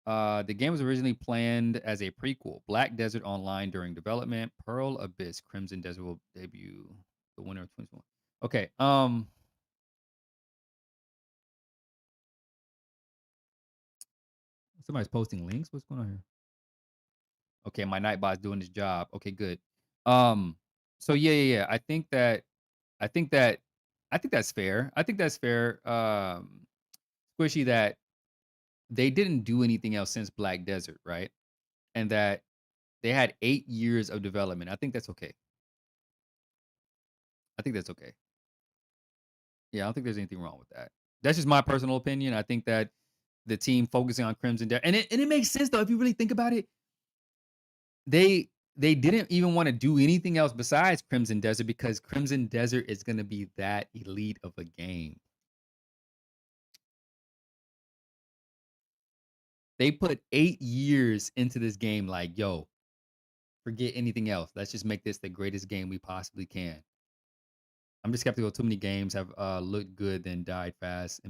the game was originally planned as a prequel. Black Desert Online during development. Pearl Abyss Crimson Desert will debut the winter of 2021. Okay. Somebody's posting links. What's going on here? Okay, my Nightbot's doing his job. Okay, good. So yeah. I think that I think that's fair. I think that's fair. Squishy, that they didn't do anything else since Black Desert, right? And that they had 8 years of development. I think that's okay. I think that's okay. Yeah, I don't think there's anything wrong with that. That's just my personal opinion. I think that the team focusing on Crimson Desert, and it makes sense though if you really think about it. They didn't even want to do anything else besides Crimson Desert because Crimson Desert is going to be that elite of a game. They put 8 years into this game like, "Yo, forget anything else. Let's just make this the greatest game we possibly can." I'm just skeptical too many games have, looked good then died fast.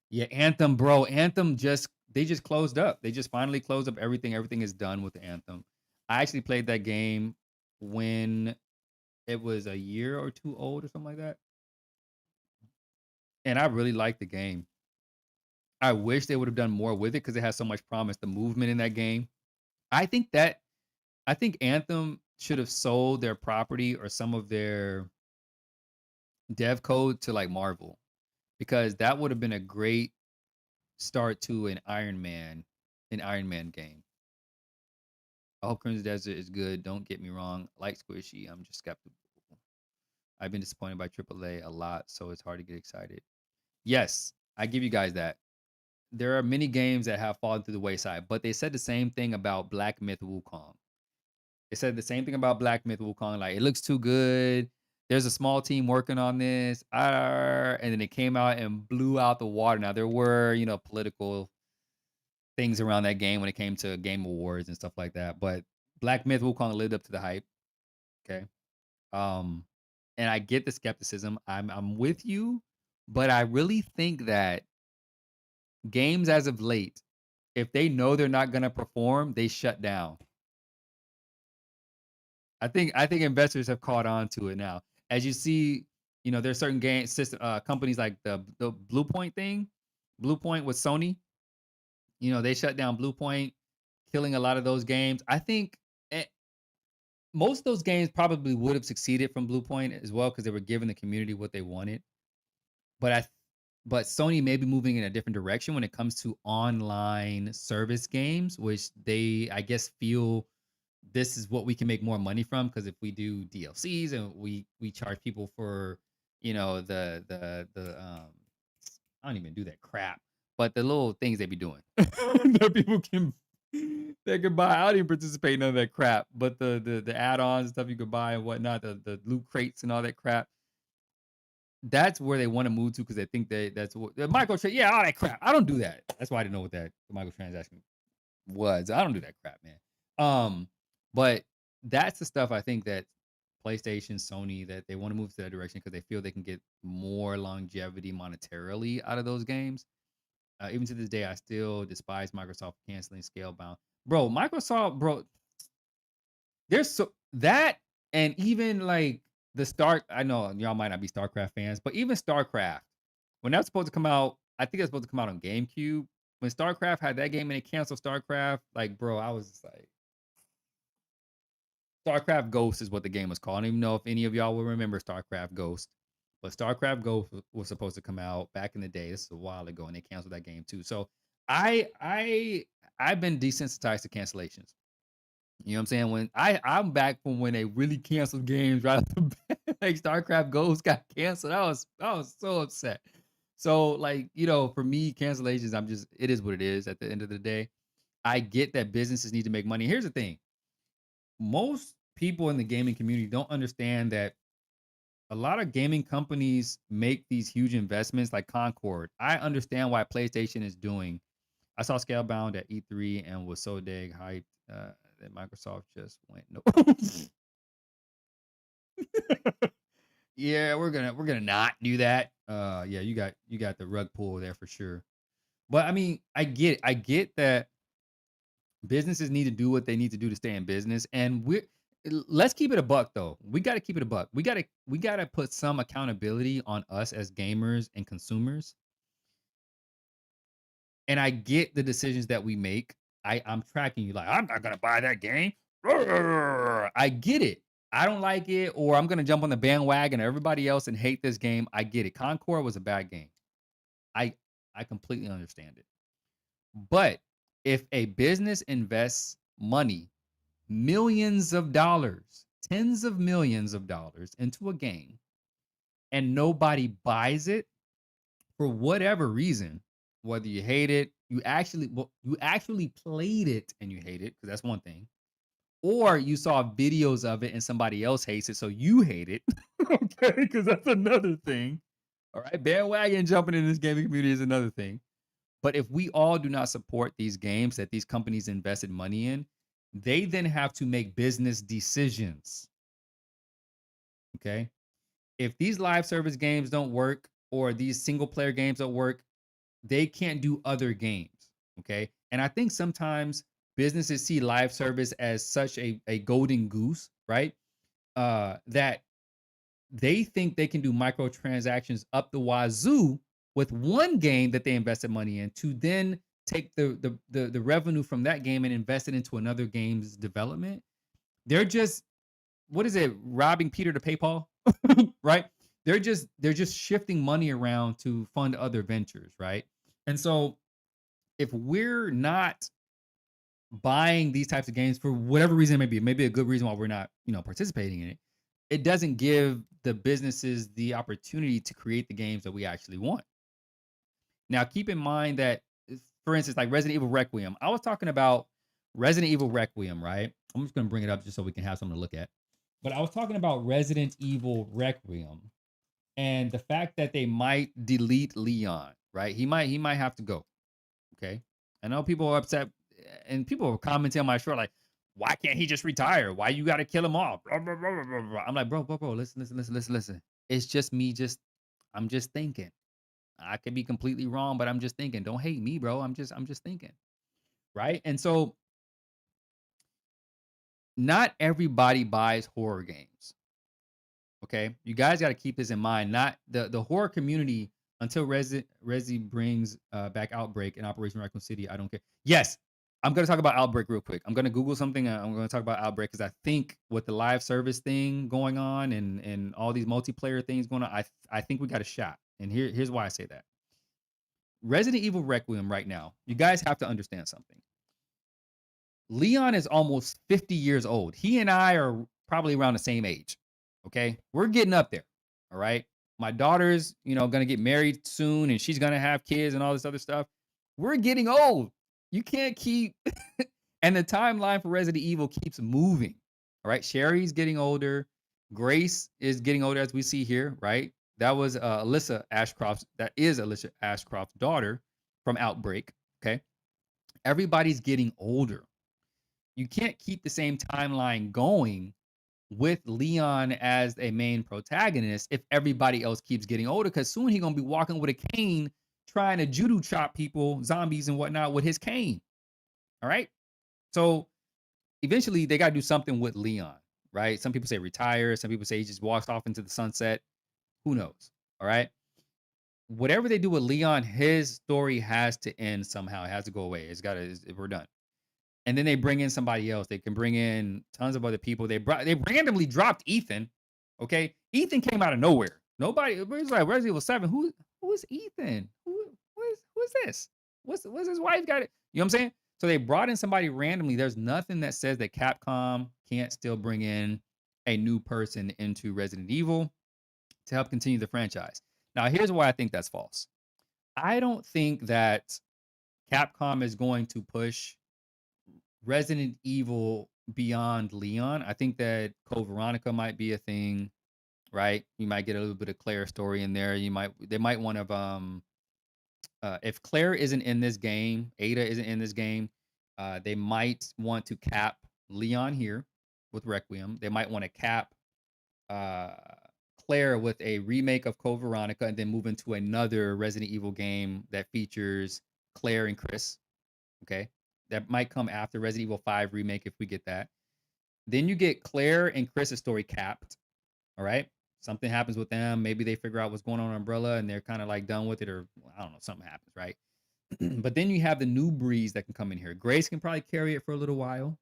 Yeah, Anthem, bro. Anthem they just closed up. They just finally closed up everything. Everything is done with Anthem. I actually played that game when it was a year or 2 old or something like that, and I really liked the game. I wish they would have done more with it because it has so much promise. The movement in that game. I think that I think Anthem should have sold their property or some of their dev code to like Marvel because that would have been a great start to an Iron Man game. I hope Crimson Desert is good. Don't get me wrong. Like Squishy, I'm just skeptical. I've been disappointed by AAA a lot, so it's hard to get excited. Yes, I give you guys that. There are many games that have fallen through the wayside, but they said the same thing about Black Myth Wukong. They said the same thing about Black Myth Wukong. Like, it looks too good. There's a small team working on this. And then it came out and blew out the water. Now, there were, political things around that game when it came to Game Awards and stuff like that. But Black Myth Wukong lived up to the hype. Okay. Um, and I get the skepticism. I'm with you, but I really think that games as of late, if they know they're not gonna perform, they shut down. I think investors have caught on to it now. As you see, there's certain game system companies like the Blue Point thing. Blue Point with Sony, they shut down Blue Point, killing a lot of those games. I think most of those games probably would have succeeded from Blue Point as well because they were giving the community what they wanted. But but Sony may be moving in a different direction when it comes to online service games, which they, I guess, feel this is what we can make more money from because if we do DLCs and we charge people for, the I don't even do that crap, but the little things they be doing that people can they can buy. I don't even participate in none of that crap, but the add-ons stuff you could buy and whatnot, the loot crates and all that crap. That's where they want to move to because they think that's what the yeah, all that crap. I don't do that. That's why I didn't know what that microtransaction was. I don't do that crap, man. But that's the stuff I think that PlayStation, Sony, that they want to move to that direction because they feel they can get more longevity monetarily out of those games. Even to this day, I still despise Microsoft canceling Scalebound. Bro, Microsoft, bro, there's so that and even like I know y'all might not be StarCraft fans, but even StarCraft, when that was supposed to come out, I think it was supposed to come out on GameCube. When StarCraft had that game and they canceled StarCraft, like, bro, I was just like, StarCraft Ghost is what the game was called. I don't even know if any of y'all will remember StarCraft Ghost, but StarCraft Ghost was supposed to come out back in the day. This is a while ago, and they canceled that game too. So I've been desensitized to cancellations. You know what I'm saying? I'm back from when they really canceled games right off the bat. Like StarCraft Ghost got canceled. I was so upset. So like, for me, cancellations, it is what it is at the end of the day. I get that businesses need to make money. Here's the thing. Most people in the gaming community don't understand that a lot of gaming companies make these huge investments like Concord. I understand why PlayStation is doing. I saw Scalebound at E3 and was so dang hyped that Microsoft just went no. Yeah, we're gonna not do that. Yeah, you got the rug pull there for sure. But I mean, I get that businesses need to do what they need to do to stay in business, and let's keep it a buck though. We got to keep it a buck. We got to put some accountability on us as gamers and consumers. And I get the decisions that we make. I'm tracking you like I'm not gonna buy that game. I get it. I don't like it, or I'm gonna jump on the bandwagon of everybody else and hate this game. I get it. Concord was a bad game. I I completely understand it. But if a business invests money, millions of dollars, tens of millions of dollars into a game and nobody buys it for whatever reason, whether you hate it, you actually played it and you hate it, because that's one thing, or you saw videos of it and somebody else hates it, so you hate it. Okay, because that's another thing. All right, bandwagon jumping in this gaming community is another thing. But if we all do not support these games that these companies invested money in, they then have to make business decisions. Okay. If these live service games don't work or these single player games don't work, they can't do other games. Okay. And I think sometimes businesses see live service as such a golden goose, right? That they think they can do microtransactions up the wazoo with one game that they invested money in to then take the revenue from that game and invest it into another game's development. They're just, what is it, robbing Peter to pay Paul? Right? They're just shifting money around to fund other ventures, right? And so if we're not buying these types of games for whatever reason it may be a good reason why we're not, participating in it, it doesn't give the businesses the opportunity to create the games that we actually want. Now, keep in mind that, for instance, like Resident Evil Requiem, I was talking about Resident Evil Requiem, right? I'm just going to bring it up just so we can have something to look at. But I was talking about Resident Evil Requiem and the fact that they might delete Leon, right? He might have to go. Okay. I know people are upset and people are commenting on my show like, why can't he just retire? Why you got to kill him off? Blah, blah, blah, blah, blah, blah. I'm like, bro, listen. It's just me. I'm just thinking. I could be completely wrong, but I'm just thinking. Don't hate me, bro. I'm just thinking. Right. And so not everybody buys horror games. Okay. You guys got to keep this in mind. Not the horror community until Resi brings back Outbreak and Operation Raccoon City. I don't care. Yes, I'm going to talk about Outbreak real quick. I'm going to Google something. I'm going to talk about Outbreak because I think with the live service thing going on and all these multiplayer things going on, I think we got a shot. And here's why I say that. Resident Evil Requiem right now, you guys have to understand something. Leon is almost 50 years old. He and I are probably around the same age. Okay. We're getting up there. All right. My daughter's, going to get married soon and she's going to have kids and all this other stuff. We're getting old. You can't keep, and the timeline for Resident Evil keeps moving. All right. Sherry's getting older. Grace is getting older, as we see here. Right. That was Alyssa Ashcroft's, that is Alyssa Ashcroft's daughter from Outbreak. Okay. Everybody's getting older. You can't keep the same timeline going with Leon as a main protagonist if everybody else keeps getting older, because soon he's gonna be walking with a cane trying to judo chop people, zombies and whatnot with his cane. All right. So eventually they got to do something with Leon, right? Some people say retire. Some people say he just walks off into the sunset. Who knows? All right. Whatever they do with Leon, his story has to end somehow. It has to go away. We're done. And then they bring in somebody else. They can bring in tons of other people. They randomly dropped Ethan. Okay, Ethan came out of nowhere. Nobody. It was like Resident Evil 7. Who is Ethan? Who is this? What's his wife got it? You know what I'm saying? So they brought in somebody randomly. There's nothing that says that Capcom can't still bring in a new person into Resident Evil to help continue the franchise. Now, here's why I think that's false. I don't think that Capcom is going to push Resident Evil beyond Leon. I think that Code Veronica might be a thing, right? You might get a little bit of Claire story in there. They might want to if Claire isn't in this game, Ada isn't in this game, they might want to cap Leon here with Requiem. They might want to cap Claire with a remake of Code Veronica and then move into another Resident Evil game that features Claire and Chris. Okay. That might come after Resident Evil 5 remake if we get that. Then you get Claire and Chris's story capped. All right. Something happens with them. Maybe they figure out what's going on Umbrella and they're kind of like done with it, or I don't know, something happens, right? But then you have the new breeze that can come in here. Grace can probably carry it for a little while.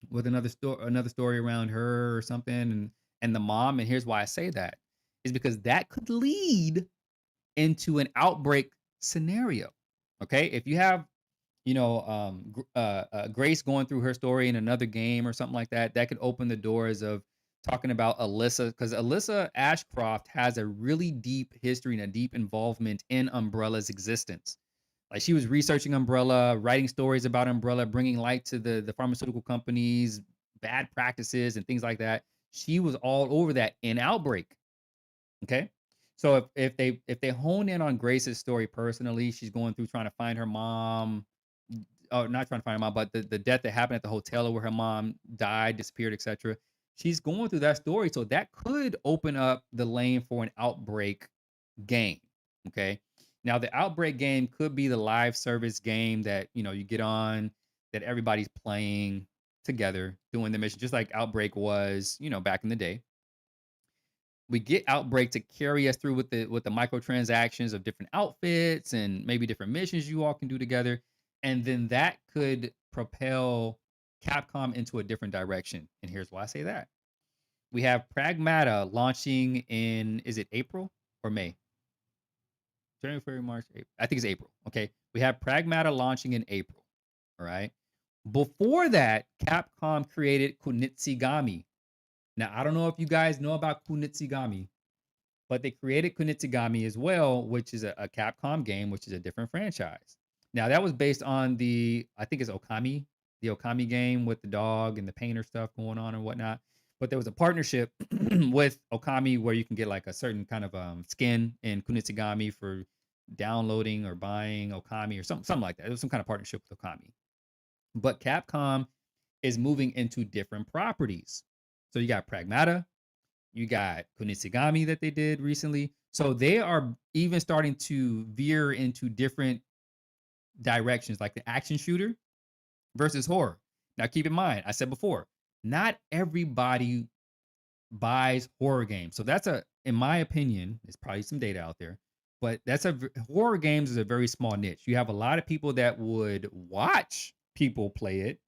with another story around her or something, and the mom. And here's why I say that is because that could lead into an outbreak scenario. Okay, if you have Grace going through her story in another game or something like that, that could open the doors of talking about Alyssa, because Alyssa Ashcroft has a really deep history and a deep involvement in Umbrella's existence. Like she was researching Umbrella, writing stories about Umbrella, bringing light to the pharmaceutical companies, bad practices, and things like that. She was all over that in Outbreak. Okay. So if they hone in on Grace's story personally, she's going through trying to find her mom, or not trying to find her mom, but the death that happened at the hotel where her mom died, disappeared, etc. She's going through that story. So that could open up the lane for an Outbreak game. Okay. Now the Outbreak game could be the live service game that you get on, that everybody's playing together, doing the mission, just like Outbreak was, back in the day. We get Outbreak to carry us through with the microtransactions of different outfits and maybe different missions you all can do together. And then that could propel Capcom into a different direction. And here's why I say that. We have Pragmata launching in, is it April or May? January, February, March, April. I think it's April. Okay. We have Pragmata launching in April. All right. Before that, Capcom created Kunitsigami. Now, I don't know if you guys know about Kunitsigami, but they created Kunitsigami as well, which is a Capcom game, which is a different franchise. Now, that was based on I think it's Okami, the Okami game with the dog and the painter stuff going on and whatnot. But there was a partnership with Okami where you can get like a certain kind of skin in Kunitsigami for downloading or buying Okami or something like that. It was some kind of partnership with Okami. But Capcom is moving into different properties. So you got Pragmata, you got Kunitsigami that they did recently. So they are even starting to veer into different directions, like the action shooter versus horror. Now, keep in mind, I said before, not everybody buys horror games. So in my opinion, there's probably some data out there, but horror games is a very small niche. You have a lot of people that would watch people play it,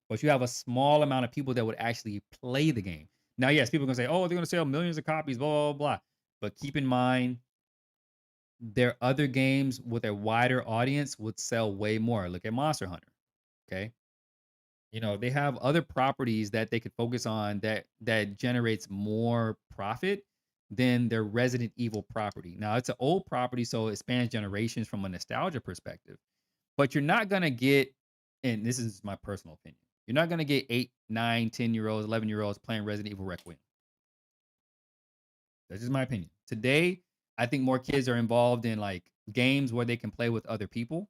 but you have a small amount of people that would actually play the game. Now, yes, people are gonna say, "Oh, they're gonna sell millions of copies," blah blah blah. But keep in mind, their other games with a wider audience would sell way more. Look at Monster Hunter. Okay, they have other properties that they could focus on that generates more profit than their Resident Evil property. Now, it's an old property, so it spans generations from a nostalgia perspective. But you're not gonna get, and this is my personal opinion, you're not gonna get 8, 9, 10-year-olds, 11-year-olds playing Resident Evil Requiem. That's just my opinion. Today, I think more kids are involved in like games where they can play with other people.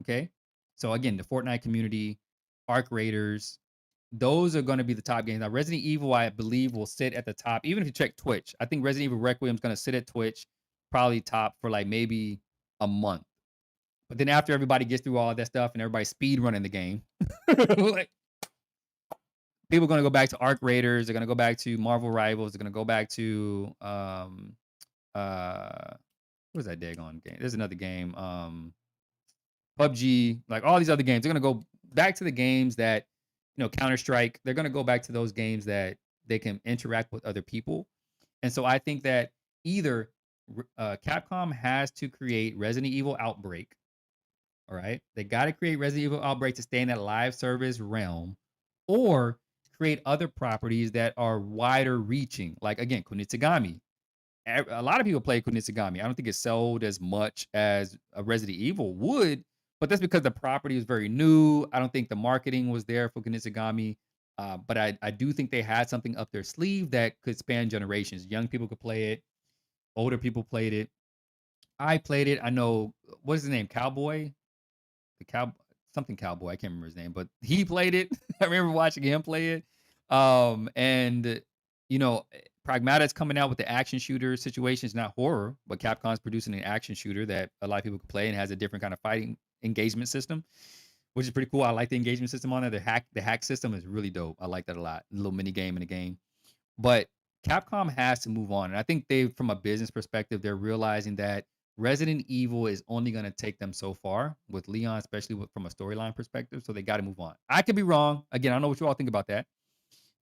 Okay. So again, the Fortnite community, Arc Raiders, those are going to be the top games. Now, Resident Evil, I believe, will sit at the top. Even if you check Twitch, I think Resident Evil Requiem is going to sit at Twitch, probably top for like maybe a month. But then after everybody gets through all that stuff and everybody's speed running the game, like people are going to go back to Arc Raiders. They're going to go back to Marvel Rivals. They're going to go back to what was that daggone game? There's another game, PUBG, like all these other games. They're going to go back to the games that Counter Strike. They're going to go back to those games that they can interact with other people. And so I think that either Capcom has to create Resident Evil Outbreak. All right, they got to create Resident Evil Outbreak to stay in that live service realm, or create other properties that are wider reaching. Like again, Kunitsigami. A lot of people play Kunitsigami. I don't think it's sold as much as a Resident Evil would, but that's because the property was very new. I don't think the marketing was there for Kunitsigami. But I do think they had something up their sleeve that could span generations. Young people could play it. Older people played it. I played it. I know, what is his name? Cowboy? The something Cowboy. I can't remember his name, but he played it. I remember watching him play it. And Pragmata's coming out with the action shooter situation. It's not horror, but Capcom's producing an action shooter that a lot of people can play and has a different kind of fighting engagement system, which is pretty cool. I like the engagement system on it. The hack system is really dope. I like that a lot. A little mini game in the game. But Capcom has to move on. And I think from a business perspective, they're realizing that Resident Evil is only gonna take them so far with Leon, especially from a storyline perspective. So they got to move on. I could be wrong. Again, I don't know what you all think about that.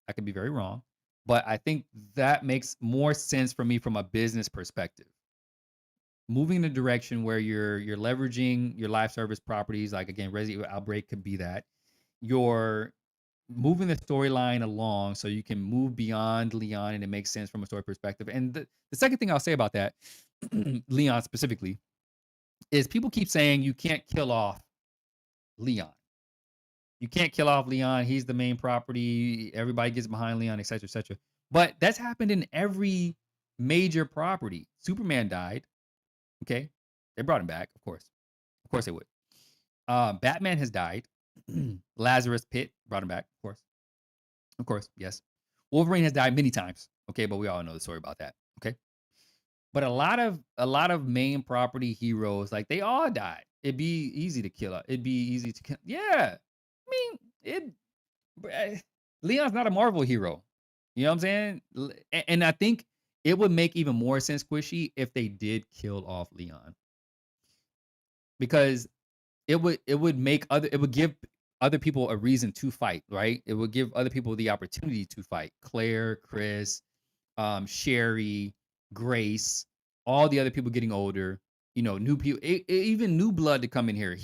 I could be very wrong, but I think that makes more sense for me from a business perspective. Moving in a direction where you're leveraging your live service properties, like again, Resident Evil Outbreak could be that. You're moving the storyline along so you can move beyond Leon and it makes sense from a story perspective. And the second thing I'll say about that, Leon specifically, is people keep saying you can't kill off Leon. You can't kill off Leon. He's the main property. Everybody gets behind Leon, et cetera, et cetera. But that's happened in every major property. Superman died. Okay. They brought him back, of course. Of course they would. Batman has died. Lazarus Pit brought him back, of course. Of course, yes. Wolverine has died many times. Okay, but we all know the story about that. Okay. But a lot of main property heroes, like they all died. It'd be easy to kill. It'd be easy to kill. Yeah. I mean, Leon's not a Marvel hero. You know what I'm saying? And I think it would make even more sense, Squishy, if they did kill off Leon. Because it would give other people a reason to fight, right? It would give other people the opportunity to fight. Claire, Chris, Sherry, Grace, all the other people getting older, new people, even new blood to come in here.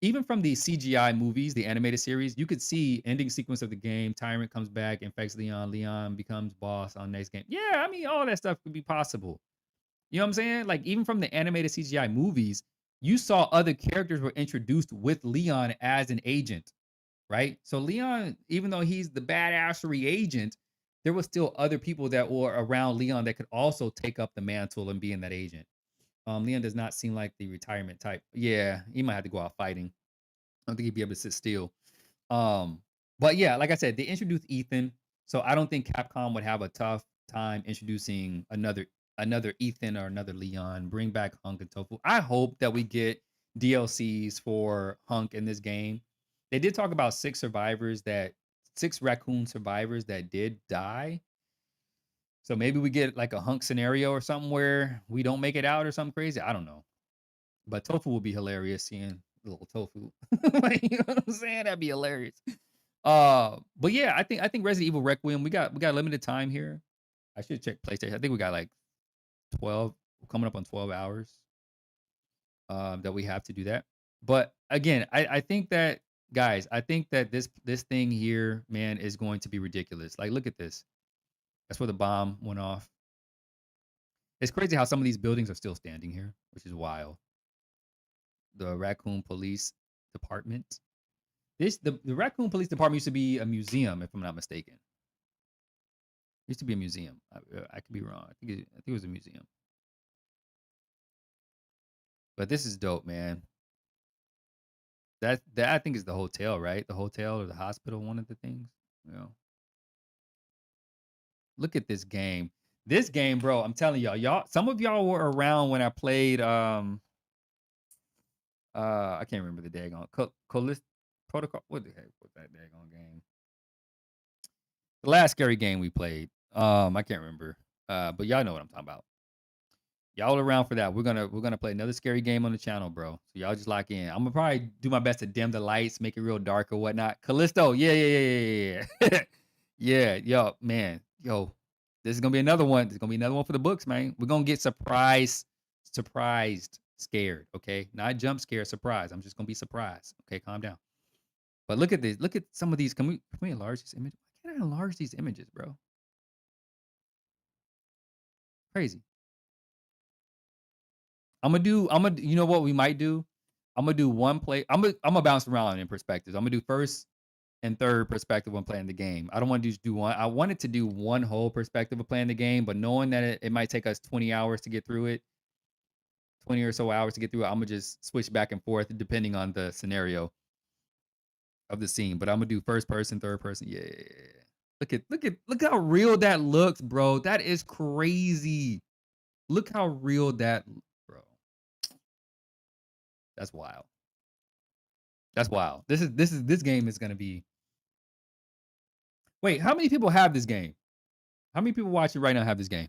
Even from the CGI movies, the animated series, you could see ending sequence of the game. Tyrant comes back, infects Leon. Leon becomes boss on next game. Yeah, I mean, all that stuff could be possible. You know what I'm saying? Like even from the animated CGI movies, you saw other characters were introduced with Leon as an agent, right? So Leon, even though he's the badassery agent, there was still other people that were around Leon that could also take up the mantle and be in that agent. Leon does not seem like the retirement type. Yeah, he might have to go out fighting. I don't think he'd be able to sit still. Um, but yeah, like I said, they introduced Ethan, so I don't think Capcom would have a tough time introducing another Ethan or another Leon. Bring back Hunk and Tofu. I hope that we get DLCs for Hunk in this game. They did talk about six raccoon survivors that did die. So maybe we get like a Hunk scenario or something where we don't make it out or something crazy. I don't know. But Tofu will be hilarious seeing little Tofu. Like, you know what I'm saying? That'd be hilarious. But yeah, I think Resident Evil Requiem, we got limited time here. I should check PlayStation. I think we got like 12, coming up on 12 hours that we have to do that. But again, I think that guys, I think that this thing here, man, is going to be ridiculous. Like, look at this. That's where the bomb went off. It's crazy how some of these buildings are still standing here, which is wild. The Raccoon Police Department. The Raccoon Police Department used to be a museum, if I'm not mistaken. Used to be a museum. I could be wrong. I think it was a museum. But this is dope, man. That I think is the hotel, right? The hotel or the hospital, one of the things. You know. Look at this game. This game, bro, I'm telling y'all, some of y'all were around when I played I can't remember the daggone Callisto Protocol. What the heck was that daggone game? The last scary game we played. I can't remember. But y'all know what I'm talking about. Y'all around for that. We're gonna play another scary game on the channel, bro. So y'all just lock in. I'm gonna probably do my best to dim the lights, make it real dark or whatnot. Callisto, yeah. Yeah, yo, man. Yo, this is gonna be another one. There's gonna be another one for the books, man. We're gonna get surprised, scared. Okay, not jump scare, surprise. I'm just gonna be surprised. Okay, calm down. But look at this. Look at some of these. Can we enlarge this image? Why can't I enlarge these images, bro? Crazy. You know what we might do? I'm gonna do one play. I'm gonna bounce around in perspectives. I'm gonna do first and third perspective when playing the game. I don't want to just do one. I wanted to do one whole perspective of playing the game, but knowing that it might take us 20 hours to get through it, 20 or so hours to get through it, I'm gonna just switch back and forth depending on the scenario of the scene. But I'm gonna do first person, third person. Yeah. Look how real that looks, bro. That is crazy. Look how real that, bro. That's wild. That's wild. This game is gonna be. Wait, how many people have this game? How many people watching right now have this game?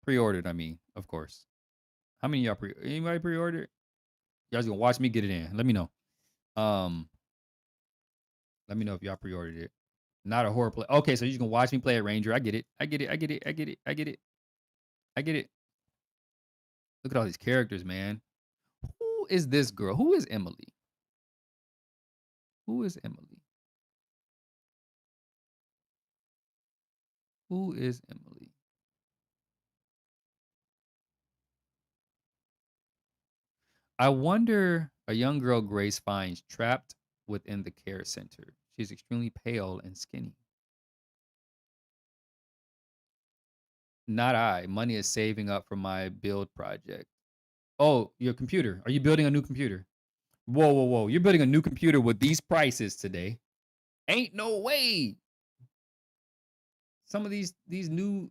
Pre-ordered, I mean, of course. How many of y'all anybody pre-ordered? Y'all just gonna watch me get it in. Let me know. Um, let me know if y'all pre-ordered it. Not a horror play. Okay, so you're just gonna watch me play a ranger. I get it. I get it. I get it. I get it. I get it. I get it. Look at all these characters, man. Who is this girl? Who is Emily? Who is Emily? Who is Emily? I wonder a young girl Grace finds trapped within the care center. She's extremely pale and skinny. Not I. Money is saving up for my build project. Oh, your computer. Are you building a new computer? Whoa, whoa, whoa. You're building a new computer with these prices today. Ain't no way. Some of these new.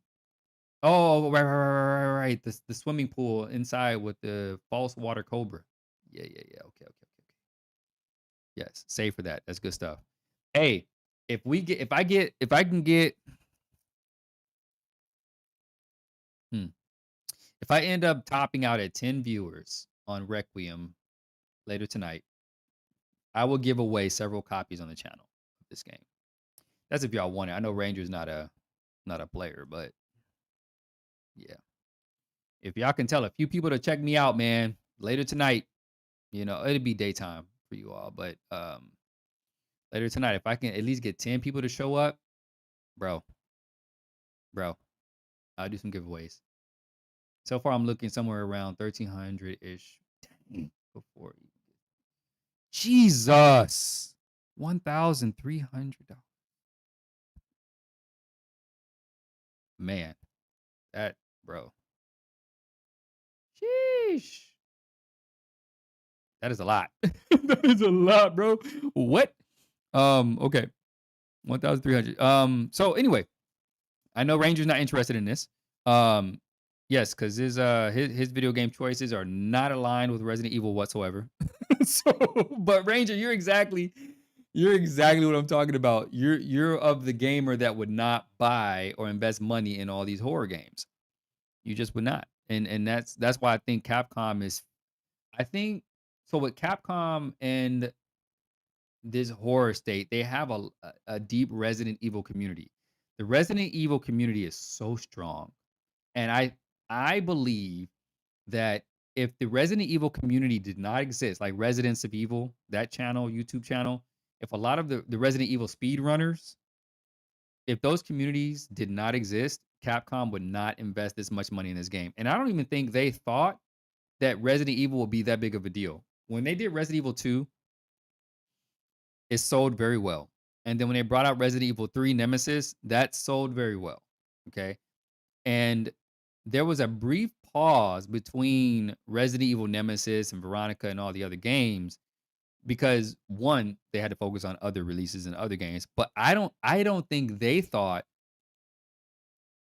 Oh, right. The swimming pool inside with the false water cobra. Yeah, yeah, yeah. Okay. Yes, save for that. That's good stuff. Hey, if I can get hmm, if I end up topping out at 10 viewers on Requiem later tonight, I will give away several copies on the channel of this game. That's if y'all want it. I know Ranger's not a player, but yeah. If y'all can tell a few people to check me out, man, later tonight, it'll be daytime for you all, but later tonight, if I can at least get 10 people to show up, bro, bro, I'll do some giveaways. So far, I'm looking somewhere around 1,300 ish. Before Jesus, $1,300. Man, that bro, sheesh, that is a lot. That is a lot, bro. What? Okay, 1,300. So anyway, I know Ranger's not interested in this. Yes, because his video game choices are not aligned with Resident Evil whatsoever. So, but Ranger, you're exactly what I'm talking about. You're of the gamer that would not buy or invest money in all these horror games. You just would not. And that's why I think Capcom is I think so with Capcom and this horror state, they have a deep Resident Evil community. The Resident Evil community is so strong. And I believe that if the Resident Evil community did not exist, like Residents of Evil, that channel, YouTube channel, if a lot of the Resident Evil speedrunners, if those communities did not exist, Capcom would not invest this much money in this game. And I don't even think they thought that Resident Evil would be that big of a deal. When they did Resident Evil 2, it sold very well. And then when they brought out Resident Evil 3 Nemesis, that sold very well. Okay. And there was a brief pause between Resident Evil Nemesis and Veronica and all the other games because one, they had to focus on other releases and other games. But I don't think they thought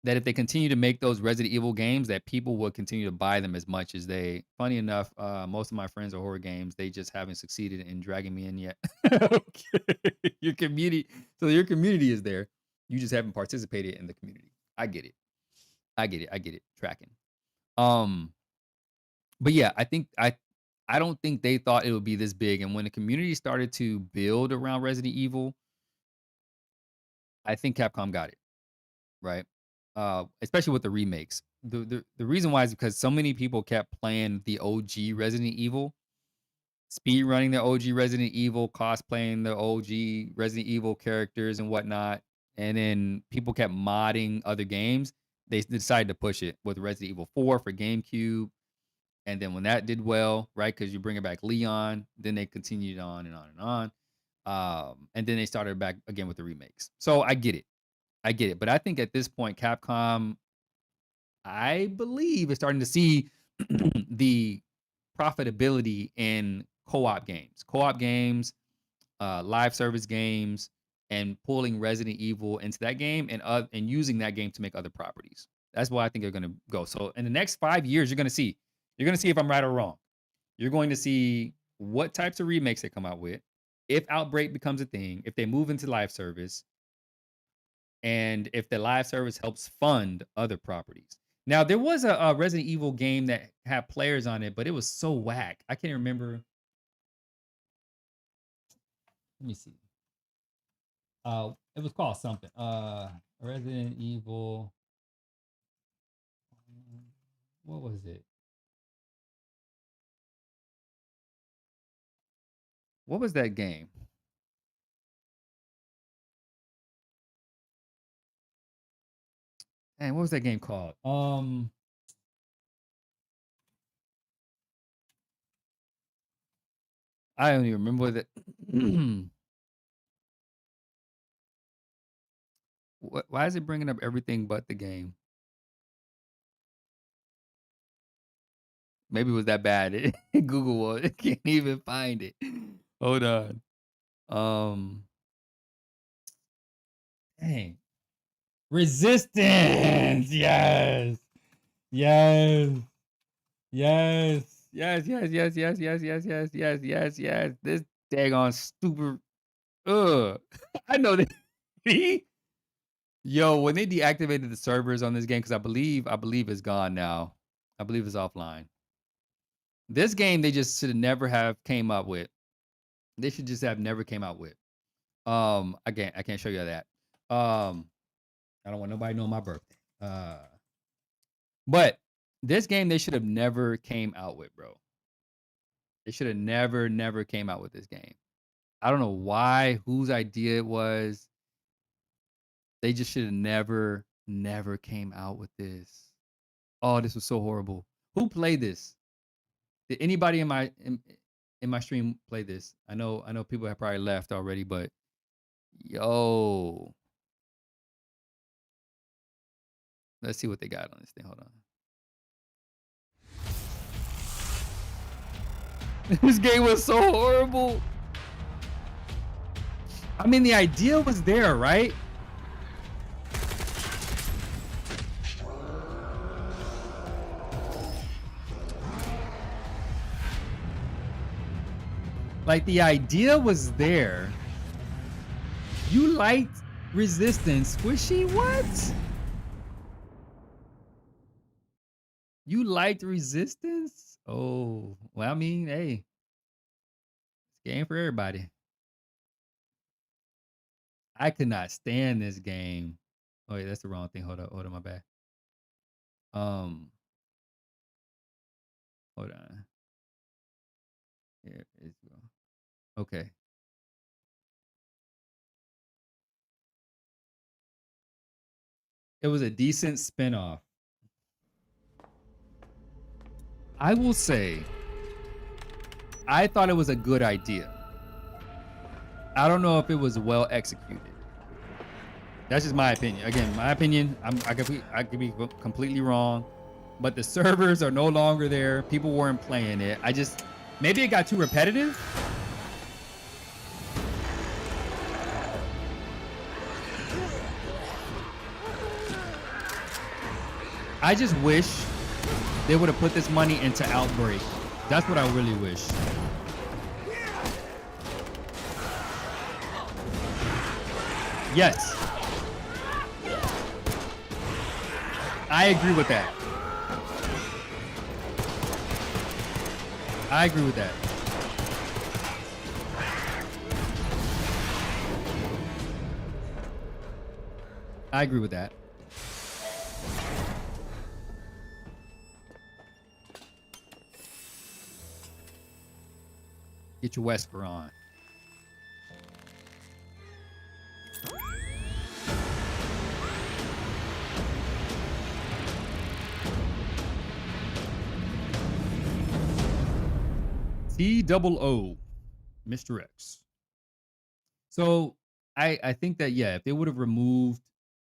that if they continue to make those Resident Evil games, that people would continue to buy them as much as they. Funny enough, most of my friends are horror games. They just haven't succeeded in dragging me in yet. Okay. Your community, so your community is there. You just haven't participated in the community. I get it. I get it. I get it. Tracking. Um, but yeah, I don't think they thought it would be this big. And when the community started to build around Resident Evil, I think Capcom got it right. Especially with the remakes. The reason why is because so many people kept playing the OG Resident Evil, speed running the OG Resident Evil, cosplaying the OG Resident Evil characters and whatnot, and then people kept modding other games. They decided to push it with Resident Evil 4 for GameCube, and then when that did well, right? Because you bring it back Leon, then they continued on and on and on. And then they started back again with the remakes. So I get it. I get it. But I think at this point, Capcom, I believe, is starting to see the profitability in co-op games, live service games, and pulling Resident Evil into that game and using that game to make other properties. That's why I think they're going to go. So in the next 5 years, you're going to see if I'm right or wrong. You're going to see what types of remakes they come out with, if Outbreak becomes a thing, if they move into live service, and if the live service helps fund other properties. Now there was a Resident Evil game that had players on it, but it was so whack. I can't remember. Let me see. It was called something. Resident Evil. What was it? What was that game? And what was that game called? I don't even remember what it. Why is it bringing up everything but the game? Maybe it was that bad. Google was. It can't even find it. Hold on. Dang. Resistance. Yes. Yes. Yes. Yes. Yes. Yes. Yes. Yes. Yes. Yes. Yes. Yes. Yes. This daggone stupid. Ugh. I know that. Yo, when they deactivated the servers on this game, because I believe it's gone now. I believe it's offline. This game they just should have never have came up with. They should just have never came out with. I can't show you that. I don't want nobody knowing my birthday. But this game they should have never came out with, bro. They should have never came out with this game. I don't know why, whose idea it was. They just should have never came out with this. Oh, this was so horrible. Who played this? Did anybody in my stream play this? I know people have probably left already, but yo. Let's see what they got on this thing. Hold on. This game was so horrible. I mean, the idea was there, right? Like, the idea was there. You liked resistance. Squishy? What? You liked resistance? Oh, well, I mean, hey. It's a game for everybody. I could not stand this game. Oh, wait, that's the wrong thing. Hold on, my bad. Hold on. Here is okay. It was a decent spinoff. I will say, I thought it was a good idea. I don't know if it was well executed. That's just my opinion. Again, my opinion. I could be completely wrong, but the servers are no longer there. People weren't playing it. Maybe it got too repetitive. I just wish they would have put this money into Outbreak. That's what I really wish. Yes. I agree with that. I agree with that. I agree with that. Get your Wesker on. T-double-O, Mr. X. So I think that, yeah, if they would have removed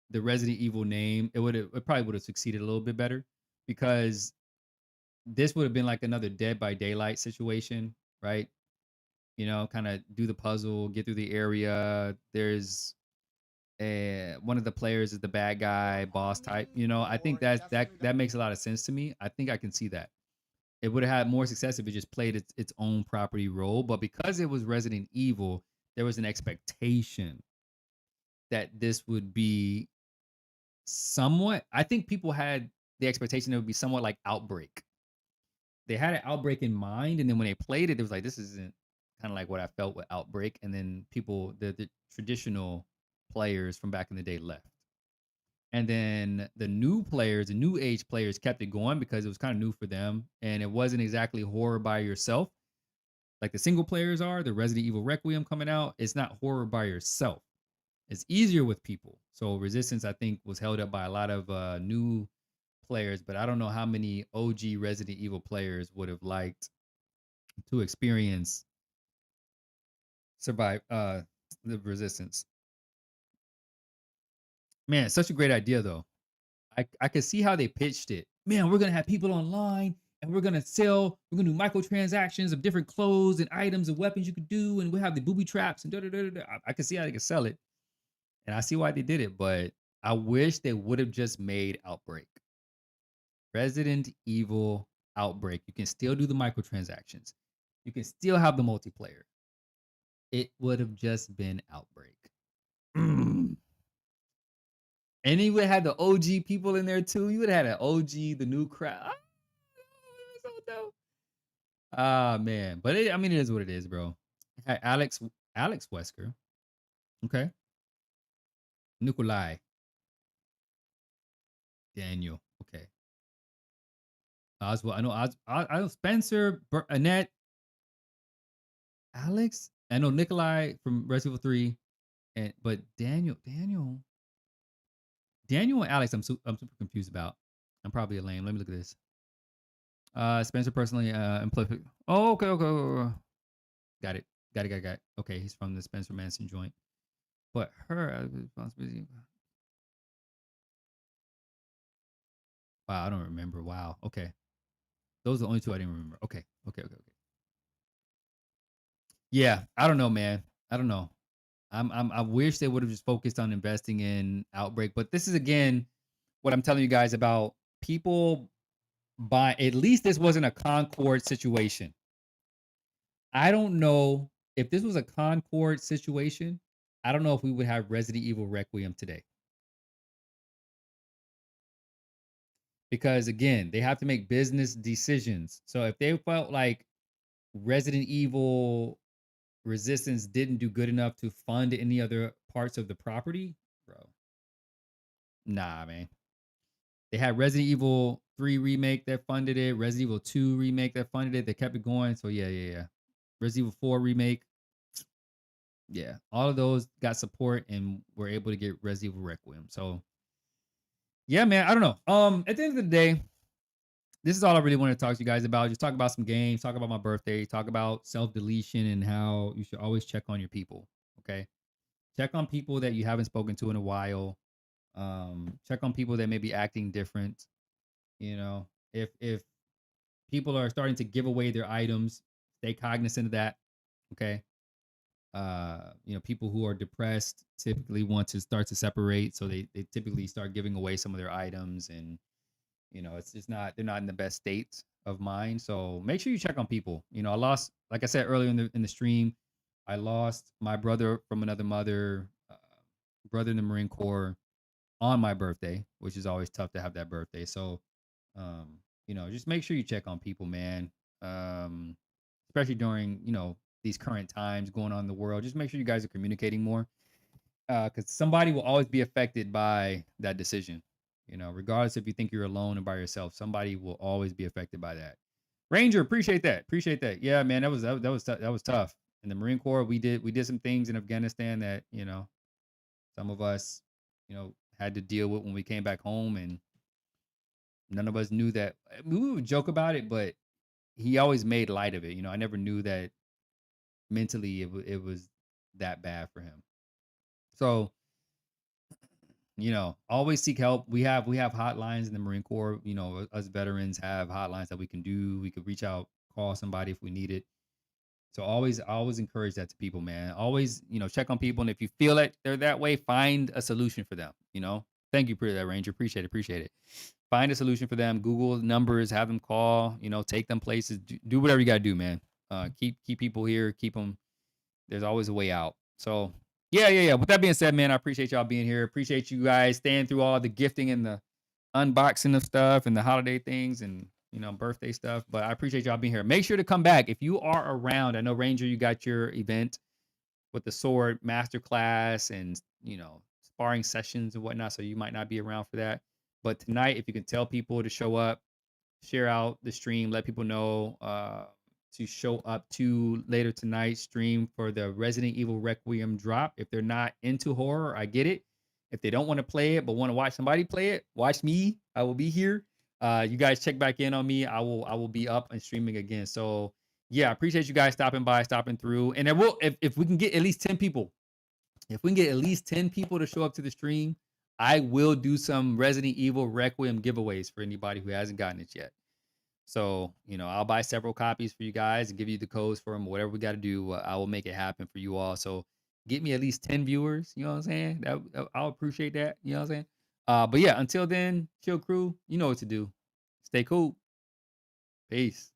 the Resident Evil name, it probably would have succeeded a little bit better, because this would have been like another Dead by Daylight situation, right? You know, kind of do the puzzle, get through the area. There's one of the players is the bad guy, boss type. You know, I think that makes a lot of sense to me. I think I can see that. It would have had more success if it just played its own property role. But because it was Resident Evil, there was an expectation that this would be somewhat. I think people had the expectation it would be somewhat like Outbreak. They had an Outbreak in mind, and then when they played it, it was like, this isn't kind of like what I felt with Outbreak. And then people, the traditional players from back in the day left. And then the new players, the new age players kept it going because it was kind of new for them. And it wasn't exactly horror by yourself like the single players are. The Resident Evil Requiem coming out, it's not horror by yourself. It's easier with people. So Resistance, I think, was held up by a lot of new players, but I don't know how many OG Resident Evil players would have liked to experience survive the Resistance. Man, it's such a great idea though. I could see how they pitched it. Man, we're gonna have people online and we're gonna sell, we're gonna do microtransactions of different clothes and items and weapons you could do, and we'll have the booby traps and da da da da. I can see how they could sell it, and I see why they did it, but I wish they would have just made Outbreak. Resident Evil Outbreak. You can still do the microtransactions. You can still have the multiplayer. It would have just been Outbreak. Mm. And you would have had the OG people in there too. You would have had an OG, the new crowd. Ah, so dope. Ah, man. But I mean, it is what it is, bro. It had Alex Wesker. Okay. Nikolai. Daniel. Okay. Oswald. I know Spencer, Annette, Alex. I know Nikolai from Resident Evil 3. But Daniel and Alex, I'm super confused about. I'm probably a lame. Let me look at this. Spencer personally employed. Oh, okay. Got it. Okay, he's from the Spencer Manson joint. But her responsibility. Wow, I don't remember. Wow. Okay. Those are the only two I didn't remember. Okay. Yeah, I don't know, man. I don't know. I wish they would have just focused on investing in Outbreak, but this is again what I'm telling you guys about people buy. At least this wasn't a Concord situation. I don't know if this was a Concord situation. I don't know if we would have Resident Evil Requiem today. Because again, they have to make business decisions. So if they felt like Resident Evil Resistance didn't do good enough to fund any other parts of the property, bro. Nah, man. They had Resident Evil 3 remake that funded it, Resident Evil 2 remake that funded it. They kept it going. So yeah. Resident Evil 4 remake. Yeah. All of those got support and were able to get Resident Evil Requiem. So yeah, man. I don't know. At the end of the day, this is all I really want to talk to you guys about. Just talk about some games, talk about my birthday, talk about self-deletion and how you should always check on your people. Okay. Check on people that you haven't spoken to in a while. Check on people that may be acting different. You know, if people are starting to give away their items, stay cognizant of that. Okay. People who are depressed typically want to start to separate. So they typically start giving away some of their items, and it's just they're not in the best state of mind. So make sure you check on people. I lost, like I said earlier in the stream, I lost my brother from another mother, brother in the Marine Corps on my birthday, which is always tough to have that birthday. So, just make sure you check on people, man. Especially during, these current times going on in the world. Just make sure you guys are communicating more. Because somebody will always be affected by that decision. Regardless if you think you're alone or by yourself, somebody will always be affected by that. Ranger, appreciate that. Yeah, man, that was tough. In the Marine Corps, we did some things in Afghanistan that some of us had to deal with when we came back home, and none of us knew that. We would joke about it, but he always made light of it. I never knew that mentally it was that bad for him. So always seek help. We have hotlines in the Marine Corps. Us veterans have hotlines that we can do. We could reach out, call somebody if we need it. So always encourage that to people, man. Always, check on people. And if you feel that they're that way, find a solution for them. Thank you for that, Ranger. Appreciate it. Find a solution for them. Google numbers, have them call, take them places, do whatever you got to do, man. Keep people here, keep them. There's always a way out. So yeah. With that being said, man, I appreciate y'all being here. Appreciate you guys staying through all the gifting and the unboxing of stuff and the holiday things and birthday stuff. But I appreciate y'all being here. Make sure to come back if you are around. I know Ranger, you got your event with the sword masterclass and sparring sessions and whatnot, so you might not be around for that. But tonight, if you can tell people to show up, share out the stream, let people know to show up to later tonight's stream for the Resident Evil Requiem drop. If they're not into horror, I get it. If they don't want to play it but want to watch somebody play it, watch me. I will be here. You guys check back in on me. I will be up and streaming again. So yeah, I appreciate you guys stopping by, stopping through. And if we can get at least 10 people, if we can get at least 10 people to show up to the stream, I will do some Resident Evil Requiem giveaways for anybody who hasn't gotten it yet. So, I'll buy several copies for you guys and give you the codes for them. Whatever we got to do, I will make it happen for you all. So get me at least 10 viewers. You know what I'm saying? I'll appreciate that. You know what I'm saying? But yeah, until then, Chill Crew, you know what to do. Stay cool. Peace.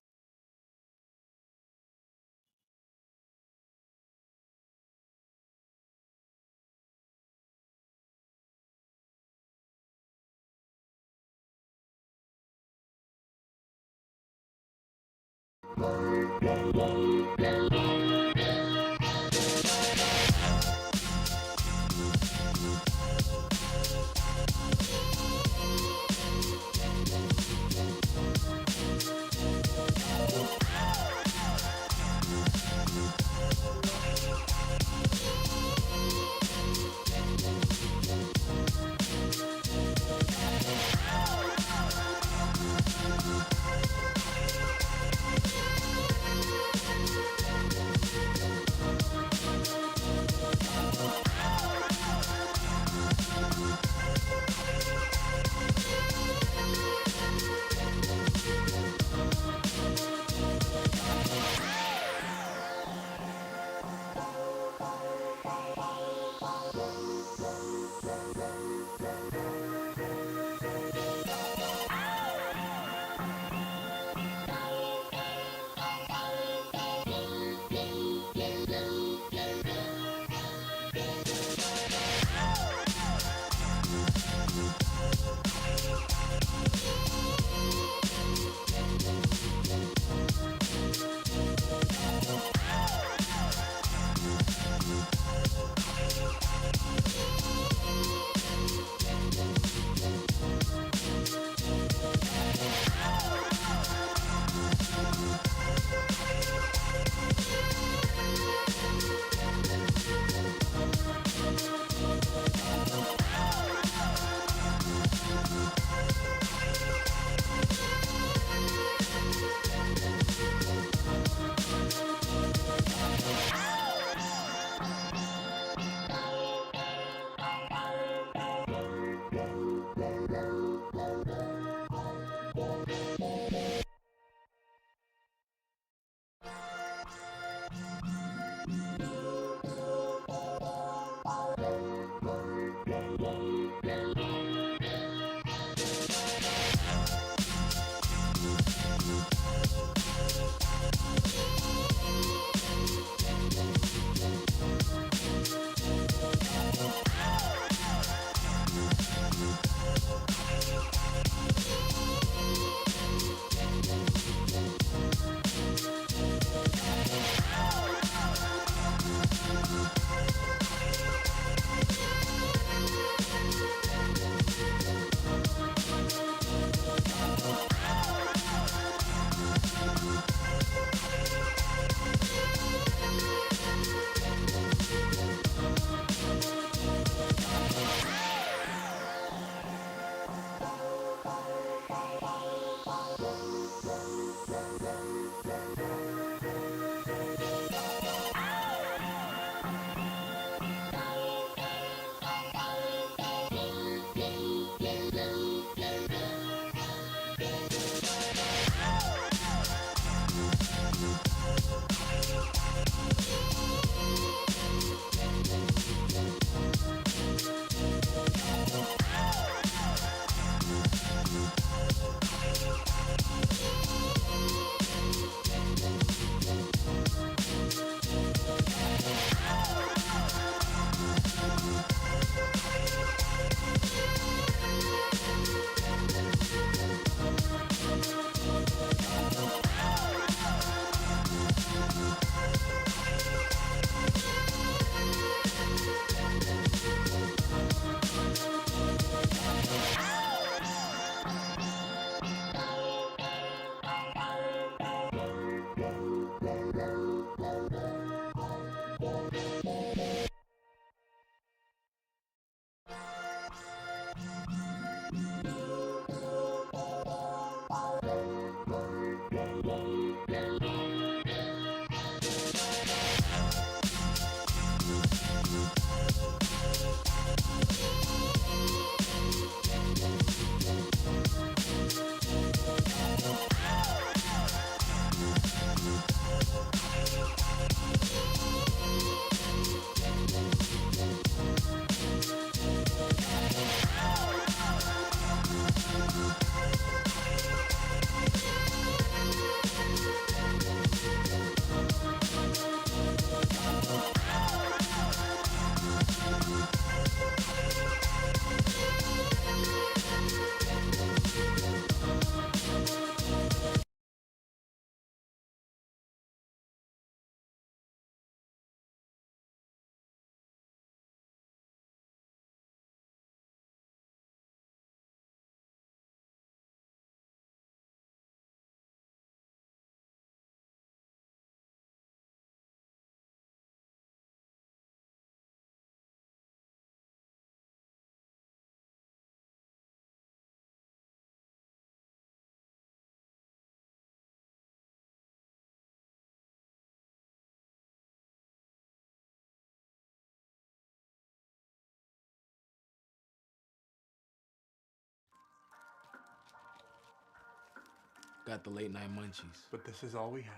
Got the late night munchies. But this is all we have.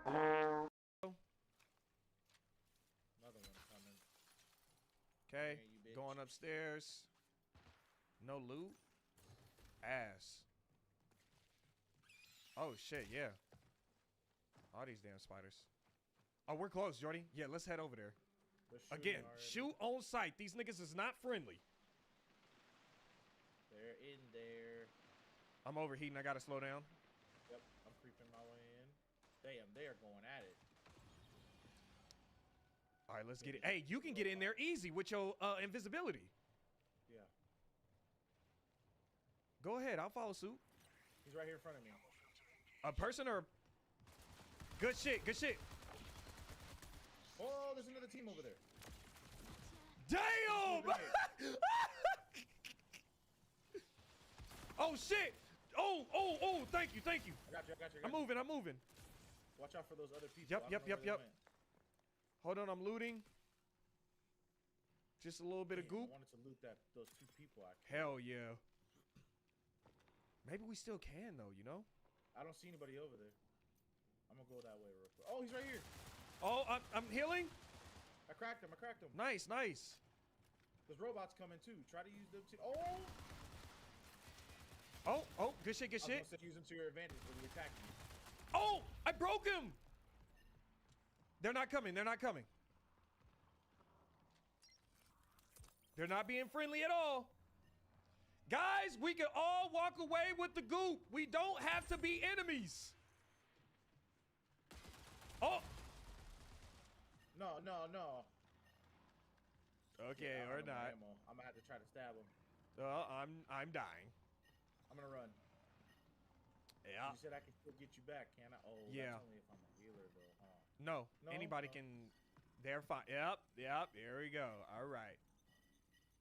Another one coming. Okay, Yeah, you bitch. going upstairs. No loot. Ass. Oh shit, yeah. All these damn spiders. Oh, we're close, Jordy. Yeah, let's head over there. They're shooting Again, already. shoot on sight. These niggas is not friendly. They're in there. I'm overheating. I gotta slow down. Yep, I'm creeping my way in. Damn, they are going at it. All right, let's get it. Hey, you can get in there easy with your invisibility. Yeah. Go ahead. I'll follow suit. He's right here in front of me. A person or... Good shit. Good shit. Oh, there's another team over there. Damn! Over here. Oh, shit. Oh, thank you. I got you. I'm moving. Watch out for those other people. Yep, I don't yep, know where yep, they yep. went. Hold on, I'm looting. Just a little bit of Damn, goop. I wanted to loot those 2 people. Hell yeah. Maybe we still can though, you know? I don't see anybody over there. I'm gonna go that way real quick. Oh, he's right here. Oh, I'm healing. I cracked him. Nice. There's robots coming too. Try to use them too. Oh! Oh, good shit. I was gonna say use them to your advantage when you attack me. Oh, I broke him. They're not coming. They're not being friendly at all. Guys, we can all walk away with the goop. We don't have to be enemies. Oh. No. Okay, Yeah, I or don't know my not. ammo. I'm gonna have to try to stab him. I'm dying. I'm gonna run. Yeah. You said I can still get you back, can I? Oh, Yeah. that's only if I'm a healer though, huh? No, No, anybody no. can. They're fine. Yep. Here we go. All right.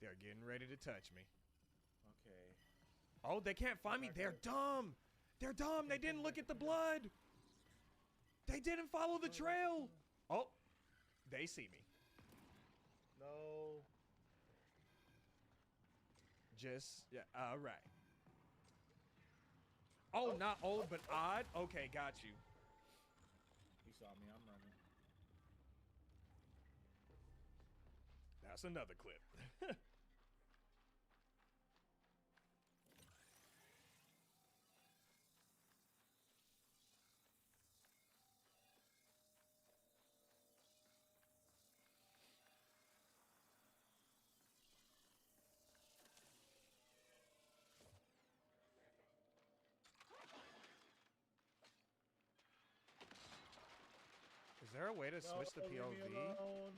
They're getting ready to touch me. Okay. Oh, they can't find me. They're dumb. They didn't look at the blood. They didn't follow the trail. Oh, they see me. No. Yeah. All right. Oh, not old, but odd. Okay, got you. He saw me. I'm running. That's another clip. Is there a way to switch the No, leave me POV? alone.